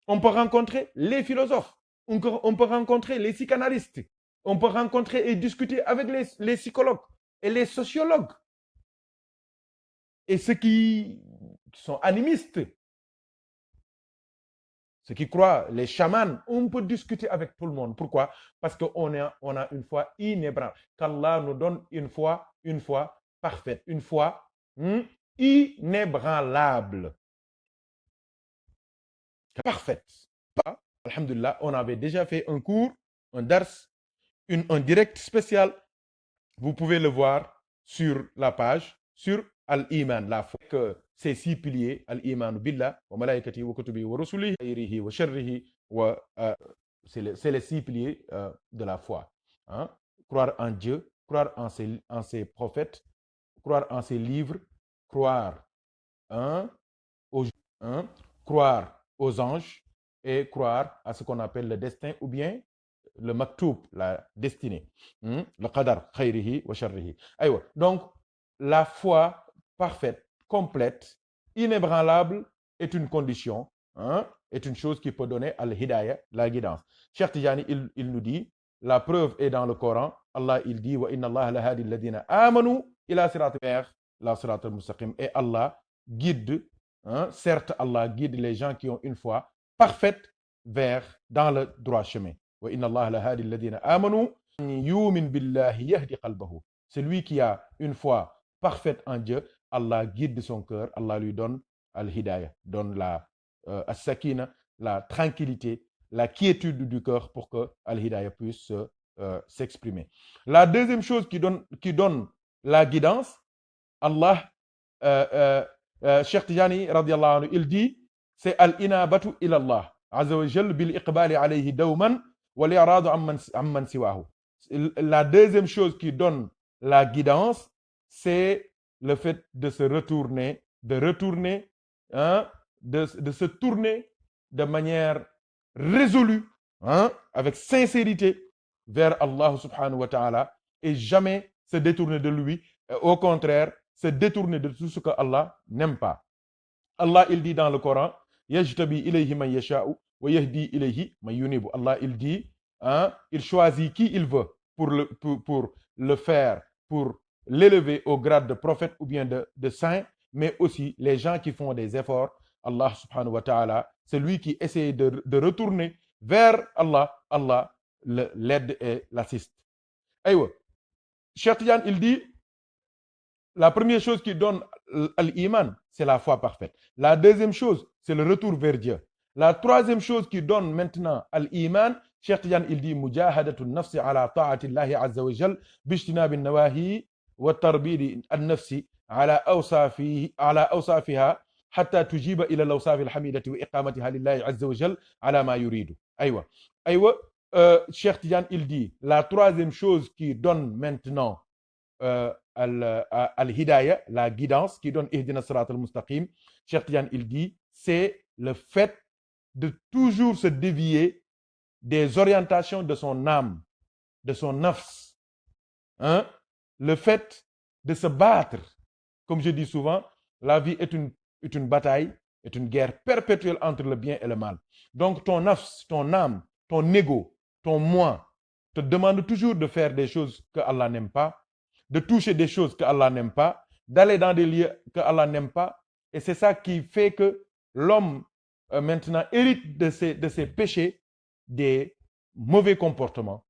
On peut rencontrer les philosophes. On peut rencontrer les psychanalystes. On peut rencontrer et discuter avec les psychologues et les sociologues. Et ceux qui sont animistes, ceux qui croient, les chamans, on peut discuter avec tout le monde. Pourquoi? Parce qu'on a une foi inébranlable. Qu'Allah nous donne une foi parfaite, une foi inébranlable. Parfaite. Alhamdulillah, on avait déjà fait un cours, un dars, un direct spécial. Vous pouvez le voir sur la page, sur Al-Iman, la foi. Que ces 6 piliers, Al-Iman billah, wa malaikati, wa kutubi, wa rusulihi, khairihi, wa sharrihi, c'est les 6 piliers de la foi. Hein? Croire en Dieu, croire en ses prophètes, croire en ses livres, croire croire aux anges et croire à ce qu'on appelle le destin ou bien le maktoub, la destinée. Le qadar, khayrihi wa sharrihi. Aïwa. Donc, la foi parfaite, complète, inébranlable est une condition, est une chose qui peut donner al-hidayah, la guidance. Cheikh Tijani, il nous dit, la preuve est dans le Coran. Allah, il dit, wa inna Allah la hadi alladhina amanu ila sirat la sirat al-mustaqim. Et Allah guide, certes, Allah guide les gens qui ont une foi parfaite dans le droit chemin. Celui qui a une foi parfaite en Dieu, Allah guide son cœur, Allah lui donne al-hidayah, donne la as-sakina, la tranquillité, la quiétude du cœur pour que al-hidayah puisse s'exprimer. La deuxième chose qui donne la guidance, Allah Cheikh Tijani radiallahu anhu, il dit, c'est al-inabatu ila Allah azza wa jal bil iqbali alayhi dawman wa li'radu amman siwahu. La deuxième chose qui donne la guidance, c'est le fait de se retourner, hein, de se tourner de manière résolue, hein, avec sincérité vers Allah subhanahu wa ta'ala, et jamais se détourner de lui. Au contraire, se détourner de tout ce que Allah n'aime pas. Allah, il dit dans le Coran, yajtabi ilayhi man yasha'u wa yahdi ilayhi man yunibu. Allah, il dit, hein, il choisit qui il veut pour le faire, pour l'élever au grade de prophète ou bien de saint, mais aussi les gens qui font des efforts. Allah subhanahu wa ta'ala, c'est lui qui essaie de retourner vers Allah. Allah l'aide et l'assiste. Aïwa, Cheikh Tidiane, il dit, la première chose qui donne l'iman, c'est la foi parfaite. La deuxième chose, c'est le retour vers Dieu. La troisième chose qui donne maintenant l'iman, Cheikh Tidiane, il dit, mujahadatu nafsi ala ta'ati Allahi azza wa jal, bishtinab nawahi wa tarbidi an-nafsi ala awsafiha hatta tujiba ila al-awsaf al-hamidati wa iqamatiha lillahi azza wa jal ala ma yuridu. Aïwa. Cheikh Tidiane, il dit, la troisième chose qui donne maintenant al-hidayah, la guidance, qui donne ihdina sirat al-mustaqim, Cheikh Tidiane, il dit, c'est le fait de toujours se dévier des orientations de son âme, de son nafs, hein? Le fait de se battre, comme je dis souvent, la vie est une bataille, est une guerre perpétuelle entre le bien et le mal. Donc ton nafs, ton âme, ton ego, ton moi te demande toujours de faire des choses que Allah n'aime pas, de toucher des choses que Allah n'aime pas, d'aller dans des lieux que Allah n'aime pas. Et c'est ça qui fait que l'homme maintenant hérite de ses péchés, des mauvais comportements.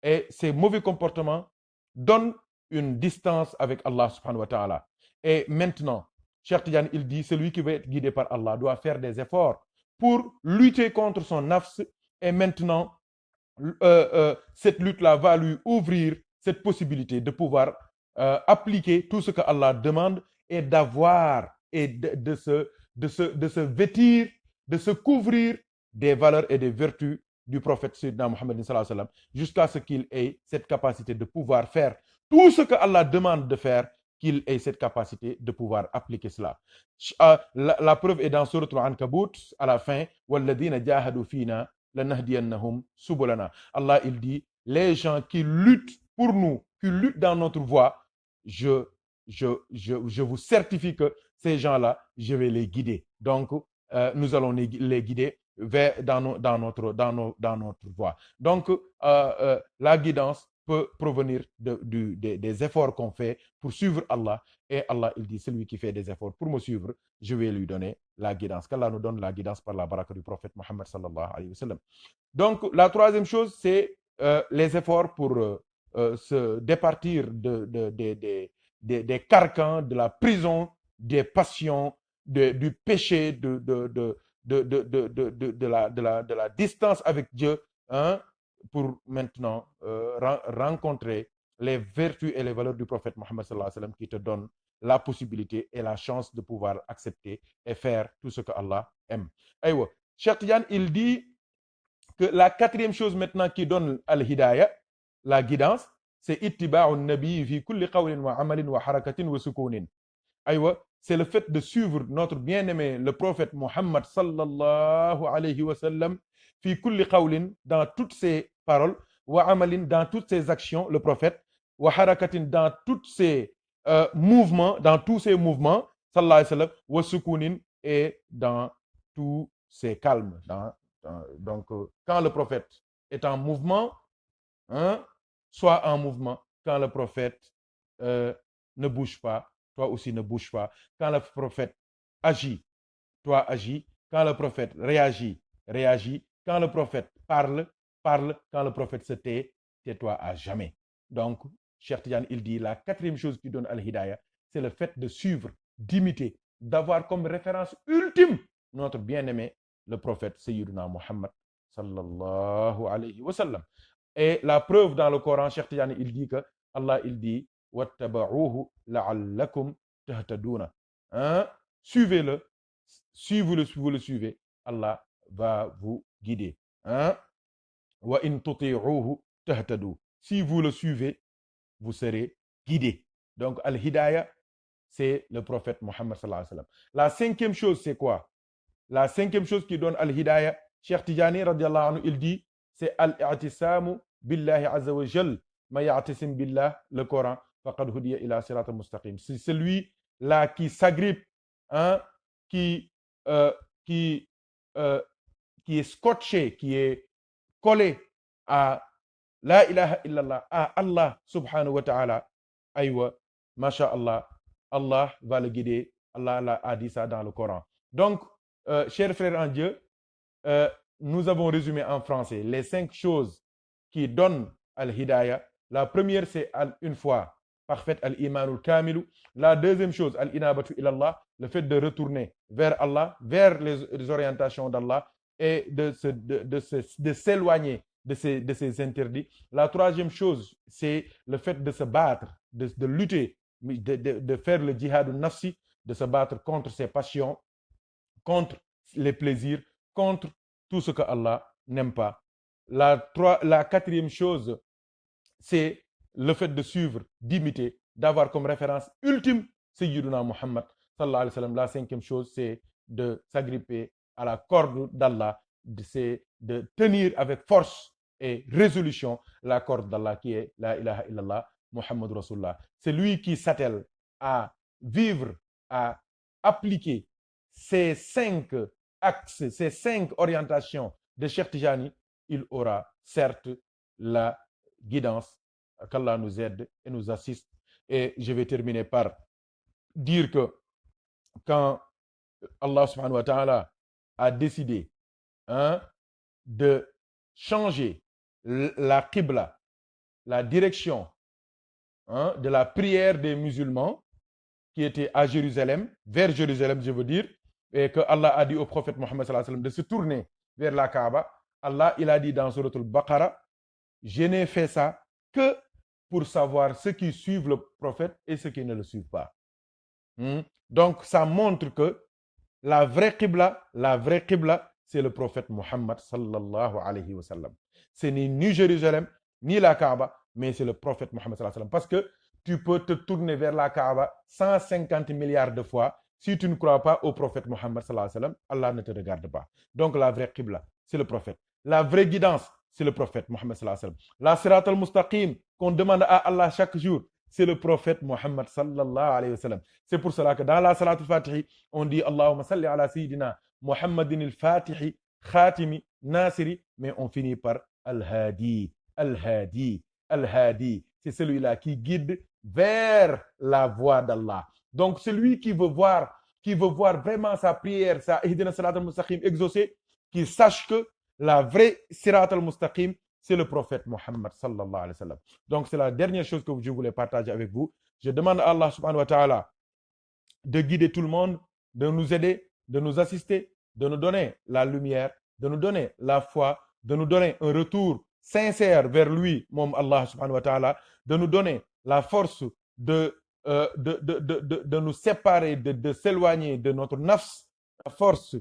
Et ces mauvais comportements donnent une distance avec Allah subhanahu wa ta'ala. Et maintenant, Cheikh Tidiane, il dit, celui qui veut être guidé par Allah doit faire des efforts pour lutter contre son nafs. Et maintenant, cette lutte-là va lui ouvrir cette possibilité de pouvoir appliquer tout ce que Allah demande et d'avoir et de se vêtir, de se couvrir des valeurs et des vertus du prophète Sayyidina Muhammad sallallahu alayhi wa sallam, jusqu'à ce qu'il ait cette capacité de pouvoir faire tout ce que Allah demande de faire, qu'il ait cette capacité de pouvoir appliquer cela. La preuve est dans Surat Al-Ankabut, à la fin, وَالَّذِينَ جَاهَدُوا فِينَا لَنَهْدِيَنَّهُمْ سُبُلَنَا. Allah, il dit, les gens qui luttent pour nous, qui luttent dans notre voie, je vous certifie que ces gens-là, je vais les guider. Donc, nous allons les guider vers, dans notre voie. Donc, la guidance peut provenir des efforts qu'on fait pour suivre Allah. Et Allah, il dit, celui qui fait des efforts pour me suivre, je vais lui donner la guidance. Qu'Allah nous donne la guidance par la baraka du prophète Mohammed sallallahu alayhi wa sallam. Donc, la troisième chose, c'est les efforts pour se départir des carcans, de la prison, des passions, du péché, de la distance avec Dieu, hein, pour maintenant rencontrer les vertus et les valeurs du prophète Mohammed sallallahu alayhi wa sallam, qui te donnent la possibilité et la chance de pouvoir accepter et faire tout ce que Allah aime. Aïwa, Cheikh Tidiane, il dit que la quatrième chose maintenant qui donne al-hidayah, la guidance, c'est ittiba'un nabi fi kulli qawlin wa amalin wa harakatin wa sukunin. Aïwa, c'est le fait de suivre notre bien-aimé, le prophète Mohammed sallallahu alayhi wa sallam, fi kulli qawlin, dans toutes ses paroles, wa amalin, dans toutes ses actions, le prophète, wa harakatin, dans toutes ses mouvements, sallallahu alayhi wa sallam, wa sukunin, et dans tous ses calmes. Donc, quand le prophète est en mouvement, hein, sois en mouvement. Quand le prophète ne bouge pas, toi aussi ne bouge pas. Quand le prophète agit, toi agis. Quand le prophète réagit, réagis. Quand le prophète parle, parle. Quand le prophète se tait, tais-toi à jamais. Donc, Cheikh Tidiane, il dit, la quatrième chose qui donne al-hidayah, c'est le fait de suivre, d'imiter, d'avoir comme référence ultime notre bien-aimé, le prophète Sayyidina Muhammad sallallahu alayhi wa sallam. Et la preuve dans le Coran, Cheikh Tidiane, il dit que Allah, il dit, وَاتَّبَعُوهُ لَعَلَّكُمْ تَهْتَدُونَ. hein, suivez-le. Si vous le suivez, Allah va vous guider. Hein? Wa in tuti'uhu tahtadu. Si vous le suivez, vous serez guidé. Donc, al-hidayah, c'est le prophète Mohammed sallallahu alayhi wa sallam. La cinquième chose, c'est quoi? La cinquième chose qui donne al-hidayah, Cheikh Tijani radiallahu anhu, il dit, c'est al-i'tisamu billahi azza wa jal, ma ya'tisim billah, le Coran, faqad hudiya ila sirat al-mustaqim. C'est celui-là qui s'agrippe, hein, qui, euh, qui, euh, qui est scotché, qui est collé à la ilaha illallah, à Allah subhanahu wa ta'ala. Aïwa, masha'Allah, Allah va le guider. Allah a dit ça dans le Coran. Donc, chers frères en Dieu, nous avons résumé en français les 5 choses qui donnent al-hidayah. La première, c'est une foi parfaite, al-imanul kamilu. La deuxième chose, al-inabatu ilallah, le fait de retourner vers Allah, vers les orientations d'Allah et de s'éloigner de ces interdits. La troisième chose, c'est le fait de se battre, de lutter, de faire le djihad nafsi, de se battre contre ses passions, contre les plaisirs, contre tout ce que Allah n'aime pas. La quatrième chose, c'est le fait de suivre, d'imiter, d'avoir comme référence ultime Sayyiduna Muhammad sallallahu alayhi wa sallam. La cinquième chose, c'est de s'agripper à la corde d'Allah, c'est de tenir avec force et résolution la corde d'Allah qui est la ilaha illallah Muhammad Rasulullah. C'est lui qui s'attelle à vivre, à appliquer ces 5 axes, ces 5 orientations de Cheikh Tijani. Il aura certes la guidance, qu'Allah nous aide et nous assiste. Et je vais terminer par dire que quand Allah subhanahu wa ta'ala a décidé, hein, de changer la qibla, la direction, hein, de la prière des musulmans qui était à Jérusalem, vers Jérusalem je veux dire, et que Allah a dit au prophète Mohammed sallallahu alayhi wa sallam de se tourner vers la Kaaba. Allah, il a dit dans Surat al-Baqarah, je n'ai fait ça que pour savoir ceux qui suivent le prophète et ceux qui ne le suivent pas. Donc, ça montre que la vraie qibla, c'est le prophète Mohammed sallallahu alayhi wa sallam. Ce n'est ni Jérusalem, ni la Kaaba, mais c'est le prophète Mohammed sallallahu alayhi wa sallam. Parce que tu peux te tourner vers la Kaaba 150 milliards de fois. Si tu ne crois pas au prophète Mohammed sallallahu alayhi wa sallam, Allah ne te regarde pas. Donc, la vraie qibla, c'est le prophète. La vraie guidance, c'est le prophète Mohammed sallallahu alayhi wa sallam. La sirat al-mustaqim qu'on demande à Allah chaque jour, c'est le prophète Mohammed sallallahu alayhi wa sallam. C'est pour cela que dans la salat al-Fatihi, on dit Allahumma salli ala sayyidina Muhammadin al-Fatihi, Khatimi, Nasiri, mais on finit par Al-Hadi, Al-Hadi, Al-Hadi. C'est celui-là qui guide vers la voie d'Allah. Donc celui qui veut voir vraiment sa prière, sa Ihdina Salat al-Mustaqim exaucée, qui sache que la vraie Sirat al-Mustaqim, c'est le prophète Mohammed sallallahu alayhi wa sallam. Donc c'est la dernière chose que je voulais partager avec vous. Je demande à Allah subhanahu wa ta'ala de guider tout le monde, de nous aider, de nous assister, de nous donner la lumière, de nous donner la foi, de nous donner un retour sincère vers lui, mon Allah subhanahu wa ta'ala, de nous donner la force de nous séparer, de s'éloigner de notre nafs, la force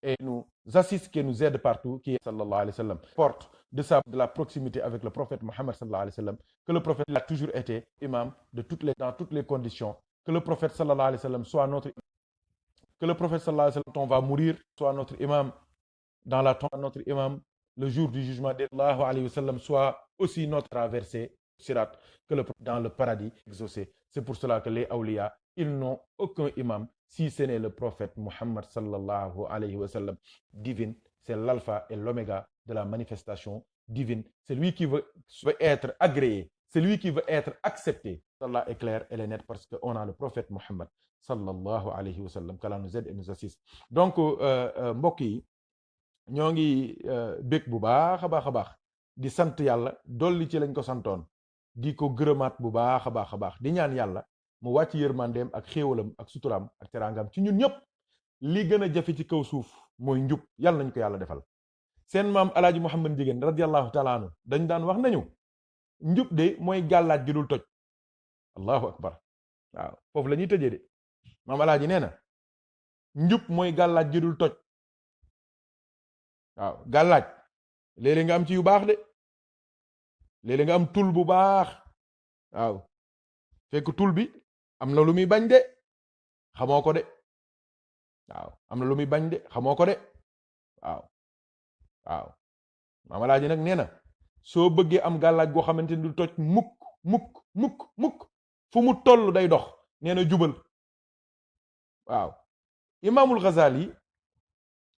et nous assiste, qui nous aide partout, qui est sallallahu alayhi wa sallam, porte de la proximité avec le prophète Mohammed sallallahu alayhi wa sallam, que le prophète a toujours été imam dans toutes les conditions, que le prophète sallallahu alayhi wa sallam soit notre imam, que le prophète sallallahu alayhi wa sallam, quand on va mourir, soit notre imam dans la tombe, notre imam le jour du jugement d'Allah alayhi wa sallam, soit aussi notre traversée sirat, que dans le paradis exaucé. C'est pour cela que les awliya, ils n'ont aucun imam si ce n'est le prophète Mohammed sallallahu alayhi wa sallam divine. C'est l'alpha et l'oméga de la manifestation divine. C'est lui qui veut être agréé, c'est lui qui veut être accepté. Allah est clair, elle est nette, parce qu'on a le prophète Mohammed sallallahu alayhi wa sallam, qu'Allah nous aide et nous assiste. Donc mbokk yi ñoo ngi bég bu baax a baax di sant yàlla dolli ci lañ ko santoon, di ko gërëmaat bu baax a baax di ñaan yàlla mu wàcc yërmandeem ak xéewalam ak suturaam ak teraangam ci ñun ñëpp. li gën a jafe ci kaw suuf mooy njub, yàlla nañ ko yàlla defal. seen maam alaaji Muhammad Njigéen radiyallahu taala anhu dañ daan wax nañu njub de mooy gàllaaj gi dul toj. allahu akbar. waaw foofu la ñuy tëjee de. maam alaaji nee na njub mooy gàllaaj gi dul toj. waaw gàllaaj léeg-léeg nga am ci yu baax de, léeg-léeg nga am tul bu baax, waaw fekk tul bi am na lu muy bañ de xamoo ko de, waaw am na lu muy bañ de xamoo ko de, waaw waaw maam alaaji nag nee na soo bëggee am gàllaaj goo xamante ni du toj mukk mukk mukk mukk fu mu toll day dox, nee na jubal. waaw imaamul Ghazali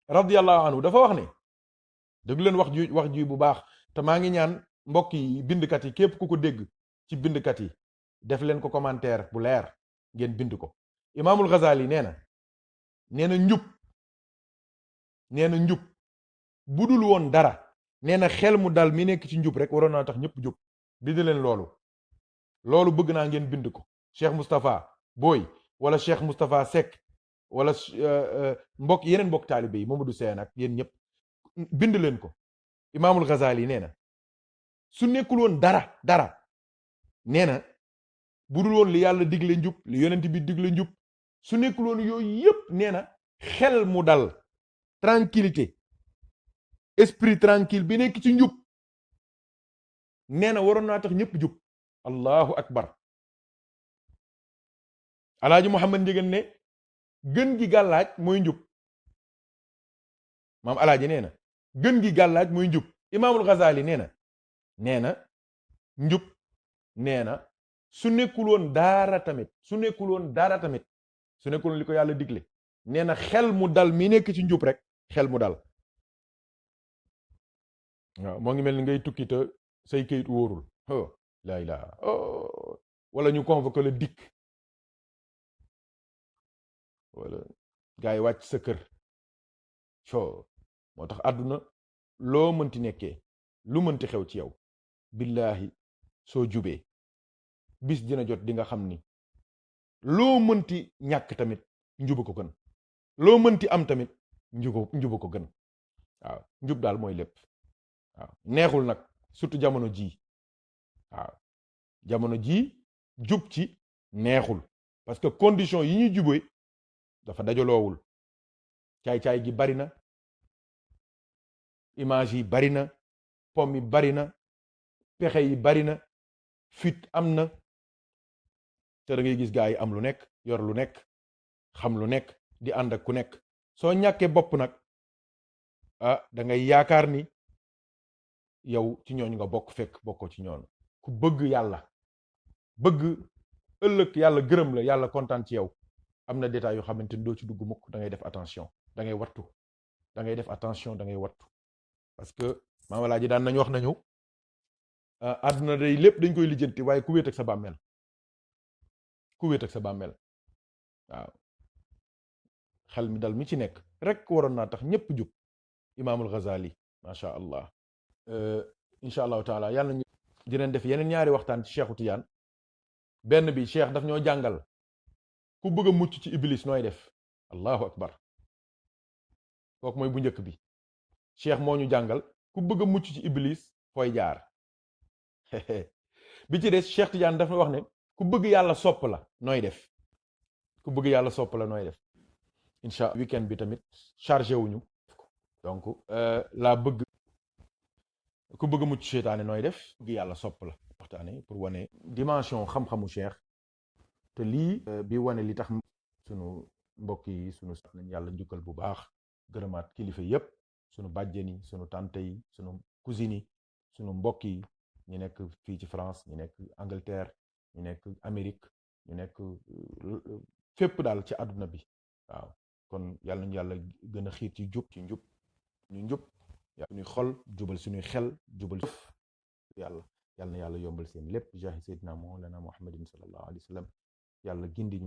radiyallahu anhu dafa wax ne, déglu leen wax ji bu baax, te maa ngi ñaan mbokk yi bindkat yi képp ku ko dégg ci bindkat yi def leen ko commentaire bu leer ngeen bind ko. imaamul Ghazali nee na njub, nee na njub bu dul woon dara, nee na xel mu dal mi nekk ci njub rek waroon naa tax ñëpp jub. bind leen loolu bëgg naa ngeen bind ko. Cheikh Moustapha Boy wala Cheikh Moustapha Seck wala yeneen mbokk taalibe yi Mamadou Seen ak yéen ñëpp bind leen ko. imaamul Ghazali nee na su nekkul woon dara nee na bu dul woon li yàlla digle njub, li yonent bi digle njub, su nekkul woon yooyu yëpp nee na xel mu dal, tranquillité, esprit tranquille bi nekk ci njub, nee na waroon naa tax ñëpp jub. allahu akbar. alaaji Muhammad Njegen ne gën gi gàllaaj mooy njub. maam alaaji nee na gën gi gàllaaj mooy njub. imaamul Ghazali nee na njub, nee na su nekkul woon dara tamit, su nekkul woon li ko yàlla digle, nee na xel mu dal mi nekk ci njub rek xel mu dal. waaw moo ngi mel ni ngay tukki te say kayit wóorul, laa ilaha, wala ñu convoqué le dikk, wala gars yi wàcc sa kër. moo tax àdduna loo mënti nekkee, lu mënti xew ci yow, billahi soo jubee bis dina jot di nga xam ni loo mënti ñàkk tamit njuba ko gën, loo mënti am tamit njuba ko gën. waaw njub daal mooy lépp. waaw neexul nag, surtout jamono ji. waaw jamono ji jub ci neexul, parce que condition yi ñuy jubee dafa dajaloowul. caay-caay gi bari na, image yi bari na, pom yi bari na, pexe yi bari na, fit am na, te da ngay gis gaa yi am lu nekk, yor lu nekk, xam lu nekk, di ànd ak ku nekk. soo ñàkkee bopp nag da ngay yaakaar ni yow ci ñooñu nga bokk, fekk bokkoo ci ñooñu. ku bëgg yàlla, bëgg ëllëg yàlla gërëm la, yàlla kontaan ci yow, am na détails yoo xamante ni doo ci dugg mukk. da ngay def attention, da ngay wattu, da ngay def attention, da ngay wattu. parce que maama laa ji daan nañu wax nañu àdduna day lépp dañ koy lijjanti, waaye ku wéet ak sa bàmmeel, ku wéet ak sa bàmmeel. waaw xel mi dal mi ci nekk rek waroon naa tax ñëpp jub. imaamul Ghazali macha allah. incha allahu taala yàlla ñu dinañ def yeneen ñaari waxtaan ci Cheikhu Tidiane. benn bi Cheikh daf ñoo jàngal ku bëgg a mucc ci iblis nooy def. allahu akbar. kooku mooy bu njëkk bi. Cheikh moo ñu jàngal ku bëgg a mucc ci iblis fooy jaar. bi ci des Cheikh Tidiane dafa wax ne ku bëgg yàlla sopp la nooy def. ku bëgg yàlla sopp la nooy def. incha weekend bi tamit chargé wuñu. donc laa bëgg ku bëgg a mucc seytaane nooy def. bëgg yàlla sopp la waxtaane pour wane dimension xam-xamu Cheikh. te lii bi wane li tax sunu mbokk yi sunu sax nañ yàlla njukkal bu baax. gërëmaat kilifa yépp, sunu bàjjen yi, sunu tante yi, sunu cousine yi, sunu mbokk yi, ñu nekk fii ci France, ñu nekk Angleterre, ñu nekk Amérique, ñu nekk fépp daal ci àdduna bi. waaw kon yàlla nañu yàlla gën a xiir ci jub, ci njub, ñu njub suñuy xol, jubal suñuy xel, jubal yàlla na yàlla yombal seen lépp. jaahi seydina mawlana muhammadin sallallahu alayhi wa sallam. yàlla gindi ñu